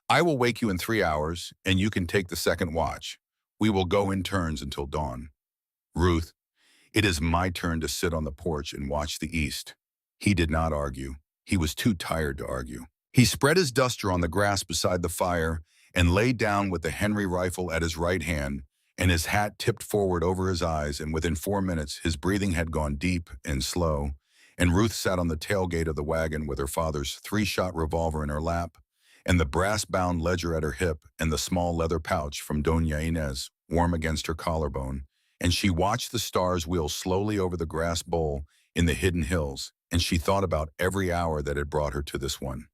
I will wake you in 3 hours, and you can take the second watch. We will go in turns until dawn. Ruth, it is my turn to sit on the porch and watch the east. He did not argue. He was too tired to argue. He spread his duster on the grass beside the fire and lay down with the Henry rifle at his right hand, and his hat tipped forward over his eyes, and within 4 minutes his breathing had gone deep and slow, and Ruth sat on the tailgate of the wagon with her father's 3-shot revolver in her lap, and the brass-bound ledger at her hip, and the small leather pouch from Doña Inez warm against her collarbone, and she watched the stars wheel slowly over the grass bowl in the hidden hills, and she thought about every hour that had brought her to this one.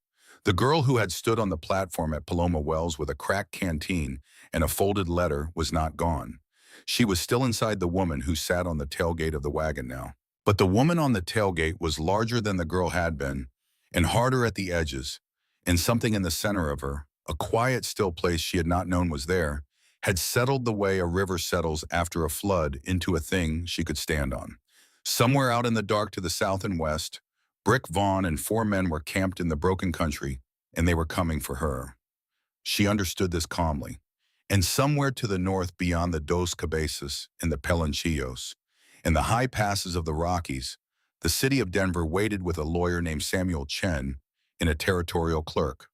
The girl who had stood on the platform at Paloma Wells with a cracked canteen and a folded letter was not gone. She was still inside the woman who sat on the tailgate of the wagon now. But the woman on the tailgate was larger than the girl had been, and harder at the edges, and something in the center of her, a quiet, still place she had not known was there, had settled the way a river settles after a flood into a thing she could stand on. Somewhere out in the dark to the south and west, Brick Vaughn and 4 men were camped in the broken country, and they were coming for her. She understood this calmly. And somewhere to the north beyond the Dos Cabezas and the Pelanchillos, and the high passes of the Rockies, the city of Denver waited with a lawyer named Samuel Chen and a territorial clerk.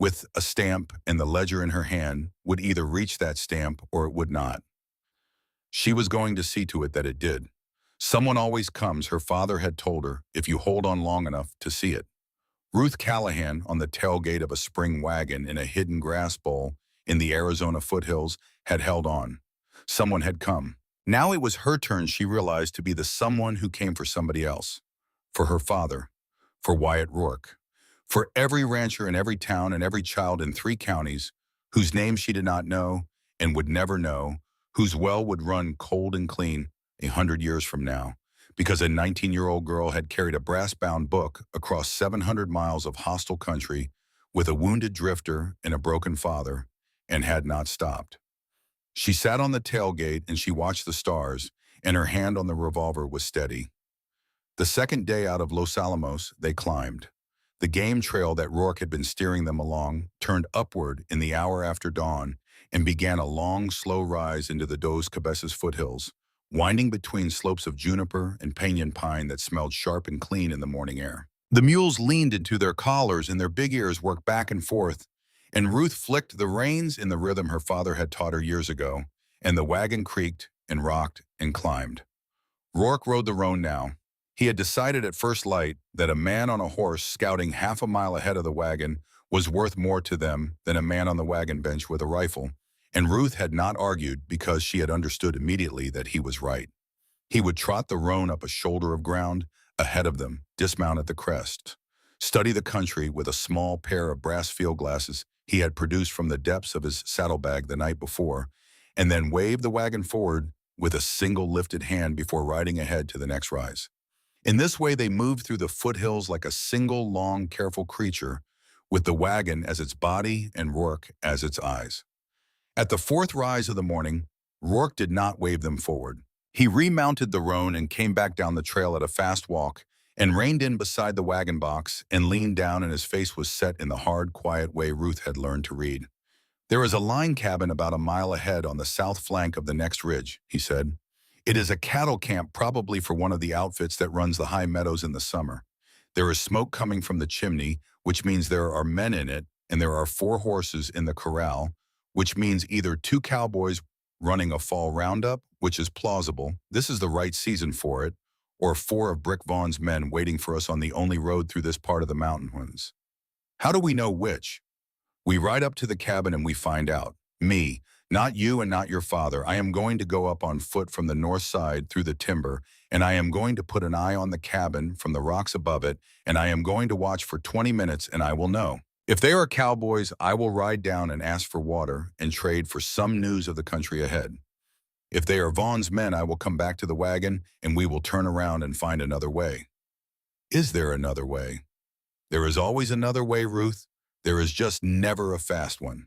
With a stamp and the ledger in her hand, would either reach that stamp or it would not. She was going to see to it that it did. Someone always comes, her father had told her, if you hold on long enough to see it. Ruth Callahan, on the tailgate of a spring wagon in a hidden grass bowl in the Arizona foothills, had held on. Someone had come. Now it was her turn, she realized, to be the someone who came for somebody else. For her father. For Wyatt Rourke. For every rancher in every town and every child in 3 counties, whose name she did not know and would never know, whose well would run cold and clean 100 years from now, because a 19-year-old girl had carried a brass-bound book across 700 miles of hostile country with a wounded drifter and a broken father, and had not stopped. She sat on the tailgate and she watched the stars, and her hand on the revolver was steady. The second day out of Los Alamos, they climbed. The game trail that Rourke had been steering them along turned upward in the hour after dawn and began a long, slow rise into the Dos Cabezas foothills, winding between slopes of juniper and pinyon pine that smelled sharp and clean in the morning air. The mules leaned into their collars and their big ears worked back and forth, and Ruth flicked the reins in the rhythm her father had taught her years ago, and the wagon creaked and rocked and climbed. Rourke rode the roan now. He had decided at first light that a man on a horse scouting half a mile ahead of the wagon was worth more to them than a man on the wagon bench with a rifle, and Ruth had not argued because she had understood immediately that he was right. He would trot the roan up a shoulder of ground ahead of them, dismount at the crest, study the country with a small pair of brass field glasses he had produced from the depths of his saddlebag the night before, and then wave the wagon forward with a single lifted hand before riding ahead to the next rise. In this way, they moved through the foothills like a single, long, careful creature, with the wagon as its body and Rourke as its eyes. At the fourth rise of the morning, Rourke did not wave them forward. He remounted the roan and came back down the trail at a fast walk and reined in beside the wagon box and leaned down, and his face was set in the hard, quiet way Ruth had learned to read. "There is a line cabin about a mile ahead on the south flank of the next ridge," he said. "It is a cattle camp, probably for one of the outfits that runs the high meadows in the summer. There is smoke coming from the chimney, which means there are men in it, and there are 4 horses in the corral, which means either 2 cowboys running a fall roundup, which is plausible, this is the right season for it, or 4 of Brick Vaughn's men waiting for us on the only road through this part of the mountains. How do we know which? We ride up to the cabin and we find out. Me, not you and not your father. I am going to go up on foot from the north side through the timber, and I am going to put an eye on the cabin from the rocks above it, and I am going to watch for 20 minutes and I will know. If they are cowboys, I will ride down and ask for water and trade for some news of the country ahead. If they are Vaughn's men, I will come back to the wagon and we will turn around and find another way." Is there another way? There is always another way, Ruth. There is just never a fast one.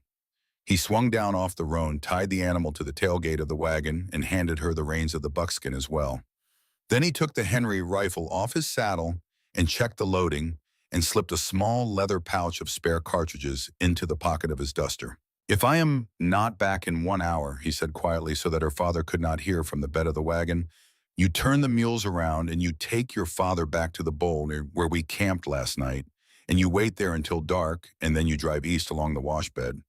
He swung down off the roan, tied the animal to the tailgate of the wagon, and handed her the reins of the buckskin as well. Then he took the Henry rifle off his saddle and checked the loading and slipped a small leather pouch of spare cartridges into the pocket of his duster. "If I am not back in 1 hour," he said quietly so that her father could not hear from the bed of the wagon, "you turn the mules around and you take your father back to the bowl near where we camped last night, and you wait there until dark, and then you drive east along the wash bed.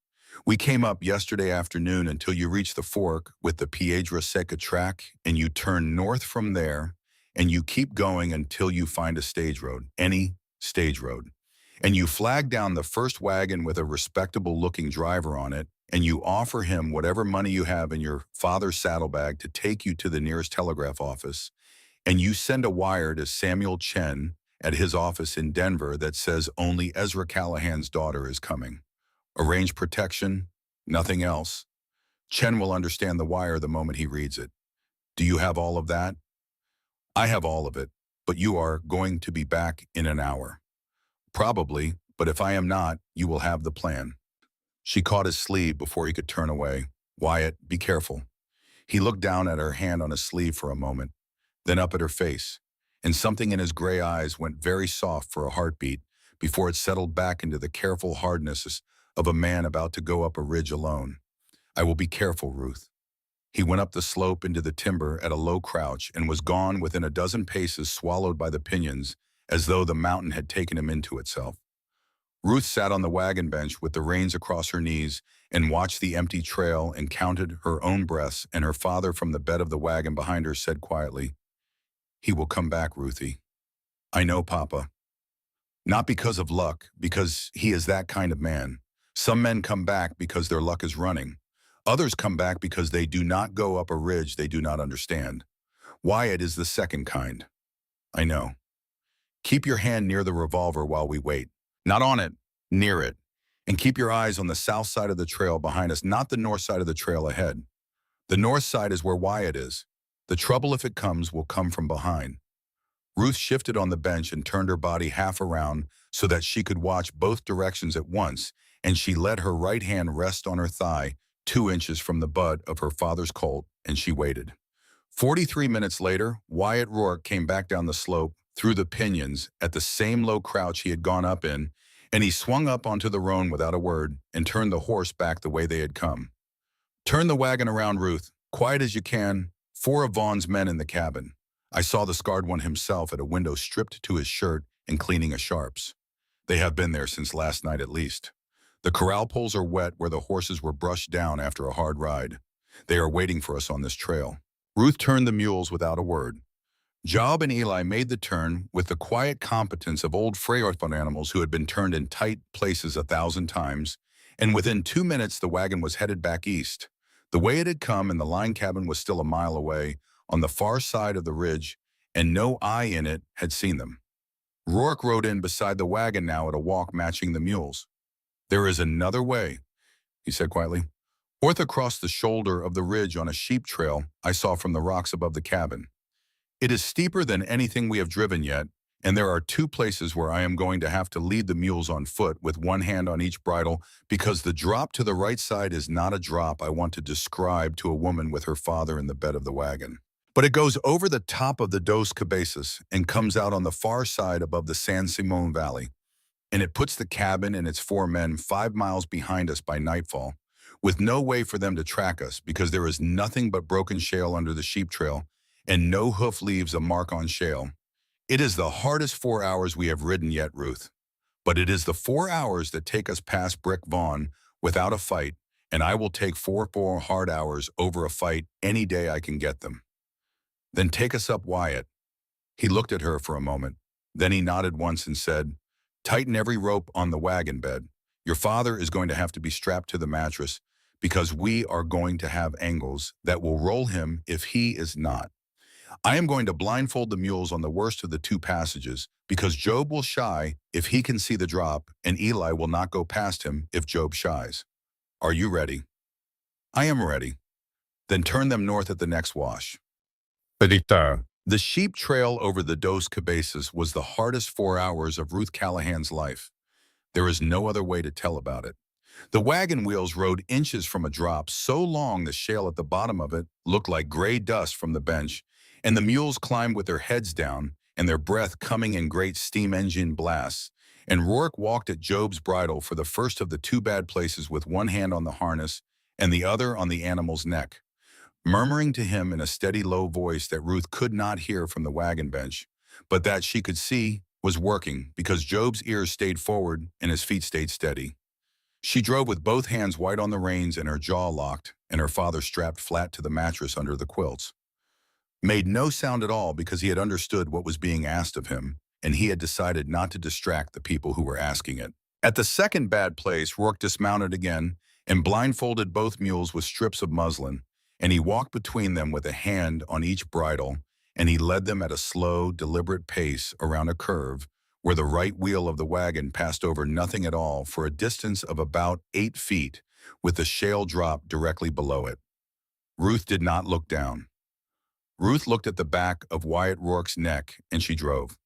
We came up yesterday afternoon until you reach the fork with the Piedra Seca track, and you turn north from there, and you keep going until you find a stage road, any stage road. And you flag down the first wagon with a respectable-looking driver on it, and you offer him whatever money you have in your father's saddlebag to take you to the nearest telegraph office, and you send a wire to Samuel Chen at his office in Denver that says only Ezra Callahan's daughter is coming. Arrange protection, nothing else. Chen will understand the wire the moment he reads it. Do you have all of that?" "I have all of it, but you are going to be back in an hour." "Probably, but if I am not, you will have the plan." She caught his sleeve before he could turn away. "Wyatt, be careful." He looked down at her hand on his sleeve for a moment, then up at her face, and something in his gray eyes went very soft for a heartbeat before it settled back into the careful hardness of a man about to go up a ridge alone. "I will be careful, Ruth." He went up the slope into the timber at a low crouch and was gone within a dozen paces, swallowed by the pinyons, as though the mountain had taken him into itself. Ruth sat on the wagon bench with the reins across her knees and watched the empty trail and counted her own breaths, and her father from the bed of the wagon behind her said quietly, "He will come back, Ruthie." "I know, Papa." "Not because of luck, because he is that kind of man. Some men come back because their luck is running. Others come back because they do not go up a ridge they do not understand. Wyatt is the second kind." "I know." "Keep your hand near the revolver while we wait. Not on it, near it. And keep your eyes on the south side of the trail behind us, not the north side of the trail ahead. The north side is where Wyatt is. The trouble, if it comes, will come from behind." Ruth shifted on the bench and turned her body half around so that she could watch both directions at once, and she let her right hand rest on her thigh 2 inches from the butt of her father's Colt, and she waited. 43 minutes later, Wyatt Rourke came back down the slope through the pinions at the same low crouch he had gone up in, and he swung up onto the roan without a word and turned the horse back the way they had come. Turn the wagon around, Ruth. Quiet as you can. 4 of Vaughn's men in the cabin. I saw the scarred one himself at a window stripped to his shirt and cleaning a sharps. They have been there since last night at least. The corral poles are wet where the horses were brushed down after a hard ride. They are waiting for us on this trail. Ruth turned the mules without a word. Job and Eli made the turn with the quiet competence of old Freyorthon animals who had been turned in tight places 1,000 times, and within 2 minutes the wagon was headed back east. The way it had come and the line cabin was still a mile away, on the far side of the ridge, and no eye in it had seen them. Rourke rode in beside the wagon now at a walk matching the mules. "There is another way," he said quietly. "North across the shoulder of the ridge on a sheep trail I saw from the rocks above the cabin. It is steeper than anything we have driven yet, and there are 2 places where I am going to have to lead the mules on foot with one hand on each bridle because the drop to the right side is not a drop I want to describe to a woman with her father in the bed of the wagon. But it goes over the top of the Dos Cabezas and comes out on the far side above the San Simon Valley, and it puts the cabin and its 4 men 5 miles behind us by nightfall, with no way for them to track us because there is nothing but broken shale under the sheep trail, and no hoof leaves a mark on shale. It is the hardest 4 hours we have ridden yet, Ruth. But it is the 4 hours that take us past Brick Vaughan without a fight, and I will take 4 more hard hours over a fight any day I can get them. Then take us up Wyatt." He looked at her for a moment. Then he nodded once and said, "Tighten every rope on the wagon bed. Your father is going to have to be strapped to the mattress because we are going to have angles that will roll him if he is not. I am going to blindfold the mules on the worst of the 2 passages because Job will shy if he can see the drop and Eli will not go past him if Job shies. Are you ready?" "I am ready." "Then turn them north at the next wash." Pedita. The sheep trail over the Dos Cabezas was the hardest 4 hours of Ruth Callahan's life. There is no other way to tell about it. The wagon wheels rode inches from a drop so long the shale at the bottom of it looked like gray dust from the bench, and the mules climbed with their heads down and their breath coming in great steam engine blasts, and Rourke walked at Job's bridle for the first of the 2 bad places with one hand on the harness and the other on the animal's neck, murmuring to him in a steady low voice that Ruth could not hear from the wagon bench, but that she could see was working because Job's ears stayed forward and his feet stayed steady. She drove with both hands white on the reins and her jaw locked, and her father strapped flat to the mattress under the quilts. Made no sound at all because he had understood what was being asked of him, and he had decided not to distract the people who were asking it. At the second bad place, Rourke dismounted again and blindfolded both mules with strips of muslin, and he walked between them with a hand on each bridle, and he led them at a slow, deliberate pace around a curve where the right wheel of the wagon passed over nothing at all for a distance of about 8 feet, with the shale drop directly below it. Ruth did not look down. Ruth looked at the back of Wyatt Rourke's neck, and she drove.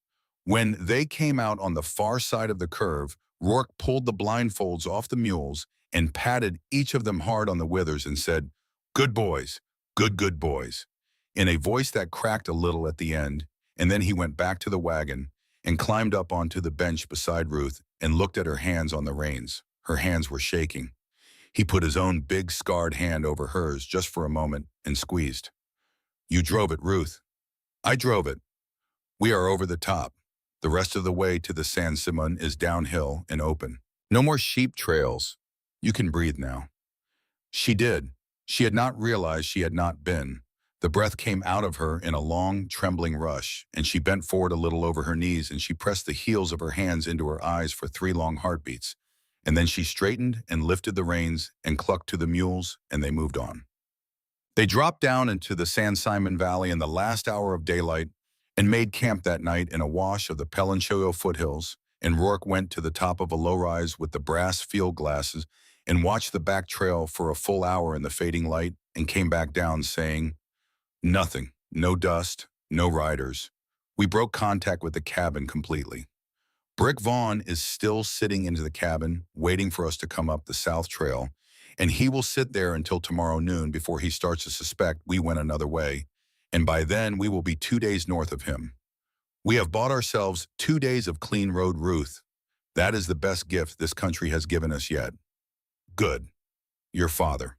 When they came out on the far side of the curve, Rourke pulled the blindfolds off the mules and patted each of them hard on the withers and said, "Good boys, good boys," in a voice that cracked a little at the end, and then he went back to the wagon and climbed up onto the bench beside Ruth and looked at her hands on the reins. Her hands were shaking. He put his own big scarred hand over hers just for a moment and squeezed. "You drove it, Ruth." "I drove it. We are over the top. The rest of the way to the San Simon is downhill and open. No more sheep trails. You can breathe now." She did. She had not realized she had not been. The breath came out of her in a long, trembling rush, and she bent forward a little over her knees and she pressed the heels of her hands into her eyes for 3 long heartbeats. And then she straightened and lifted the reins and clucked to the mules, and they moved on. They dropped down into the San Simon Valley in the last hour of daylight and made camp that night in a wash of the Pelanchoyo foothills, and Rourke went to the top of a low-rise with the brass field glasses and watched the back trail for a full hour in the fading light and came back down saying, "Nothing, no dust, no riders. We broke contact with the cabin completely. Brick Vaughan is still sitting into the cabin, waiting for us to come up the south trail, and he will sit there until tomorrow noon before he starts to suspect we went another way, and by then we will be 2 days north of him. We have bought ourselves 2 days of clean road, Ruth. That is the best gift this country has given us yet. Good. Your father.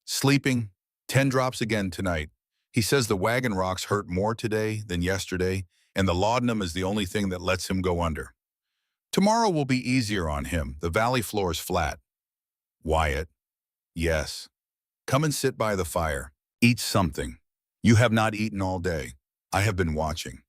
Sleeping. 10 drops again tonight. He says the wagon rocks hurt more today than yesterday, and the laudanum is the only thing that lets him go under. Tomorrow will be easier on him. The valley floor is flat. Wyatt. Yes. Come and sit by the fire. Eat something. You have not eaten all day. I have been watching.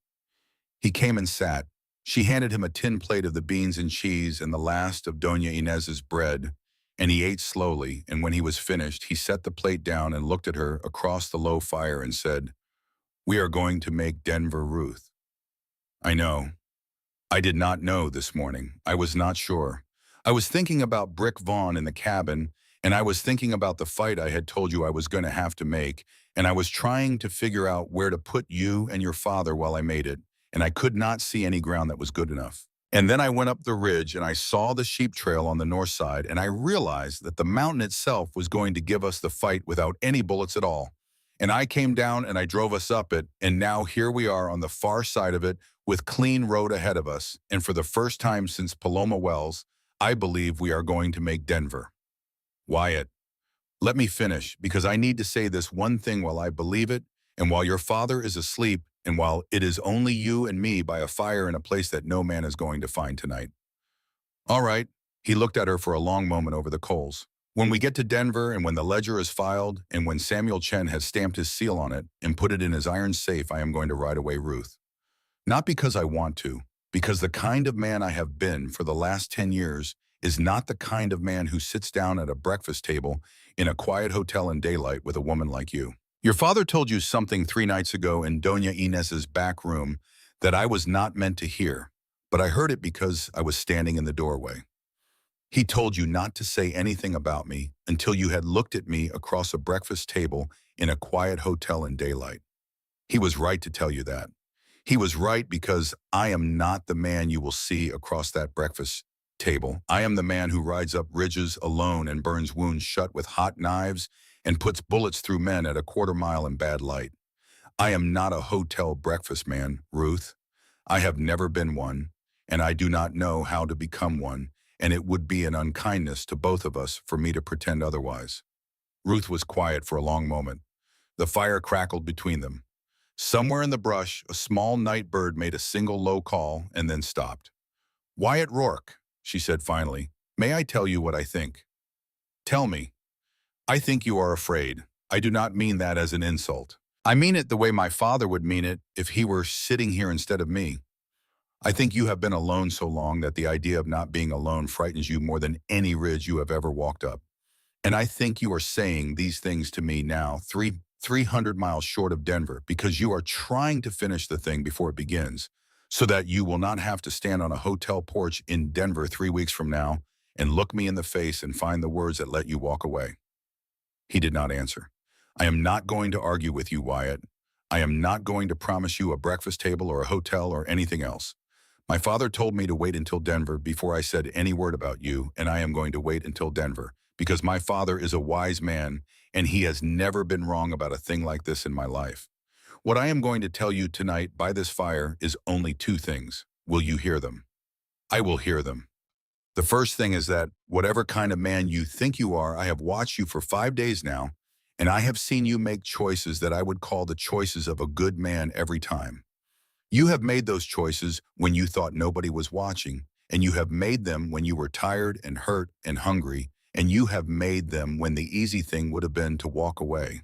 He came and sat. She handed him a tin plate of the beans and cheese and the last of Doña Inez's bread, and he ate slowly, and when he was finished, he set the plate down and looked at her across the low fire and said, "We are going to make Denver, Ruth." I know. I did not know this morning. I was not sure. I was thinking about Brick Vaughn in the cabin, and I was thinking about the fight I had told you I was going to have to make, and I was trying to figure out where to put you and your father while I made it, and I could not see any ground that was good enough. And then I went up the ridge and I saw the sheep trail on the north side, and I realized that the mountain itself was going to give us the fight without any bullets at all. And I came down and I drove us up it, and now here we are on the far side of it with clean road ahead of us, and for the first time since Paloma Wells, I believe we are going to make Denver. Wyatt, let me finish, because I need to say this one thing while I believe it, and while your father is asleep, and while it is only you and me by a fire in a place that no man is going to find tonight. All right. He looked at her for a long moment over the coals. When we get to Denver, and when the ledger is filed, and when Samuel Chen has stamped his seal on it and put it in his iron safe, I am going to ride away, Ruth. Not because I want to, because the kind of man I have been for the last 10 years is not the kind of man who sits down at a breakfast table in a quiet hotel in daylight with a woman like you. Your father told you something 3 nights ago in Doña Inez's back room that I was not meant to hear, but I heard it because I was standing in the doorway. He told you not to say anything about me until you had looked at me across a breakfast table in a quiet hotel in daylight. He was right to tell you that. He was right, because I am not the man you will see across that breakfast table. I am the man who rides up ridges alone and burns wounds shut with hot knives and puts bullets through men at a quarter mile in bad light. I am not a hotel breakfast man, Ruth. I have never been one, and I do not know how to become one, and it would be an unkindness to both of us for me to pretend otherwise. Ruth was quiet for a long moment. The fire crackled between them. Somewhere in the brush, a small night bird made a single low call and then stopped. "Wyatt Rourke," she said finally, "may I tell you what I think?" "Tell me." "I think you are afraid. I do not mean that as an insult. I mean it the way my father would mean it if he were sitting here instead of me. I think you have been alone so long that the idea of not being alone frightens you more than any ridge you have ever walked up. And I think you are saying these things to me now, 300 miles short of Denver, because you are trying to finish the thing before it begins, so that you will not have to stand on a hotel porch in Denver 3 weeks from now and look me in the face and find the words that let you walk away." He did not answer. "I am not going to argue with you, Wyatt. I am not going to promise you a breakfast table or a hotel or anything else. My father told me to wait until Denver before I said any word about you, and I am going to wait until Denver, because my father is a wise man, and he has never been wrong about a thing like this in my life. What I am going to tell you tonight by this fire is only 2 things. Will you hear them?" "I will hear them." "The first thing is that, whatever kind of man you think you are, I have watched you for 5 days now, and I have seen you make choices that I would call the choices of a good man every time. You have made those choices when you thought nobody was watching, and you have made them when you were tired and hurt and hungry, and you have made them when the easy thing would have been to walk away.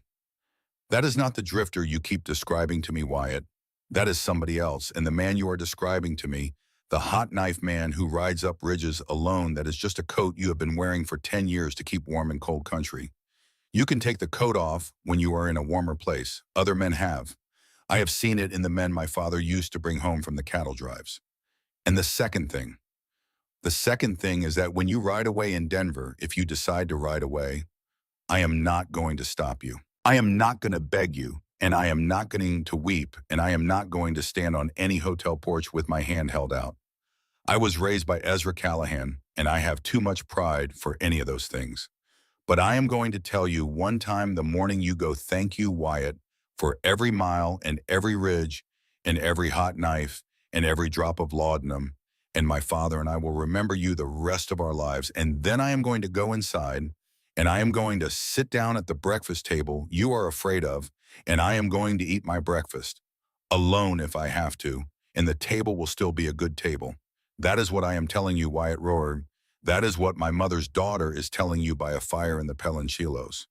That is not the drifter you keep describing to me, Wyatt. That is somebody else, and the man you are describing to me, the hot knife man who rides up ridges alone, that is just a coat you have been wearing for 10 years to keep warm in cold country. You can take the coat off when you are in a warmer place. Other men have. I have seen it in the men my father used to bring home from the cattle drives. And the second thing is that when you ride away in Denver, if you decide to ride away, I am not going to stop you. I am not going to beg you, and I am not going to weep, and I am not going to stand on any hotel porch with my hand held out. I was raised by Ezra Callahan, and I have too much pride for any of those things. But I am going to tell you one time the morning you go, thank you, Wyatt, for every mile and every ridge and every hot knife and every drop of laudanum, and my father and I will remember you the rest of our lives. And then I am going to go inside, and I am going to sit down at the breakfast table you are afraid of, and I am going to eat my breakfast, alone if I have to, and the table will still be a good table. That is what I am telling you," Wyatt roared. "That is what my mother's daughter is telling you by a fire in the Pelinchilos."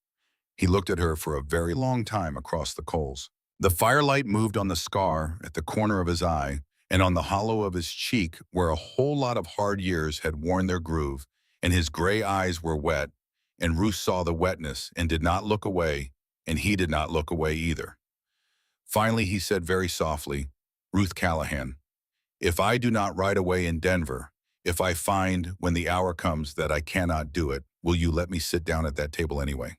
He looked at her for a very long time across the coals. The firelight moved on the scar at the corner of his eye and on the hollow of his cheek where a whole lot of hard years had worn their groove, and his gray eyes were wet, and Ruth saw the wetness and did not look away, and he did not look away either. Finally, he said very softly, "Ruth Callahan, if I do not right away in Denver, if I find when the hour comes that I cannot do it, will you let me sit down at that table anyway?"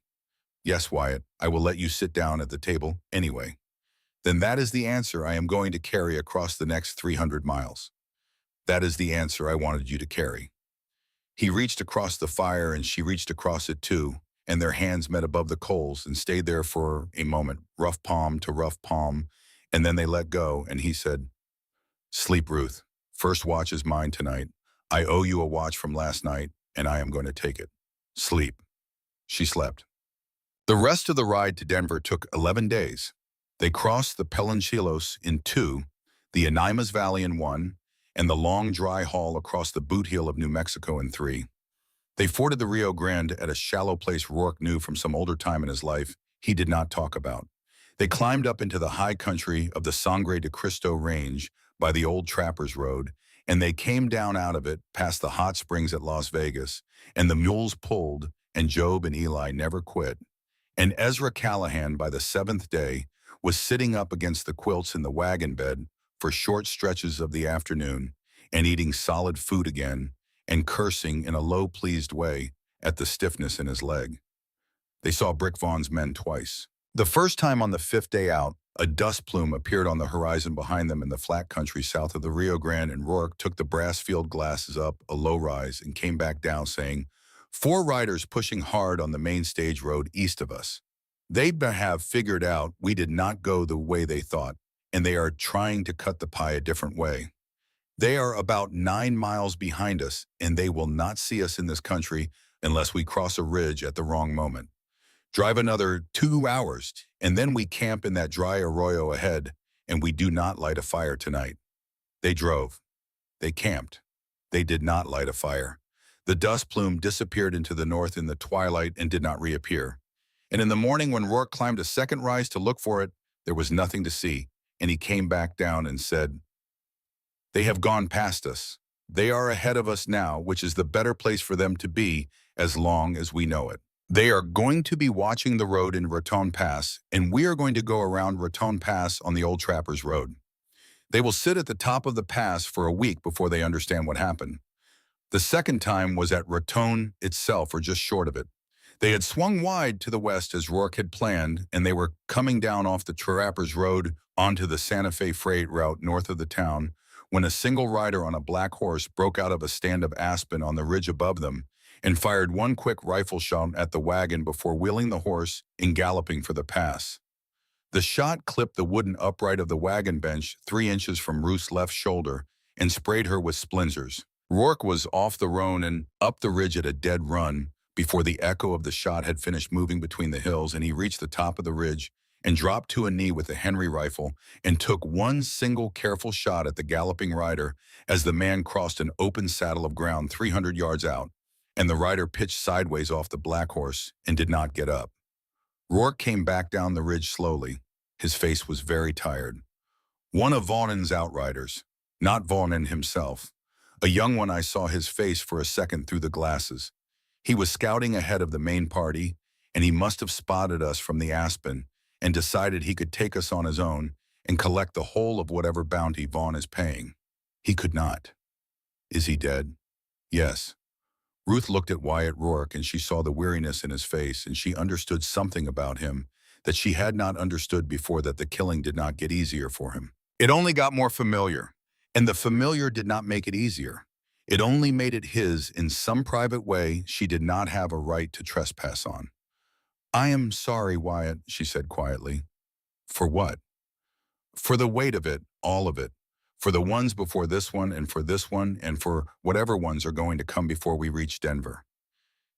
"Yes, Wyatt, I will let you sit down at the table anyway." "Then that is the answer I am going to carry across the next 300 miles. That is the answer I wanted you to carry." He reached across the fire and she reached across it too, and their hands met above the coals and stayed there for a moment, rough palm to rough palm, and then they let go, and he said, "Sleep, Ruth. First watch is mine tonight. I owe you a watch from last night, and I am going to take it. Sleep." She slept. The rest of the ride to Denver took 11 days. They crossed the Pelinchilos in 2, the Animas Valley in 1, and the long dry haul across the boot heel of New Mexico in 3. They forded the Rio Grande at a shallow place Rourke knew from some older time in his life he did not talk about. They climbed up into the high country of the Sangre de Cristo Range by the old Trappers Road, and they came down out of it past the hot springs at Las Vegas, and the mules pulled, and Job and Eli never quit. And Ezra Callahan, by the 7th day, was sitting up against the quilts in the wagon bed for short stretches of the afternoon and eating solid food again and cursing in a low-pleased way at the stiffness in his leg. They saw Brick Vaughn's men twice. The first time on the 5th day out, a dust plume appeared on the horizon behind them in the flat country south of the Rio Grande, and Rourke took the brass field glasses up a low rise and came back down saying, "4 riders pushing hard on the main stage road east of us. They have figured out we did not go the way they thought, and they are trying to cut the pie a different way. They are about 9 miles behind us, and they will not see us in this country unless we cross a ridge at the wrong moment. Drive another 2 hours, and then we camp in that dry arroyo ahead, and we do not light a fire tonight." They drove. They camped. They did not light a fire. The dust plume disappeared into the north in the twilight and did not reappear. And in the morning when Rourke climbed a second rise to look for it, there was nothing to see, and he came back down and said, "They have gone past us. They are ahead of us now, which is the better place for them to be as long as we know it. They are going to be watching the road in Raton Pass, and we are going to go around Raton Pass on the old Trappers Road. They will sit at the top of the pass for a week before they understand what happened." The second time was at Raton itself, or just short of it. They had swung wide to the west as Rourke had planned, and they were coming down off the Trappers Road onto the Santa Fe freight route north of the town when a single rider on a black horse broke out of a stand of aspen on the ridge above them and fired one quick rifle shot at the wagon before wheeling the horse and galloping for the pass. The shot clipped the wooden upright of the wagon bench 3 inches from Ruth's left shoulder and sprayed her with splinters. Rourke was off the roan and up the ridge at a dead run before the echo of the shot had finished moving between the hills, and he reached the top of the ridge and dropped to a knee with the Henry rifle and took one single careful shot at the galloping rider as the man crossed an open saddle of ground 300 yards out, and the rider pitched sideways off the black horse and did not get up. Rourke came back down the ridge slowly. His face was very tired. One of Vaughn's outriders, not Vaughn himself. A young one. I saw his face for a second through the glasses. He was scouting ahead of the main party, and he must have spotted us from the aspen and decided he could take us on his own and collect the whole of whatever bounty Vaughn is paying. He could not. Is he dead? Yes. Ruth looked at Wyatt Rourke, and she saw the weariness in his face, and she understood something about him that she had not understood before, that the killing did not get easier for him. It only got more familiar, and the familiar did not make it easier. It only made it his in some private way she did not have a right to trespass on. "I am sorry, Wyatt," she said quietly. "For what?" "For the weight of it, all of it. For the ones before this one, and for this one, and for whatever ones are going to come before we reach Denver.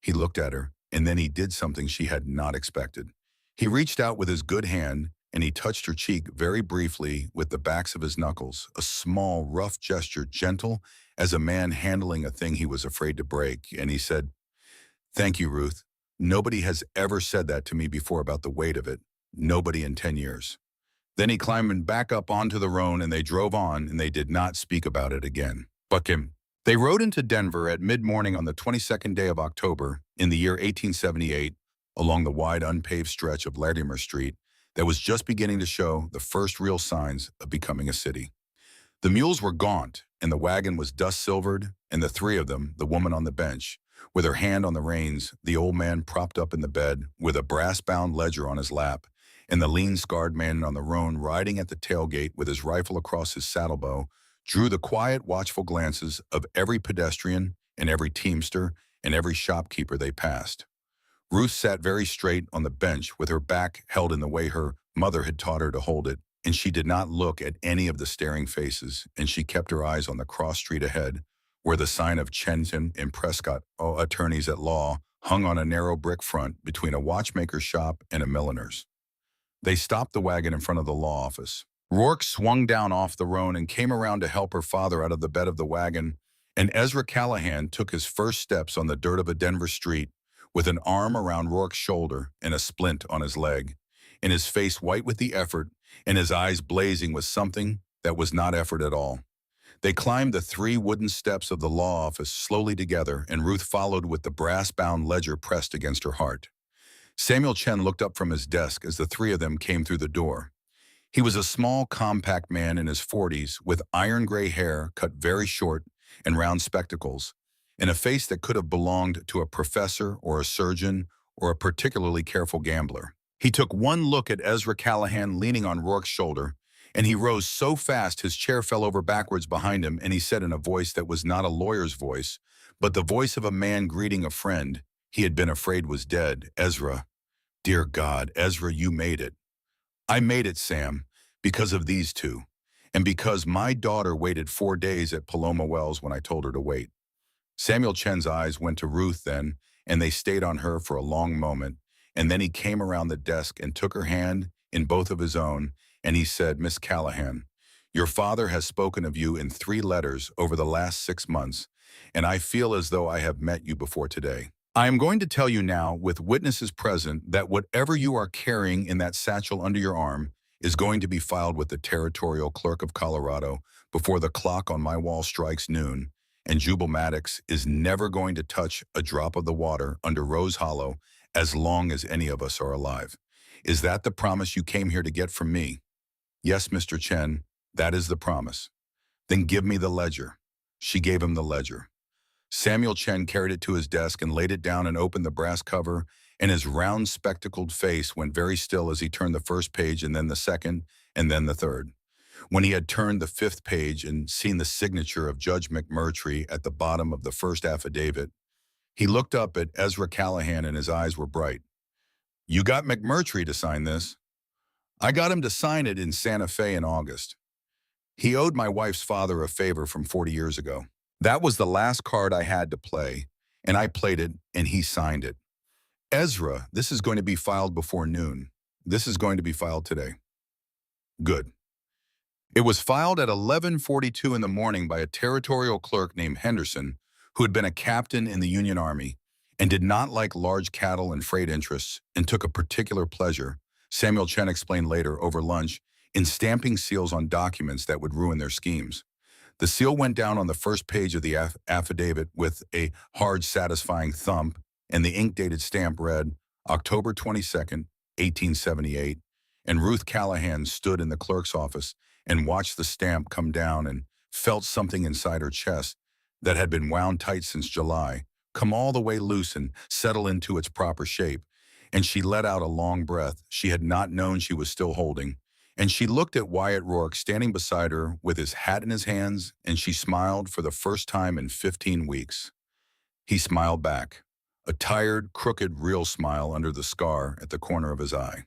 He looked at her, and then he did something she had not expected. He reached out with his good hand, and he touched her cheek very briefly with the backs of his knuckles, a small, rough gesture, gentle as a man handling a thing he was afraid to break, and he said, "Thank you, Ruth. Nobody has ever said that to me before about the weight of it. Nobody in 10 years." Then he climbed back up onto the roan, and they drove on, and they did not speak about it again. Buckham. They rode into Denver at mid-morning on the 22nd day of October in the year 1878 along the wide unpaved stretch of Latimer Street that was just beginning to show the first real signs of becoming a city. The mules were gaunt, and the wagon was dust-silvered, and the three of them, the woman on the bench, with her hand on the reins, the old man propped up in the bed with a brass-bound ledger on his lap, and the lean, scarred man on the roan riding at the tailgate with his rifle across his saddlebow, drew the quiet, watchful glances of every pedestrian and every teamster and every shopkeeper they passed. Ruth sat very straight on the bench with her back held in the way her mother had taught her to hold it, and she did not look at any of the staring faces, and she kept her eyes on the cross street ahead, where the sign of Chenton and Prescott, attorneys at law, hung on a narrow brick front between a watchmaker's shop and a milliner's. They stopped the wagon in front of the law office. Rourke swung down off the roan and came around to help her father out of the bed of the wagon, and Ezra Callahan took his first steps on the dirt of a Denver street with an arm around Rourke's shoulder and a splint on his leg, and his face white with the effort and his eyes blazing with something that was not effort at all. They climbed the 3 wooden steps of the law office slowly together, and Ruth followed with the brass-bound ledger pressed against her heart. Samuel Chen looked up from his desk as the 3 of them came through the door. He was a small, compact man in his 40s with iron-gray hair cut very short and round spectacles, and a face that could have belonged to a professor or a surgeon or a particularly careful gambler. He took one look at Ezra Callahan leaning on Rourke's shoulder, and he rose so fast his chair fell over backwards behind him, and he said in a voice that was not a lawyer's voice, but the voice of a man greeting a friend he had been afraid was dead, "Ezra, dear God, Ezra, you made it." "I made it, Sam, because of these two, and because my daughter waited 4 days at Paloma Wells when I told her to wait." Samuel Chen's eyes went to Ruth then, and they stayed on her for a long moment, and then he came around the desk and took her hand in both of his own, and he said, "Miss Callahan, your father has spoken of you in 3 letters over the last 6 months, and I feel as though I have met you before today. I am going to tell you now, with witnesses present, that whatever you are carrying in that satchel under your arm is going to be filed with the Territorial Clerk of Colorado before the clock on my wall strikes noon, and Jubal Maddox is never going to touch a drop of the water under Rose Hollow as long as any of us are alive. Is that the promise you came here to get from me?" "Yes, Mr. Chen, that is the promise." "Then give me the ledger." She gave him the ledger. Samuel Chen carried it to his desk and laid it down and opened the brass cover, and his round spectacled face went very still as he turned the first page and then the second and then the third. When he had turned the 5th page and seen the signature of Judge McMurtry at the bottom of the first affidavit, he looked up at Ezra Callahan and his eyes were bright. "You got McMurtry to sign this?" "I got him to sign it in Santa Fe in August. He owed my wife's father a favor from 40 years ago. That was the last card I had to play, and I played it, and he signed it. Ezra, this is going to be filed before noon. This is going to be filed today." "Good." It was filed at 11:42 in the morning by a territorial clerk named Henderson, who had been a captain in the Union Army and did not like large cattle and freight interests and took a particular pleasure, Samuel Chen explained later over lunch, in stamping seals on documents that would ruin their schemes. The seal went down on the first page of the affidavit with a hard, satisfying thump, and the ink-dated stamp read, October 22nd, 1878, and Ruth Callahan stood in the clerk's office and watched the stamp come down and felt something inside her chest that had been wound tight since July come all the way loose and settle into its proper shape, and she let out a long breath she had not known she was still holding, and she looked at Wyatt Rourke standing beside her with his hat in his hands, and she smiled for the first time in 15 weeks. He smiled back, a tired, crooked, real smile under the scar at the corner of his eye.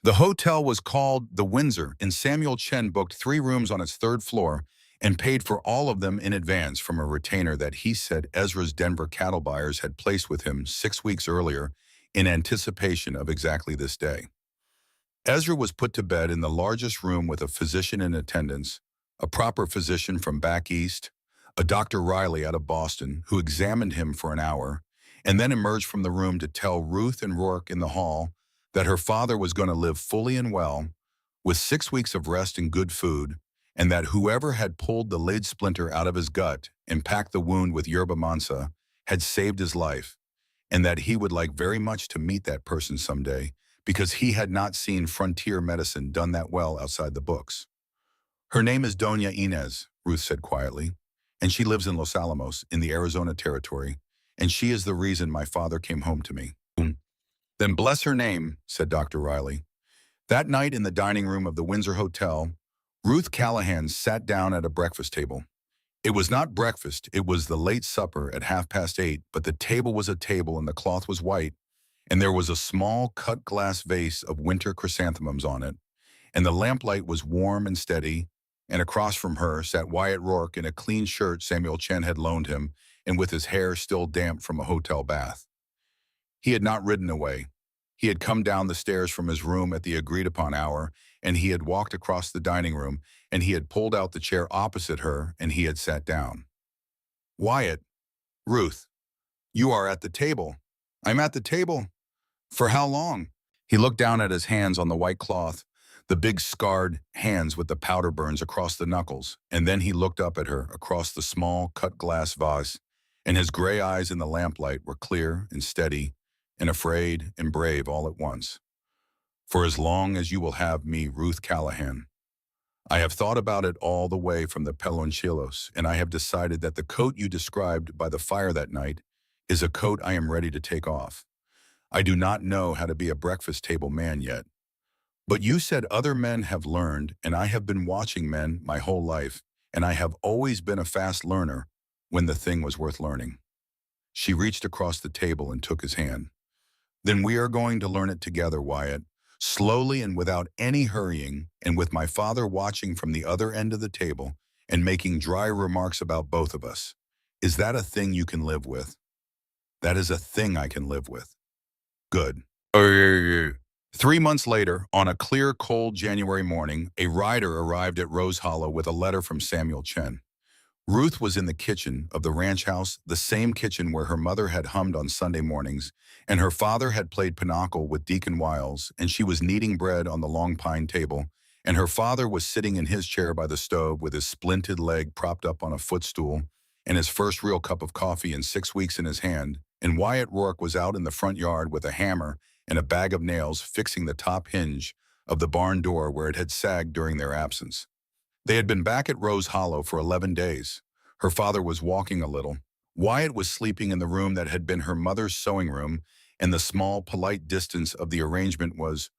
The hotel was called the Windsor, and Samuel Chen booked 3 rooms on its third floor and paid for all of them in advance from a retainer that he said Ezra's Denver cattle buyers had placed with him 6 weeks earlier in anticipation of exactly this day. Ezra was put to bed in the largest room with a physician in attendance, a proper physician from back east, a Dr. Riley out of Boston, who examined him for an hour, and then emerged from the room to tell Ruth and Rourke in the hall that her father was going to live fully and well, with 6 weeks of rest and good food, and that whoever had pulled the lid splinter out of his gut and packed the wound with yerba mansa had saved his life, and that he would like very much to meet that person someday, because he had not seen frontier medicine done that well outside the books. Her name is Doña Inez, Ruth said quietly, and she lives in Los Alamos in the Arizona territory, and she is the reason my father came home to me. Then bless her name, said Dr. Riley. That night in the dining room of the Windsor Hotel, Ruth Callahan sat down at a breakfast table. It was not breakfast, it was the late supper at 8:30, but the table was a table and the cloth was white, and there was a small cut glass vase of winter chrysanthemums on it, and the lamplight was warm and steady, and across from her sat Wyatt Rourke in a clean shirt Samuel Chen had loaned him, and with his hair still damp from a hotel bath. He had not ridden away. He had come down the stairs from his room at the agreed-upon hour, and he had walked across the dining room, and he had pulled out the chair opposite her, and he had sat down. Wyatt, Ruth, you are at the table. I'm at the table. For how long? He looked down at his hands on the white cloth, the big scarred hands with the powder burns across the knuckles, and then he looked up at her across the small cut glass vase, and his gray eyes in the lamplight were clear and steady and afraid and brave all at once. For as long as you will have me, Ruth Callahan. I have thought about it all the way from the Pelonchilos, and I have decided that the coat you described by the fire that night is a coat I am ready to take off. I do not know how to be a breakfast table man yet. But you said other men have learned, and I have been watching men my whole life, and I have always been a fast learner when the thing was worth learning. She reached across the table and took his hand. Then we are going to learn it together, Wyatt, slowly and without any hurrying, and with my father watching from the other end of the table and making dry remarks about both of us. Is that a thing you can live with? That is a thing I can live with. Good. 3 months later, on a clear, cold January morning, a rider arrived at Rose Hollow with a letter from Samuel Chen. Ruth was in the kitchen of the ranch house, the same kitchen where her mother had hummed on Sunday mornings, and her father had played pinochle with Deacon Wiles, and she was kneading bread on the long pine table, and her father was sitting in his chair by the stove with his splinted leg propped up on a footstool, and his first real cup of coffee in 6 weeks in his hand, and Wyatt Rourke was out in the front yard with a hammer and a bag of nails fixing the top hinge of the barn door where it had sagged during their absence. They had been back at Rose Hollow for 11 days. Her father was walking a little. Wyatt was sleeping in the room that had been her mother's sewing room, and the small, polite distance of the arrangement was,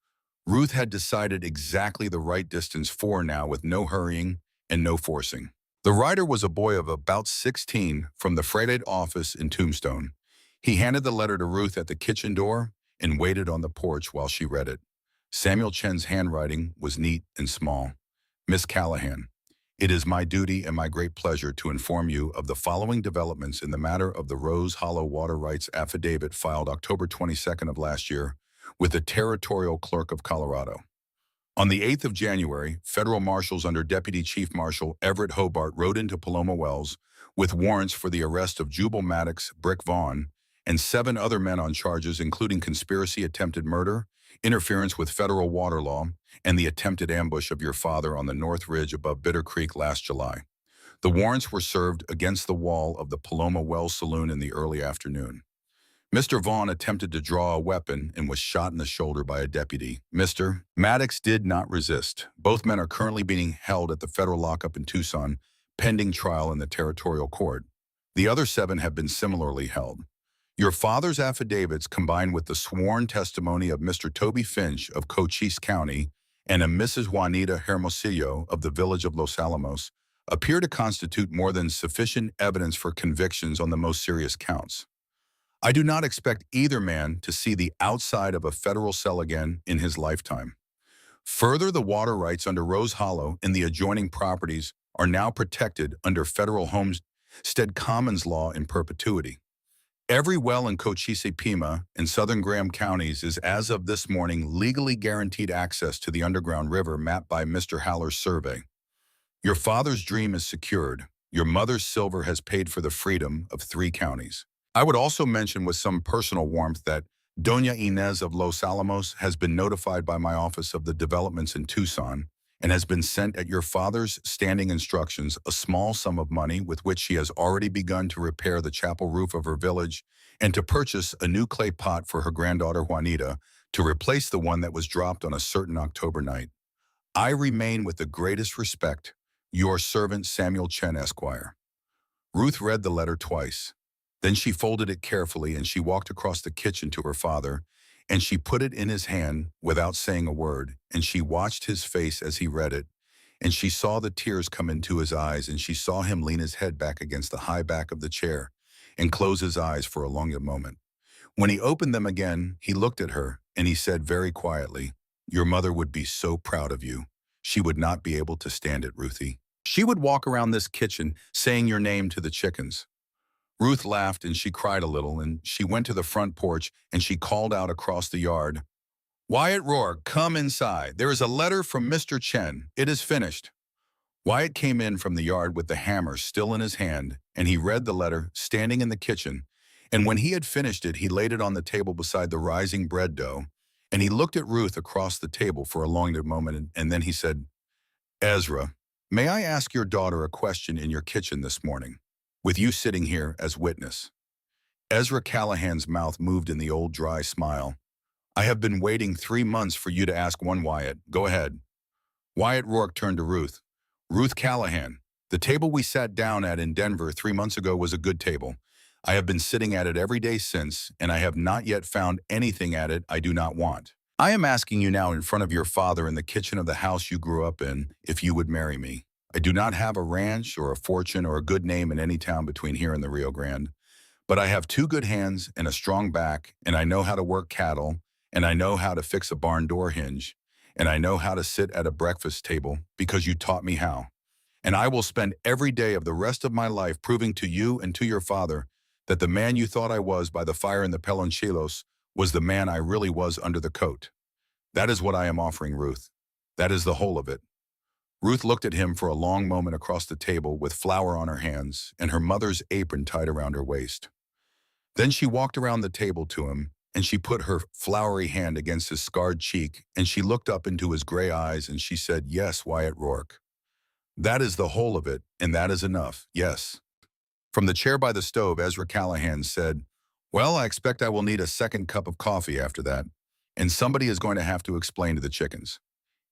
Ruth had decided exactly the right distance for now with no hurrying and no forcing. The writer was a boy of about 16 from the freight aid office in Tombstone. He handed the letter to Ruth at the kitchen door and waited on the porch while she read it. Samuel Chen's handwriting was neat and small. Miss Callahan, it is my duty and my great pleasure to inform you of the following developments in the matter of the Rose Hollow water rights affidavit filed October 22nd of last year with the Territorial Clerk of Colorado. On the 8th of January, federal marshals under Deputy Chief Marshal Everett Hobart rode into Paloma Wells with warrants for the arrest of Jubal Maddox, Brick Vaughn, and 7 other men on charges including conspiracy, attempted murder, interference with federal water law, and the attempted ambush of your father on the North Ridge above Bitter Creek last July. The warrants were served against the wall of the Paloma Wells Saloon in the early afternoon. Mr. Vaughn attempted to draw a weapon and was shot in the shoulder by a deputy. Mr. Maddox did not resist. Both men are currently being held at the federal lockup in Tucson, pending trial in the territorial court. The other 7 have been similarly held. Your father's affidavits, combined with the sworn testimony of Mr. Toby Finch of Cochise County and a Mrs. Juanita Hermosillo of the village of Los Alamos, appear to constitute more than sufficient evidence for convictions on the most serious counts. I do not expect either man to see the outside of a federal cell again in his lifetime. Further, the water rights under Rose Hollow and the adjoining properties are now protected under federal homestead commons law in perpetuity. Every well in Cochise Pima and southern Graham counties is, as of this morning, legally guaranteed access to the underground river mapped by Mr. Haller's survey. Your father's dream is secured. Your mother's silver has paid for the freedom of 3 counties. I would also mention with some personal warmth that Doña Inez of Los Alamos has been notified by my office of the developments in Tucson and has been sent at your father's standing instructions a small sum of money with which she has already begun to repair the chapel roof of her village and to purchase a new clay pot for her granddaughter Juanita to replace the one that was dropped on a certain October night. I remain with the greatest respect, your servant Samuel Chen, Esquire. Ruth read the letter twice. Then she folded it carefully and she walked across the kitchen to her father, and she put it in his hand without saying a word, and she watched his face as he read it, and she saw the tears come into his eyes, and she saw him lean his head back against the high back of the chair and close his eyes for a long moment. When he opened them again, he looked at her, and he said very quietly, "Your mother would be so proud of you. She would not be able to stand it, Ruthie. She would walk around this kitchen saying your name to the chickens." Ruth laughed and she cried a little, and she went to the front porch and she called out across the yard, "Wyatt Rourke, come inside. There is a letter from Mr. Chen. It is finished." Wyatt came in from the yard with the hammer still in his hand, and he read the letter standing in the kitchen, and when he had finished it, he laid it on the table beside the rising bread dough, and he looked at Ruth across the table for a long moment, and then he said, "Ezra, may I ask your daughter a question in your kitchen this morning, with you sitting here as witness?" Ezra Callahan's mouth moved in the old dry smile. "I have been waiting 3 months for you to ask one, Wyatt. Go ahead." Wyatt Rourke turned to Ruth. "Ruth Callahan, the table we sat down at in Denver 3 months ago was a good table. I have been sitting at it every day since, and I have not yet found anything at it I do not want. I am asking you now in front of your father in the kitchen of the house you grew up in if you would marry me. I do not have a ranch or a fortune or a good name in any town between here and the Rio Grande, but I have 2 good hands and a strong back, and I know how to work cattle, and I know how to fix a barn door hinge, and I know how to sit at a breakfast table because you taught me how. And I will spend every day of the rest of my life proving to you and to your father that the man you thought I was by the fire in the Pelonchilos was the man I really was under the coat. That is what I am offering, Ruth. That is the whole of it." Ruth looked at him for a long moment across the table with flour on her hands and her mother's apron tied around her waist. Then she walked around the table to him, and she put her floury hand against his scarred cheek, and she looked up into his gray eyes, and she said, "Yes, Wyatt Rourke. That is the whole of it, and that is enough, yes." From the chair by the stove, Ezra Callahan said, "Well, I expect I will need a second cup of coffee after that, and somebody is going to have to explain to the chickens."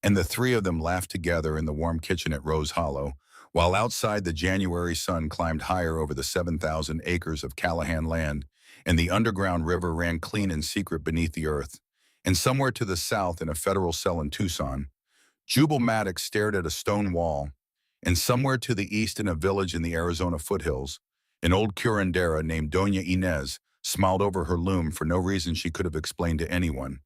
And the 3 of them laughed together in the warm kitchen at Rose Hollow, while outside the January sun climbed higher over the 7,000 acres of Callahan land, and the underground river ran clean and secret beneath the earth. And somewhere to the south in a federal cell in Tucson, Jubal Maddox stared at a stone wall, and somewhere to the east in a village in the Arizona foothills, an old curandera named Doña Inez smiled over her loom for no reason she could have explained to anyone.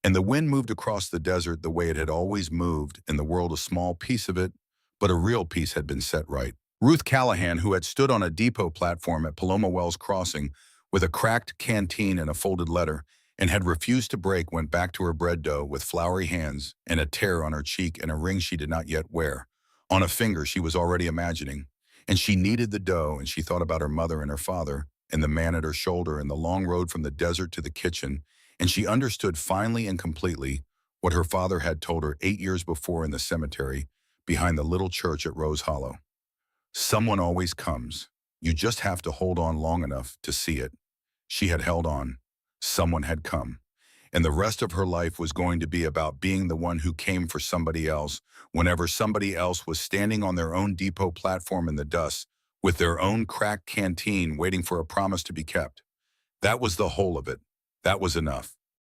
And the wind moved across the desert the way it had always moved, in the world a small piece of it, but a real piece had been set right. Ruth Callahan, who had stood on a depot platform at Paloma Wells Crossing with a cracked canteen and a folded letter, and had refused to break, went back to her bread dough with floury hands and a tear on her cheek and a ring she did not yet wear, on a finger she was already imagining. And she kneaded the dough, and she thought about her mother and her father, and the man at her shoulder, and the long road from the desert to the kitchen, and she understood finally and completely what her father had told her 8 years before in the cemetery behind the little church at Rose Hollow. Someone always comes. You just have to hold on long enough to see it. She had held on. Someone had come. And the rest of her life was going to be about being the one who came for somebody else whenever somebody else was standing on their own depot platform in the dust with their own cracked canteen waiting for a promise to be kept. That was the whole of it. That was enough.